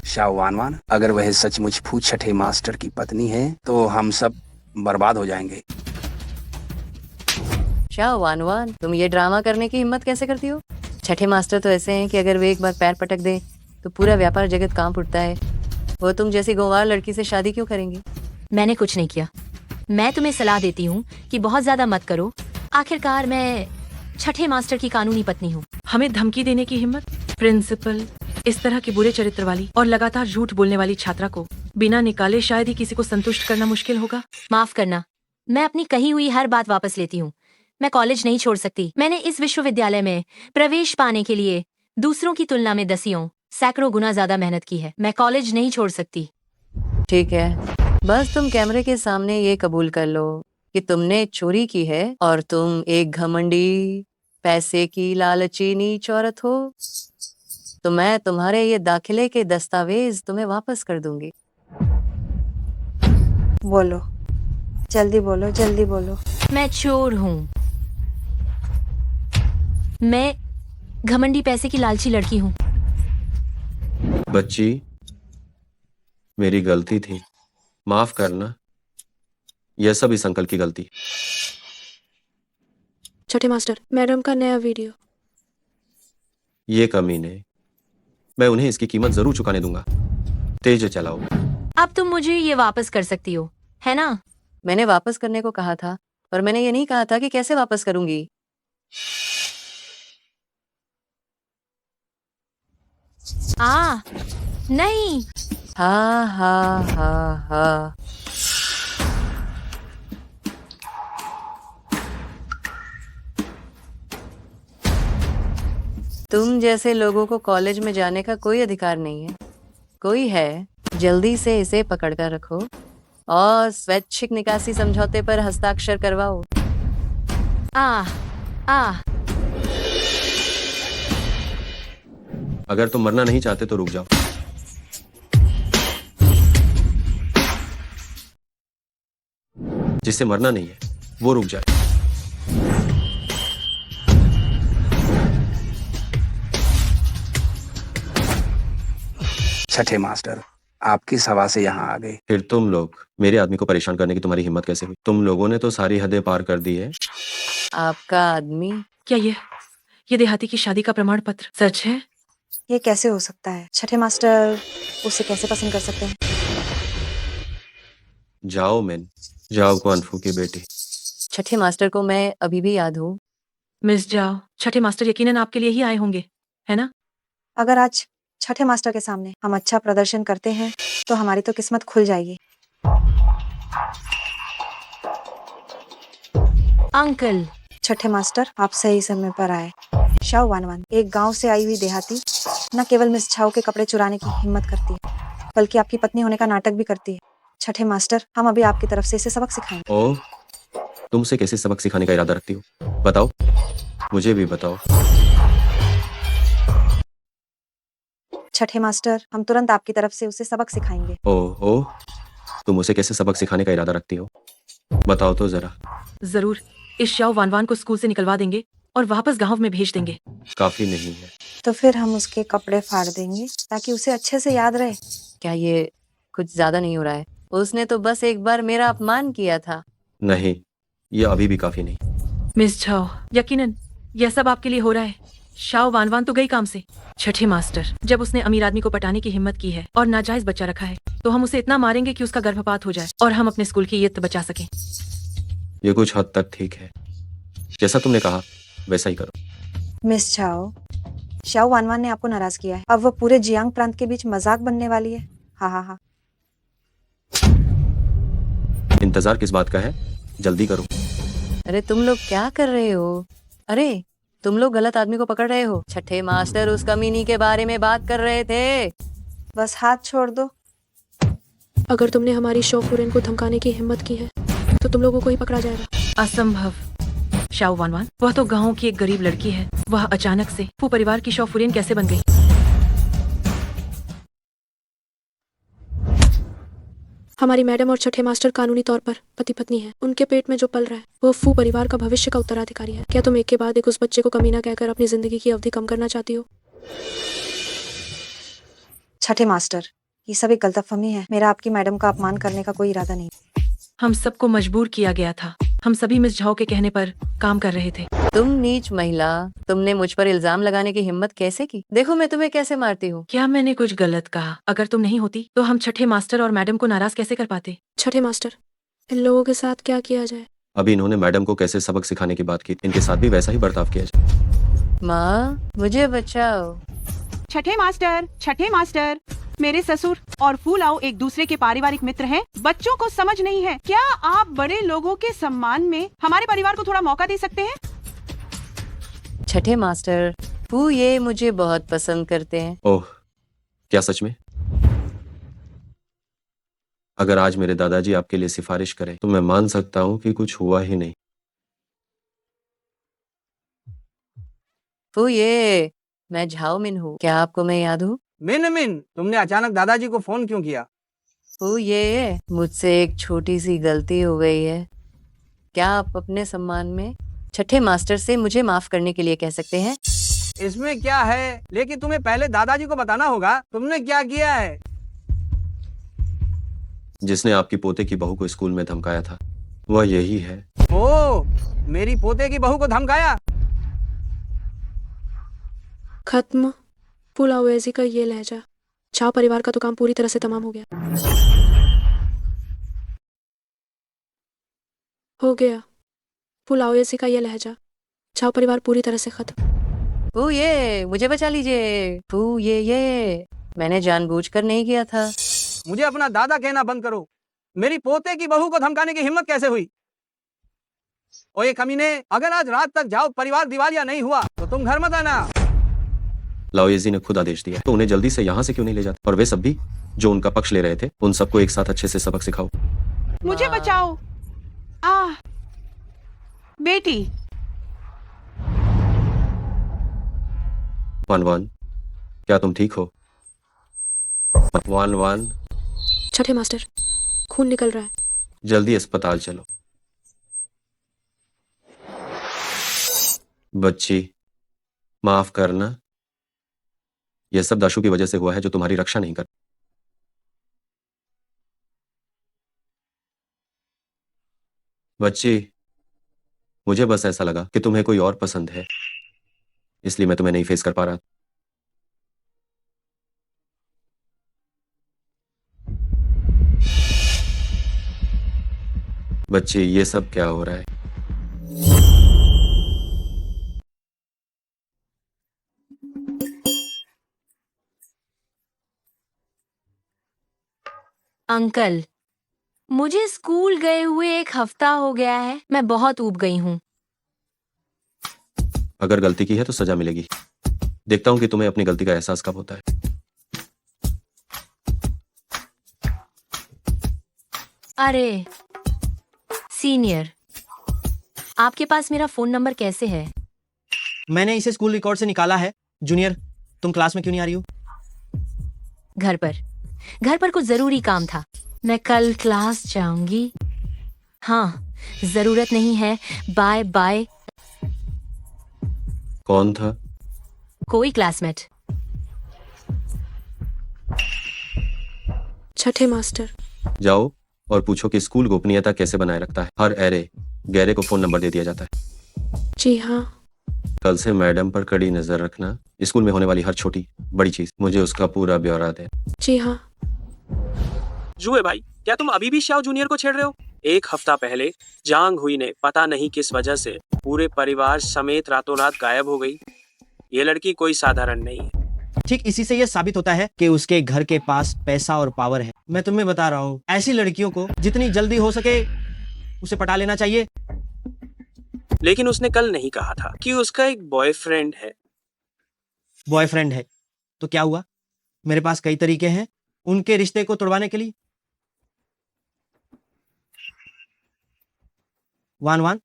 शाओ वानवान, अगर वह सचमुच फूछठे मास्टर की पत्नी है तो हम सब बर्बाद हो जाएंगे।
शाओ वानवान, तुम ये ड्रामा करने की हिम्मत कैसे करती हो? छठे मास्टर तो ऐसे हैं कि अगर वे एक बार पैर पटक दे तो पूरा व्यापार जगत कांप उठता है। वो तुम जैसी गंवार लड़की से शादी क्यों करेंगी?
मैंने कुछ नहीं किया। मैं तुम्हें सलाह देती हूँ कि बहुत ज्यादा मत करो। आखिरकार मैं छठे मास्टर की कानूनी पत्नी हूँ।
हमें धमकी देने की हिम्मत? प्रिंसिपल, इस तरह की बुरे चरित्र वाली और लगातार झूठ बोलने वाली छात्रा को बिना निकाले शायद ही किसी को संतुष्ट करना मुश्किल होगा।
माफ करना, मैं अपनी कही हुई हर बात वापस लेती हूँ। मैं कॉलेज नहीं छोड़ सकती। मैंने इस विश्वविद्यालय में प्रवेश पाने के लिए दूसरों की तुलना में दसियों सैकड़ों गुना ज्यादा मेहनत की है। मैं कॉलेज नहीं छोड़ सकती।
ठीक है, बस तुम कैमरे के सामने ये कबूल कर लो कि तुमने चोरी की है और तुम एक घमंडी, पैसे की लालची नीच औरत हो, तो मैं तुम्हारे ये दाखिले के दस्तावेज तुम्हें वापस कर दूंगी।
बोलो, जल्दी बोलो, जल्दी बोलो।
मैं चोर हूँ। मैं घमंडी पैसे की लालची लड़की हूँ।
बच्ची, मेरी गलती थी, माफ करना। यह सब इस अंकल की गलती।
छठे मास्टर, मैडम का नया वीडियो।
ये कमीने, मैं उन्हें इसकी कीमत जरूर चुकाने दूंगा। तेज चलाओ।
अब तुम मुझे ये वापस कर सकती हो, है ना?
मैंने वापस करने को कहा था, पर मैंने ये नहीं कहा था कि कैसे वापस करूंगी।
नहीं।
हाँ हाँ हाँ हाँ। तुम जैसे लोगों को कॉलेज में जाने का कोई अधिकार नहीं है। कोई है, जल्दी से इसे पकड़ कर रखो और स्वैच्छिक निकासी समझौते पर हस्ताक्षर करवाओ।
अगर तुम मरना नहीं चाहते तो रुक जाओ। जिससे मरना नहीं है वो रुक जाए।
छठे मास्टर आपकी सभा से यहाँ आ गए।
फिर तुम लोग मेरे आदमी को परेशान करने की तुम्हारी हिम्मत कैसे हुई? तुम लोगों ने तो सारी हदें पार कर दी है।
आपका आदमी?
क्या ये देहाती की शादी का प्रमाण पत्र सच है?
ये कैसे हो सकता है? छठे मास्टर उसे कैसे पसंद कर सकते हैं?
जाओ मैन, जाओ कुआनफू की बेटी।
छठे मास्टर को मैं अभी भी याद हूँ।
मिस जाओ, छठे मास्टर यकीनन आपके लिए ही आए होंगे, है ना?
अगर आज छठे मास्टर के सामने हम अच्छा प्रदर्शन करते हैं तो हमारी तो किस्मत खुल जाएगी।
अंकल।
छठे मास्टर, आप सही समय पर आए। शाओ वानवान एक गांव से आई हुई देहाती न केवल मिस छाओ के कपड़े चुराने की हिम्मत करती है, बल्कि आपकी पत्नी होने का नाटक भी करती है। छठे मास्टर, हम अभी आपकी तरफ से इसे सबक सिखाएंगे।
ओह, तुमसे कैसे सबक सिखाने का इरादा रखती हो? बताओ, मुझे भी बताओ।
छठे मास्टर, हम तुरंत आपकी तरफ से उसे सबक सिखाएंगे।
ओह, तुम उसे कैसे सबक सिखाने का इरादा रखती हो? बताओ तो जरा।
जरूर, इस शाओ वानवान को स्कूल से निकलवा देंगे और वापस गांव में भेज देंगे।
काफी नहीं है
तो फिर हम उसके कपड़े फाड़ देंगे ताकि उसे अच्छे से याद रहे।
क्या ये कुछ ज्यादा नहीं हो रहा है? उसने तो बस एक बार मेरा अपमान किया था।
नहीं, ये अभी भी काफी नहीं।
मिस छाओ, यकीनन यह सब आपके लिए हो रहा है। शाओ वानवान तो गई काम से। छठे मास्टर, जब उसने अमीर आदमी को पटाने की हिम्मत की है और नाजायज बच्चा रखा है, तो हम उसे इतना मारेंगे कि उसका गर्भपात हो जाए और हम अपने स्कूल की इज्जत बचा सकें।
ये कुछ हद तक ठीक है। जैसा तुमने कहा वैसा ही करो।
मिस छाओ, शाओ वानवान ने आपको नाराज किया है। अब वो पूरे जियांग प्रांत के बीच मजाक बनने वाली है। हाँ हाँ हाँ।
इंतजार किस बात का है? जल्दी करो।
अरे तुम लोग क्या कर रहे हो? अरे तुम लोग गलत आदमी को पकड़ रहे हो। छठे मास्टर उस कमीनी के बारे में बात कर रहे थे।
बस हाथ छोड़ दो।
अगर तुमने हमारी शौफुरन को धमकाने की हिम्मत की है तो तुम लोगों को ही पकड़ा जाएगा।
असंभव। शाओ वानवान, वह तो गांव की एक गरीब लड़की है। वह अचानक से फू परिवार की शौफुरन कैसे बन गई?
हमारी मैडम और छठे मास्टर कानूनी तौर पर पति पत्नी है। उनके पेट में जो पल रहा है वो फू परिवार का भविष्य का उत्तराधिकारी है। क्या तुम एक के बाद एक उस बच्चे को कमीना कहकर अपनी जिंदगी की अवधि कम करना चाहती हो?
छठे मास्टर, ये सब एक गलतफहमी है। मेरा आपकी मैडम का अपमान करने का कोई इरादा नहीं।
हम सबको मजबूर किया गया था। हम सभी मिस झाओ के कहने पर काम कर रहे थे।
तुम नीच महिला, तुमने मुझ पर इल्जाम लगाने की हिम्मत कैसे की? देखो मैं तुम्हें कैसे मारती हूँ।
क्या मैंने कुछ गलत कहा? अगर तुम नहीं होती तो हम छठे मास्टर और मैडम को नाराज कैसे कर पाते?
छठे मास्टर, इन लोगों के साथ क्या किया जाए?
अभी इन्होंने मैडम को कैसे सबक सिखाने की बात की, इनके साथ भी वैसा ही बर्ताव किया जाए।
माँ मुझे बचाओ।
छठे मास्टर, मेरे ससुर और फूलाओ एक दूसरे के पारिवारिक मित्र हैं। बच्चों को समझ नहीं है। क्या आप बड़े लोगों के सम्मान में हमारे परिवार को थोड़ा मौका दे सकते हैं?
छठे मास्टर, फू ये मुझे बहुत पसंद करते हैं।
ओह, क्या सच में? अगर आज मेरे दादाजी आपके लिए सिफारिश करें तो मैं मान सकता हूँ कि कुछ हुआ ही नहीं।
फू ये, मैं झाओ मिन हूँ, क्या आपको मैं याद हूँ?
मिन, तुमने अचानक दादाजी को फोन क्यों किया?
फू ये, मुझसे एक छोटी सी गलती हो गई है। क्या आप अपने सम्मान में छठे मास्टर से मुझे माफ करने के लिए कह सकते हैं?
इसमें क्या है, लेकिन तुम्हें पहले दादाजी को बताना होगा तुमने क्या किया है।
जिसने आपकी पोते की बहू को स्कूल में धमकाया था वह यही है।
ओ, मेरी पोते की बहू को धमकाया?
खत्म। फुलावेजी का ये लहजा। चाव परिवार का तो काम पूरी तरह से तमाम हो गया। हो गया। फुलावेजी का ये लहजा। चाव परिवार पूरी तरह से खत्म।
फू ये, मुझे बचा लीजिए। फू ये, मैंने जानबूझकर नहीं किया था।
मुझे अपना दादा कहना बंद करो। मेरी पोते की बहू को धमकाने की हिम्मत कैसे हुई? ओए कमीने, अगर आज रात तक जाओ परिवार दिवालिया नहीं हुआ तो तुम घर मत आना।
लाओयेजी ने खुद आदेश दिया तो उन्हें जल्दी से यहाँ से क्यों नहीं ले जाते? और वे सब भी जो उनका पक्ष ले रहे थे, उन सबको एक साथ अच्छे से सबक सिखाओ।
मुझे बचाओ। बेटी।
वान, क्या तुम ठीक हो? वान,
छठे मास्टर, खून निकल रहा है।
जल्दी अस्पताल चलो। बच्ची, माफ करना, यह सब दाशु की वजह से हुआ है जो तुम्हारी रक्षा नहीं कर। बच्ची, मुझे बस ऐसा लगा कि तुम्हें कोई और पसंद है, इसलिए मैं तुम्हें नहीं फेस कर पा रहा। बच्ची, ये सब क्या हो रहा है?
अंकल, मुझे स्कूल गए हुए 1 हफ्ता हो गया है। मैं बहुत ऊब गई हूँ।
अगर गलती की है तो सजा मिलेगी। देखता हूं कि तुम्हें अपनी गलती का एहसास कब होता है।
अरे सीनियर, आपके पास मेरा फोन नंबर कैसे है?
मैंने इसे स्कूल रिकॉर्ड से निकाला है। जूनियर, तुम क्लास में क्यों नहीं आ रही हो?
घर पर कुछ जरूरी काम था। मैं कल क्लास जाऊंगी। हाँ, जरूरत नहीं है। Bye bye.
कौन था?
कोई क्लासमेट।
छठे मास्टर।
जाओ और पूछो कि स्कूल गोपनीयता कैसे बनाए रखता है। हर गहरे को फोन नंबर दे दिया जाता है।
जी हाँ।
कल से मैडम पर कड़ी नजर रखना। स्कूल में होने वाली हर छोटी बड़ी चीज मुझे उसका पूरा ब्यौरा दे।
जी हाँ।
जुए भाई, क्या तुम अभी भी श्याओ जूनियर को छेड़ रहे हो? 1 हफ्ता पहले जांग हुई ने पता नहीं किस वजह से पूरे परिवार समेत रातों रात गायब हो गई। ये लड़की कोई साधारण नहीं है।
ठीक इसी से यह साबित होता है कि उसके घर के पास पैसा और पावर है। मैं तुम्हें बता रहा हूँ, ऐसी लड़कियों को जितनी जल्दी हो सके उसे पटा लेना चाहिए।
लेकिन उसने कल नहीं कहा था कि उसका एक बॉयफ्रेंड है।
बॉयफ्रेंड है तो क्या हुआ? मेरे पास कई तरीके हैं उनके रिश्ते को तोड़वाने के लिए। वान,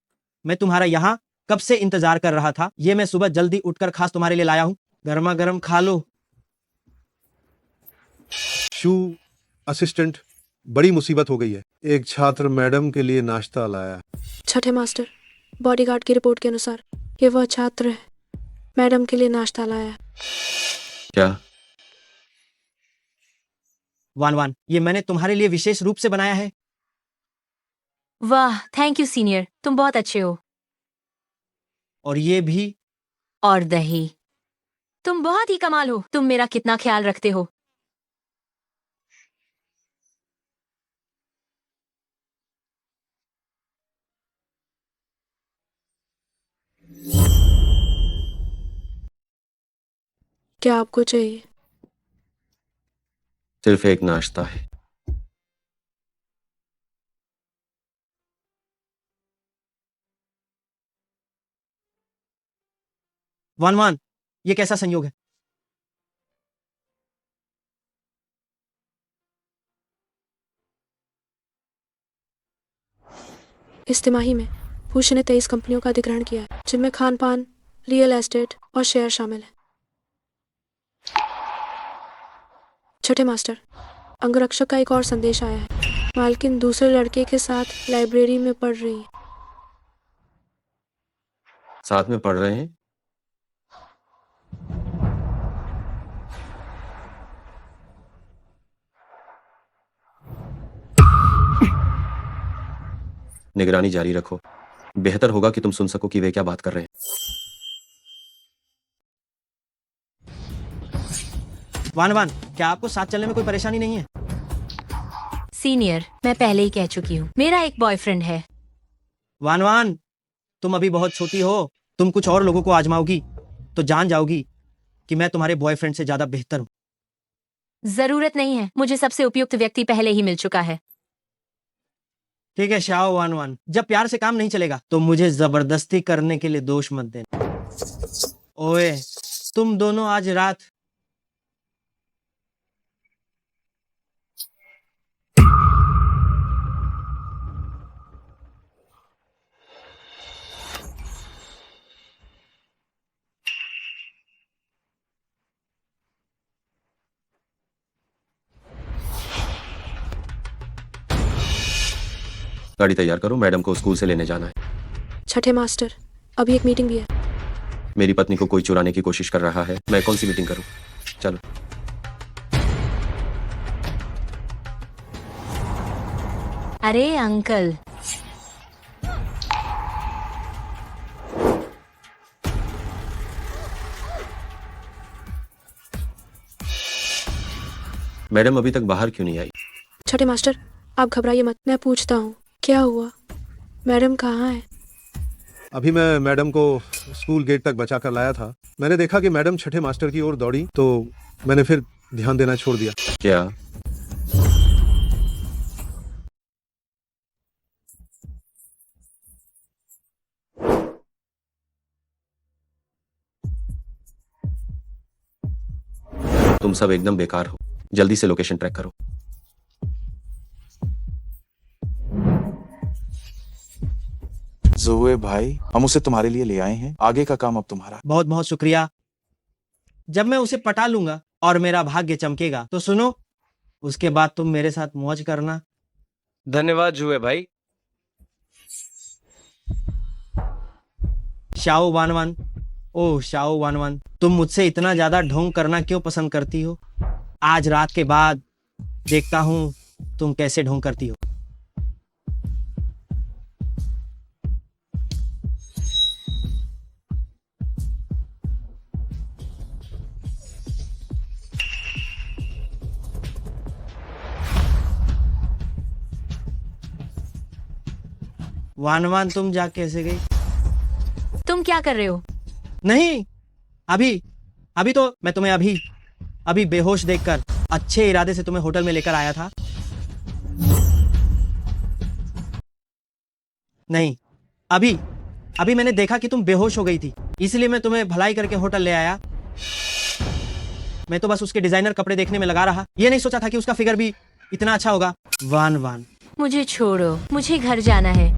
मैं तुम्हारा यहाँ कब से इंतजार कर रहा था। ये मैं सुबह जल्दी उठकर खास तुम्हारे लिए लाया हूँ। गर्मा गर्म खा लो।
शू असिस्टेंट, बड़ी मुसीबत हो गई है। एक छात्र मैडम के लिए नाश्ता लाया।
छठे मास्टर, बॉडीगार्ड की रिपोर्ट के अनुसार ये वह छात्र है, मैडम के लिए नाश्ता लाया।
क्या?
वान, ये मैंने तुम्हारे लिए विशेष रूप से बनाया है।
वाह, थैंक यू सीनियर, तुम बहुत अच्छे हो।
और ये भी।
और दही। तुम बहुत ही कमाल हो। तुम मेरा कितना ख्याल रखते हो।
क्या आपको चाहिए?
सिर्फ एक नाश्ता है।
वान, ये कैसा संयोग है?
इस तिमाही में भूषण ने 23 कंपनियों का अधिग्रहण किया है, जिनमें खान पान, रियल एस्टेट और शेयर शामिल है। छठे मास्टर, अंगरक्षक का एक और संदेश आया है। मालकिन दूसरे लड़के के साथ लाइब्रेरी में पढ़ रही है।
साथ में पढ़ रहे हैं? निगरानी जारी रखो। बेहतर होगा कि तुम सुन सको कि वे क्या बात कर रहे हैं।
वान, क्या आपको साथ चलने में कोई परेशानी नहीं है?
सीनियर, मैं पहले ही कह चुकी हूँ, मेरा एक बॉयफ्रेंड है।
वान, तुम अभी बहुत छोटी हो। तुम कुछ और लोगों को आजमाओगी तो जान जाओगी कि मैं तुम्हारे बॉयफ्रेंड से ज्यादा बेहतर हूँ।
जरूरत नहीं है, मुझे सबसे उपयुक्त व्यक्ति पहले ही मिल चुका है।
ठीक है शाओ वान, जब प्यार से काम नहीं चलेगा तो मुझे जबरदस्ती करने के लिए दोष मत देना। ओए, तुम दोनों आज रात
गाड़ी तैयार करो, मैडम को स्कूल से लेने जाना है।
छठे मास्टर, अभी एक मीटिंग भी है।
मेरी पत्नी को कोई चुराने की कोशिश कर रहा है। मैं कौन सी मीटिंग करूं? चलो।
अरे अंकल,
मैडम अभी तक बाहर क्यों नहीं आई?
छठे मास्टर, आप घबराइए मत, मैं पूछता हूँ क्या हुआ। मैडम कहाँ है?
अभी मैं मैडम को स्कूल गेट तक बचा कर लाया था। मैंने देखा कि मैडम छठे मास्टर की ओर दौड़ी तो मैंने फिर ध्यान देना छोड़ दिया।
क्या? तुम सब एकदम बेकार हो। जल्दी से लोकेशन ट्रैक करो।
जुए भाई, हम उसे तुम्हारे लिए ले आए हैं। आगे का काम अब तुम्हारा।
बहुत बहुत शुक्रिया। जब मैं उसे पटा लूंगा और मेरा भाग्य चमकेगा तो सुनो, उसके बाद तुम मेरे साथ मौज करना।
धन्यवाद जुए भाई।
शाओ वान, ओह शाओ वान, तुम मुझसे इतना ज्यादा ढोंग करना क्यों पसंद करती हो? आज रात के बाद देखता हूं तुम कैसे ढोंग करती हो। वान, तुम जा कैसे गई?
तुम क्या कर रहे हो?
नहीं, अभी तो मैं तुम्हें अभी बेहोश देखकर अच्छे इरादे से तुम्हें होटल में लेकर आया था। नहीं, अभी मैंने देखा कि तुम बेहोश हो गई थी, इसलिए मैं तुम्हें भलाई करके होटल ले आया। मैं तो बस उसके डिजाइनर कपड़े देखने में लगा रहा, ये नहीं सोचा था कि उसका फिगर भी इतना अच्छा होगा। वान,
मुझे छोड़ो, मुझे घर जाना है।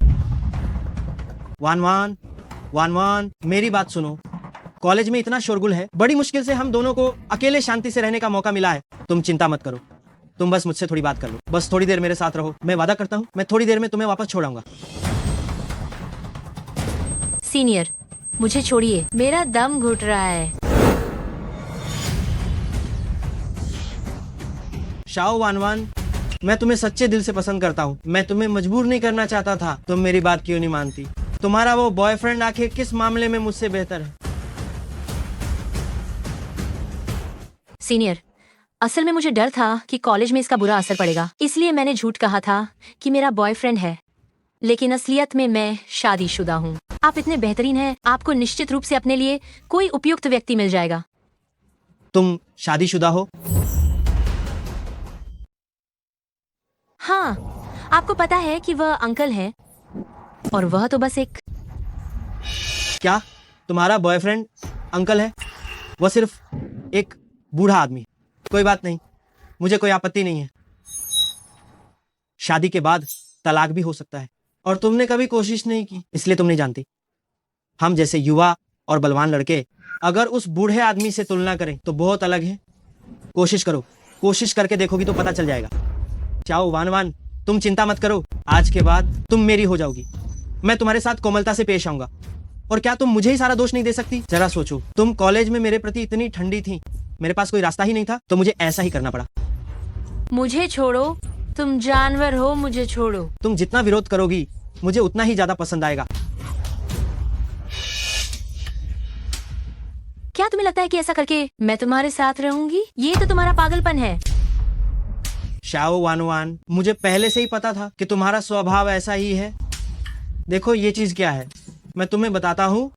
वान, मेरी बात सुनो। कॉलेज में इतना शोरगुल है, बड़ी मुश्किल से हम दोनों को अकेले शांति से रहने का मौका मिला है। तुम चिंता मत करो, तुम बस मुझसे थोड़ी बात कर लो। बस थोड़ी देर मेरे साथ रहो, मैं वादा करता हूँ मैं थोड़ी देर में तुम्हें वापस छोड़ाऊंगा।
सीनियर, मुझे छोड़िए, मेरा दम घुट रहा है।
शाओ वान, मैं तुम्हें सच्चे दिल से पसंद करता हूँ। मैं तुम्हें मजबूर नहीं करना चाहता था। तुम मेरी बात क्यों नहीं मानती? तुम्हारा वो बॉयफ्रेंड आखिर किस मामले में मुझसे बेहतर है?
सीनियर, असल में मुझे डर था कि कॉलेज में इसका बुरा असर पड़ेगा, इसलिए मैंने झूठ कहा था कि मेरा बॉयफ्रेंड है, लेकिन असलियत में मैं शादीशुदा हूँ। आप इतने बेहतरीन हैं, आपको निश्चित रूप से अपने लिए कोई उपयुक्त व्यक्ति मिल जाएगा।
तुम शादीशुदा हो?
हाँ, आपको पता है कि वह अंकल है, और वह तो बस एक।
क्या तुम्हारा बॉयफ्रेंड अंकल है? वह सिर्फ एक बूढ़ा आदमी। कोई बात नहीं, मुझे कोई आपत्ति नहीं है। शादी के बाद तलाक भी हो सकता है, और तुमने कभी कोशिश नहीं की, इसलिए तुम नहीं जानती। हम जैसे युवा और बलवान लड़के अगर उस बूढ़े आदमी से तुलना करें तो बहुत अलग है। कोशिश करो, कोशिश करके देखोगी तो पता चल जाएगा। चाओ वान वान, तुम चिंता मत करो, आज के बाद तुम मेरी हो जाओगी। मैं तुम्हारे साथ कोमलता से पेश आऊंगा। और क्या तुम मुझे ही सारा दोष नहीं दे सकती? जरा सोचो, तुम कॉलेज में मेरे प्रति इतनी ठंडी थी, मेरे पास कोई रास्ता ही नहीं था, तो मुझे ऐसा ही करना पड़ा।
मुझे छोड़ो, तुम जानवर हो, मुझे छोड़ो।
तुम जितना विरोध करोगी मुझे उतना ही ज्यादा पसंद आएगा।
क्या तुम्हें लगता है कि ऐसा करके मैं तुम्हारे साथ रहूंगी? ये तो तुम्हारा पागलपन है।
शाओ वानवान, मुझे पहले से ही पता था कि तुम्हारा स्वभाव ऐसा ही है। देखो ये चीज क्या है, मैं तुम्हें बताता हूँ।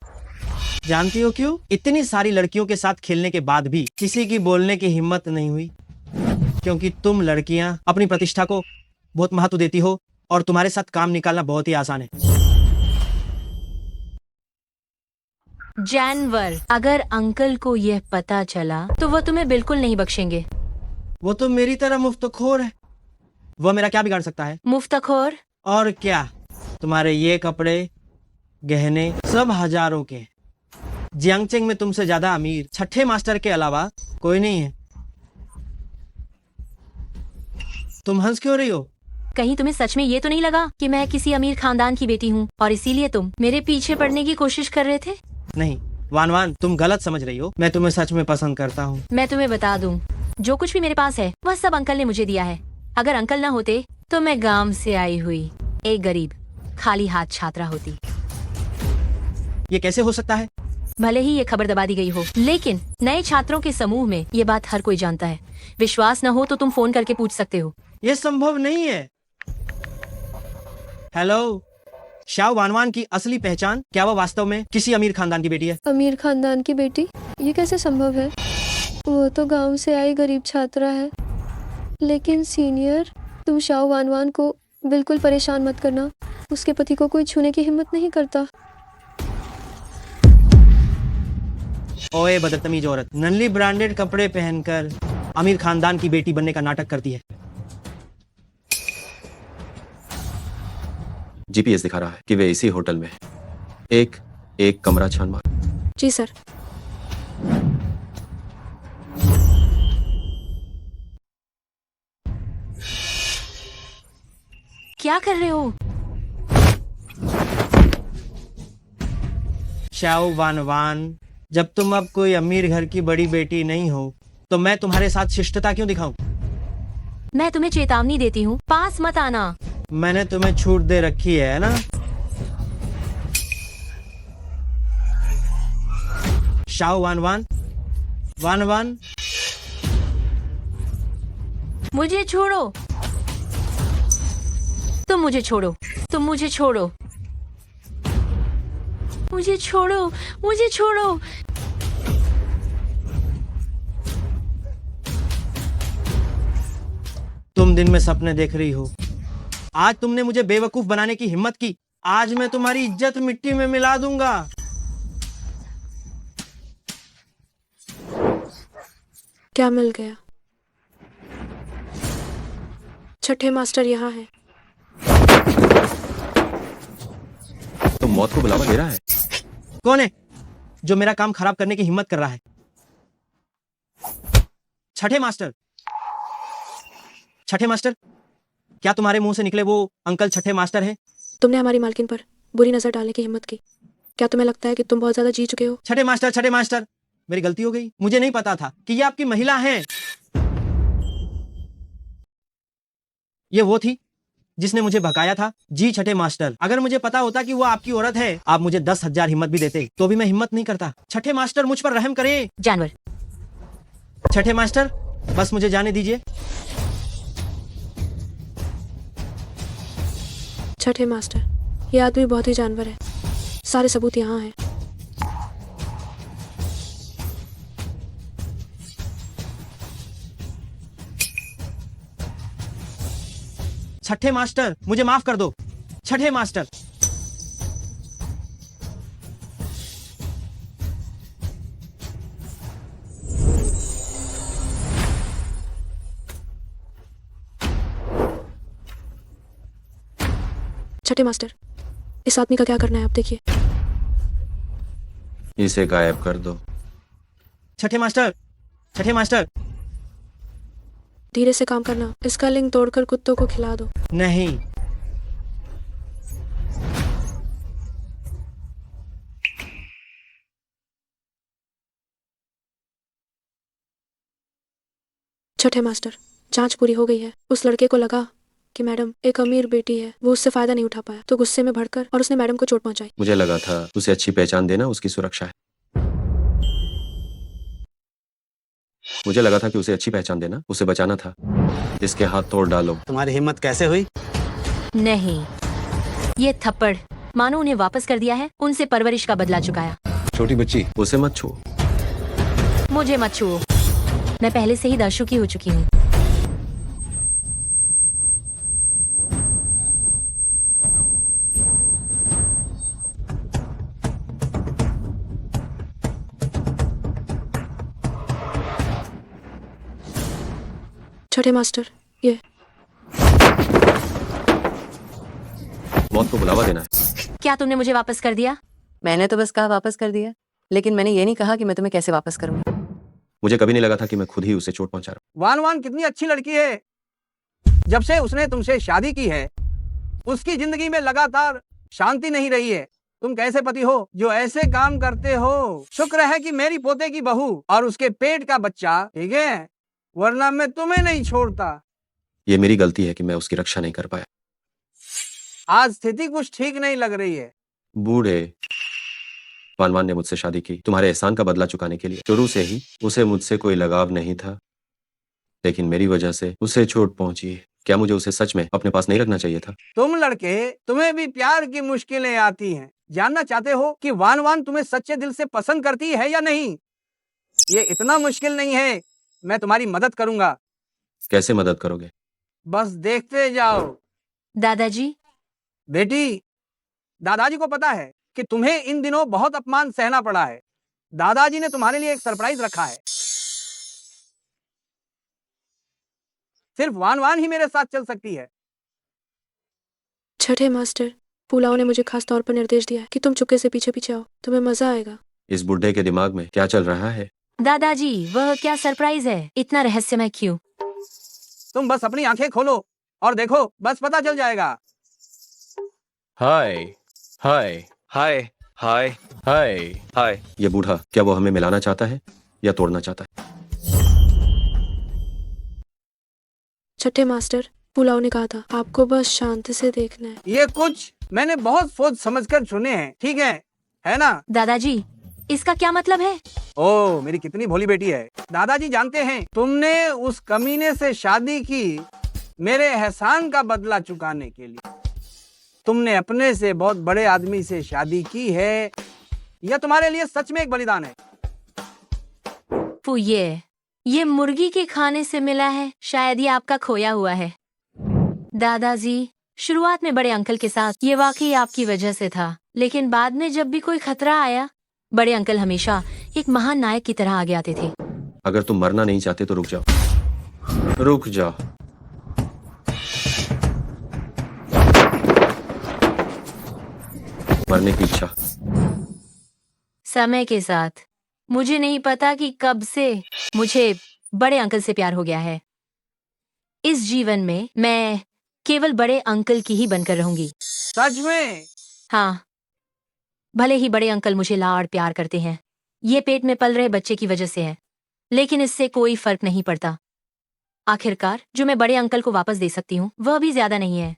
जानती हो क्यों? इतनी सारी लड़कियों के साथ खेलने के बाद भी किसी की बोलने की हिम्मत नहीं हुई, क्योंकि तुम लड़कियां अपनी प्रतिष्ठा को बहुत महत्व देती हो, और तुम्हारे साथ काम निकालना बहुत ही आसान है।
जानवर, अगर अंकल को यह पता चला तो वह तुम्हें बिल्कुल नहीं बख्शेंगे।
वो तो मेरी तरह मुफ्तखोर है। वह मेरा क्या बिगाड़ सकता है?
मुफ्तखोर?
और क्या, तुम्हारे ये कपड़े गहने सब हजारों के। जियांगचेंग में तुमसे ज्यादा अमीर छठे मास्टर के अलावा कोई नहीं है। तुम हंस क्यों रही हो?
कहीं तुम्हें सच में ये तो नहीं लगा कि मैं किसी अमीर खानदान की बेटी हूँ और इसीलिए तुम मेरे पीछे पड़ने की कोशिश कर रहे थे?
नहीं वान वान, तुम गलत समझ रही हो। मैं तुम्हें सच में पसंद करता हूँ।
मैं तुम्हें बता दूं, जो कुछ भी मेरे पास है वह सब अंकल ने मुझे दिया है। अगर अंकल न होते तो मैं गांव से आई हुई एक गरीब खाली हाथ छात्रा होती।
ये कैसे हो सकता है?
भले ही ये खबर दबा दी गई हो, लेकिन नए छात्रों के समूह में ये बात हर कोई जानता है। विश्वास न हो तो तुम फोन करके पूछ सकते हो।
ये संभव नहीं है। हेलो, शाओ वानवान की असली पहचान क्या? वह वास्तव में किसी अमीर खानदान की बेटी है?
अमीर खानदान की बेटी? ये कैसे संभव है? वो तो गांव से आई गरीब छात्रा है। लेकिन सीनियर, तुम शाओ वानवान को बिल्कुल परेशान मत करना। उसके पति को कोई छूने की हिम्मत नहीं करता।
ओए बदतमीज औरत, नन्ही ब्रांडेड कपड़े पहनकर अमीर खानदान की बेटी बनने का नाटक करती है।
जीपीएस दिखा रहा है कि वे इसी होटल में हैं। एक कमरा छान मार।
जी सर।
क्या कर रहे हो?
शाओ वानवान, जब तुम अब कोई अमीर घर की बड़ी बेटी नहीं हो तो मैं तुम्हारे साथ शिष्टता क्यों दिखाऊं?
मैं तुम्हें चेतावनी देती हूँ, पास मत आना।
मैंने तुम्हें छूट दे रखी है ना? शाओ वानवान, वानवान,
मुझे छोड़ो। तुम मुझे छोड़ो, तुम मुझे छोड़ो, मुझे छोड़ो, मुझे छोड़ो।
तुम दिन में सपने देख रही हो। आज तुमने मुझे बेवकूफ बनाने की हिम्मत की। आज मैं तुम्हारी इज्जत मिट्टी में मिला दूंगा।
क्या मिल गया? छठे मास्टर यहाँ है।
तुम मौत को बुलावा दे रहा है?
कौन है जो मेरा काम खराब करने की हिम्मत कर रहा है? छठे मास्टर, छठे मास्टर, क्या तुम्हारे मुंह से निकले वो अंकल छठे मास्टर हैं?
तुमने हमारी मालकिन पर बुरी नजर डालने की हिम्मत की। क्या तुम्हें लगता है कि तुम बहुत ज्यादा जी चुके हो?
छठे मास्टर, छठे मास्टर, मेरी गलती हो गई। मुझे नहीं पता था कि ये आपकी महिला हैं। ये वो थी जिसने मुझे भगाया था? जी छठे मास्टर, अगर मुझे पता होता कि वो आपकी औरत है, आप मुझे 10,000 हिम्मत भी देते तो भी मैं हिम्मत नहीं करता। छठे मास्टर मुझ पर रहम करें।
जानवर।
छठे मास्टर बस मुझे जाने दीजिए।
छठे मास्टर, ये आदमी बहुत ही जानवर है। सारे सबूत यहाँ हैं।
छठे मास्टर मुझे माफ कर दो। छठे मास्टर।
छठे मास्टर, इस आदमी का क्या करना है आप देखिए।
इसे गायब कर दो।
छठे मास्टर, छठे मास्टर।
धीरे से काम करना, इसका लिंक तोड़कर कुत्तों को खिला दो।
नहीं।
छठे मास्टर, जांच पूरी हो गई है। उस लड़के को लगा कि मैडम एक अमीर बेटी है, वो उससे फायदा नहीं उठा पाया, तो गुस्से में भड़कर और उसने मैडम को चोट पहुंचाई।
मुझे लगा था उसे अच्छी पहचान देना उसकी सुरक्षा है। मुझे लगा था कि उसे अच्छी पहचान देना उसे बचाना था। इसके हाथ तोड़ डालो।
तुम्हारी हिम्मत कैसे हुई?
नहीं, ये थप्पड़ मानो उन्हें वापस कर दिया है, उनसे परवरिश का बदला चुकाया।
छोटी बच्ची, उसे मत छुओ।
मुझे मत छुओ, मैं पहले से ही दाशुकी हो चुकी हूँ।
छठे मास्टर, ये
मौत को बुलावा देना है।
क्या तुमने मुझे वापस कर दिया?
मैंने तो बस कहा वापस कर दिया, लेकिन मैंने ये नहीं कहा कि मैं तुम्हें कैसे वापस करूंगी।
मुझे कभी नहीं लगा था कि मैं खुद ही उसे चोट पहुंचा रहा हूं।
वान वान कितनी अच्छी लड़की है। जब से उसने तुमसे शादी की है, उसकी जिंदगी में लगातार शांति नहीं रही है। तुम कैसे पति हो जो ऐसे काम करते हो? शुक्र है कि मेरी पोते की बहू और उसके पेट का बच्चा ठीक है, वरना मैं तुम्हें नहीं छोड़ता।
ये मेरी गलती है कि मैं उसकी रक्षा नहीं कर पाया।
आज स्थिति कुछ ठीक नहीं लग रही है।
बूढ़े वानवान ने मुझसे शादी की तुम्हारे एहसान का बदला चुकाने के लिए। शुरू से ही उसे मुझसे कोई लगाव नहीं था, लेकिन मेरी वजह से उसे चोट पहुंची है। क्या मुझे उसे सच में अपने पास नहीं रखना चाहिए था?
तुम लड़के, तुम्हें भी प्यार की मुश्किलें आती हैं। जानना चाहते हो कि वान वान तुम्हें सच्चे दिल से पसंद करती है या नहीं? ये इतना मुश्किल नहीं है, मैं तुम्हारी मदद करूंगा।
कैसे मदद करोगे?
बस देखते जाओ।
दादाजी।
बेटी, दादाजी को पता है कि तुम्हें इन दिनों बहुत अपमान सहना पड़ा है। दादाजी ने तुम्हारे लिए एक सरप्राइज रखा है। सिर्फ वान वान ही मेरे साथ चल सकती है।
छठे मास्टर, पुलाव ने मुझे खास तौर पर निर्देश दिया है कि तुम चुपके से पीछे पीछे आओ, तुम्हें मजा आएगा।
इस बुढ़े के दिमाग में क्या चल रहा है?
दादाजी, वह क्या सरप्राइज है? इतना रहस्यमय क्यों?
तुम बस अपनी आंखें खोलो और देखो, बस पता चल जाएगा।
हाय हाय हाय हाय हाय हाय।
ये बूढ़ा क्या वो हमें मिलाना चाहता है या तोड़ना चाहता है?
छठे मास्टर, पुलाव ने कहा था आपको बस शांति से देखना है।
ये कुछ मैंने बहुत सोच समझकर चुने हैं, ठीक है ना?
दादाजी, इसका क्या मतलब है?
ओ, मेरी कितनी भोली बेटी है। दादाजी जानते हैं तुमने उस कमीने से शादी की मेरे एहसान का बदला चुकाने के लिए। तुमने अपने से बहुत बड़े आदमी से शादी की है। यह तुम्हारे लिए सच में एक बलिदान है।
ये मुर्गी के खाने से मिला है। शायद ये आपका खोया हुआ है। दादाजी, शुरुआत में बड़े अंकल के साथ ये वाकई आपकी वजह से था, लेकिन बाद में जब भी कोई खतरा आया, बड़े अंकल हमेशा एक महान नायक की तरह आगे आते थे।
अगर तुम मरना नहीं चाहते तो रुक जाओ, रुक जाओ। मरने की इच्छा
समय के साथ मुझे नहीं पता कि कब से मुझे बड़े अंकल से प्यार हो गया है। इस जीवन में मैं केवल बड़े अंकल की ही बनकर रहूंगी।
सच में?
हाँ, भले ही बड़े अंकल मुझे लाड़ प्यार करते हैं, ये पेट में पल रहे बच्चे की वजह से है, लेकिन इससे कोई फर्क नहीं पड़ता। आखिरकार जो मैं बड़े अंकल को वापस दे सकती हूँ वह भी ज्यादा नहीं है।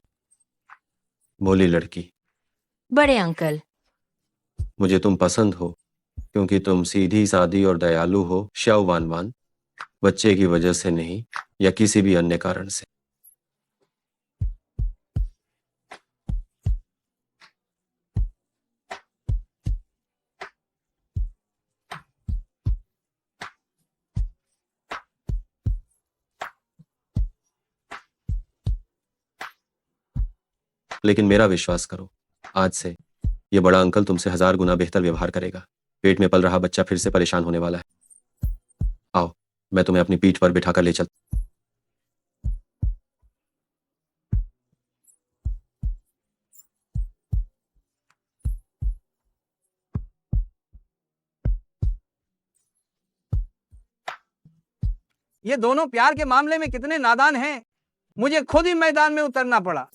भोली लड़की।
बड़े अंकल,
मुझे तुम पसंद हो क्योंकि तुम सीधी सादी और दयालु हो, श्याओ वानवान। बच्चे की वजह से नहीं या किसी भी अन्य कारण से। लेकिन मेरा विश्वास करो, आज से ये बड़ा अंकल तुमसे 1000 गुना बेहतर व्यवहार करेगा। पेट में पल रहा बच्चा फिर से परेशान होने वाला है। आओ, मैं तुम्हें अपनी पीठ पर बिठाकर ले चल।
ये दोनों प्यार के मामले में कितने नादान हैं। मुझे खुद ही मैदान में उतरना पड़ा।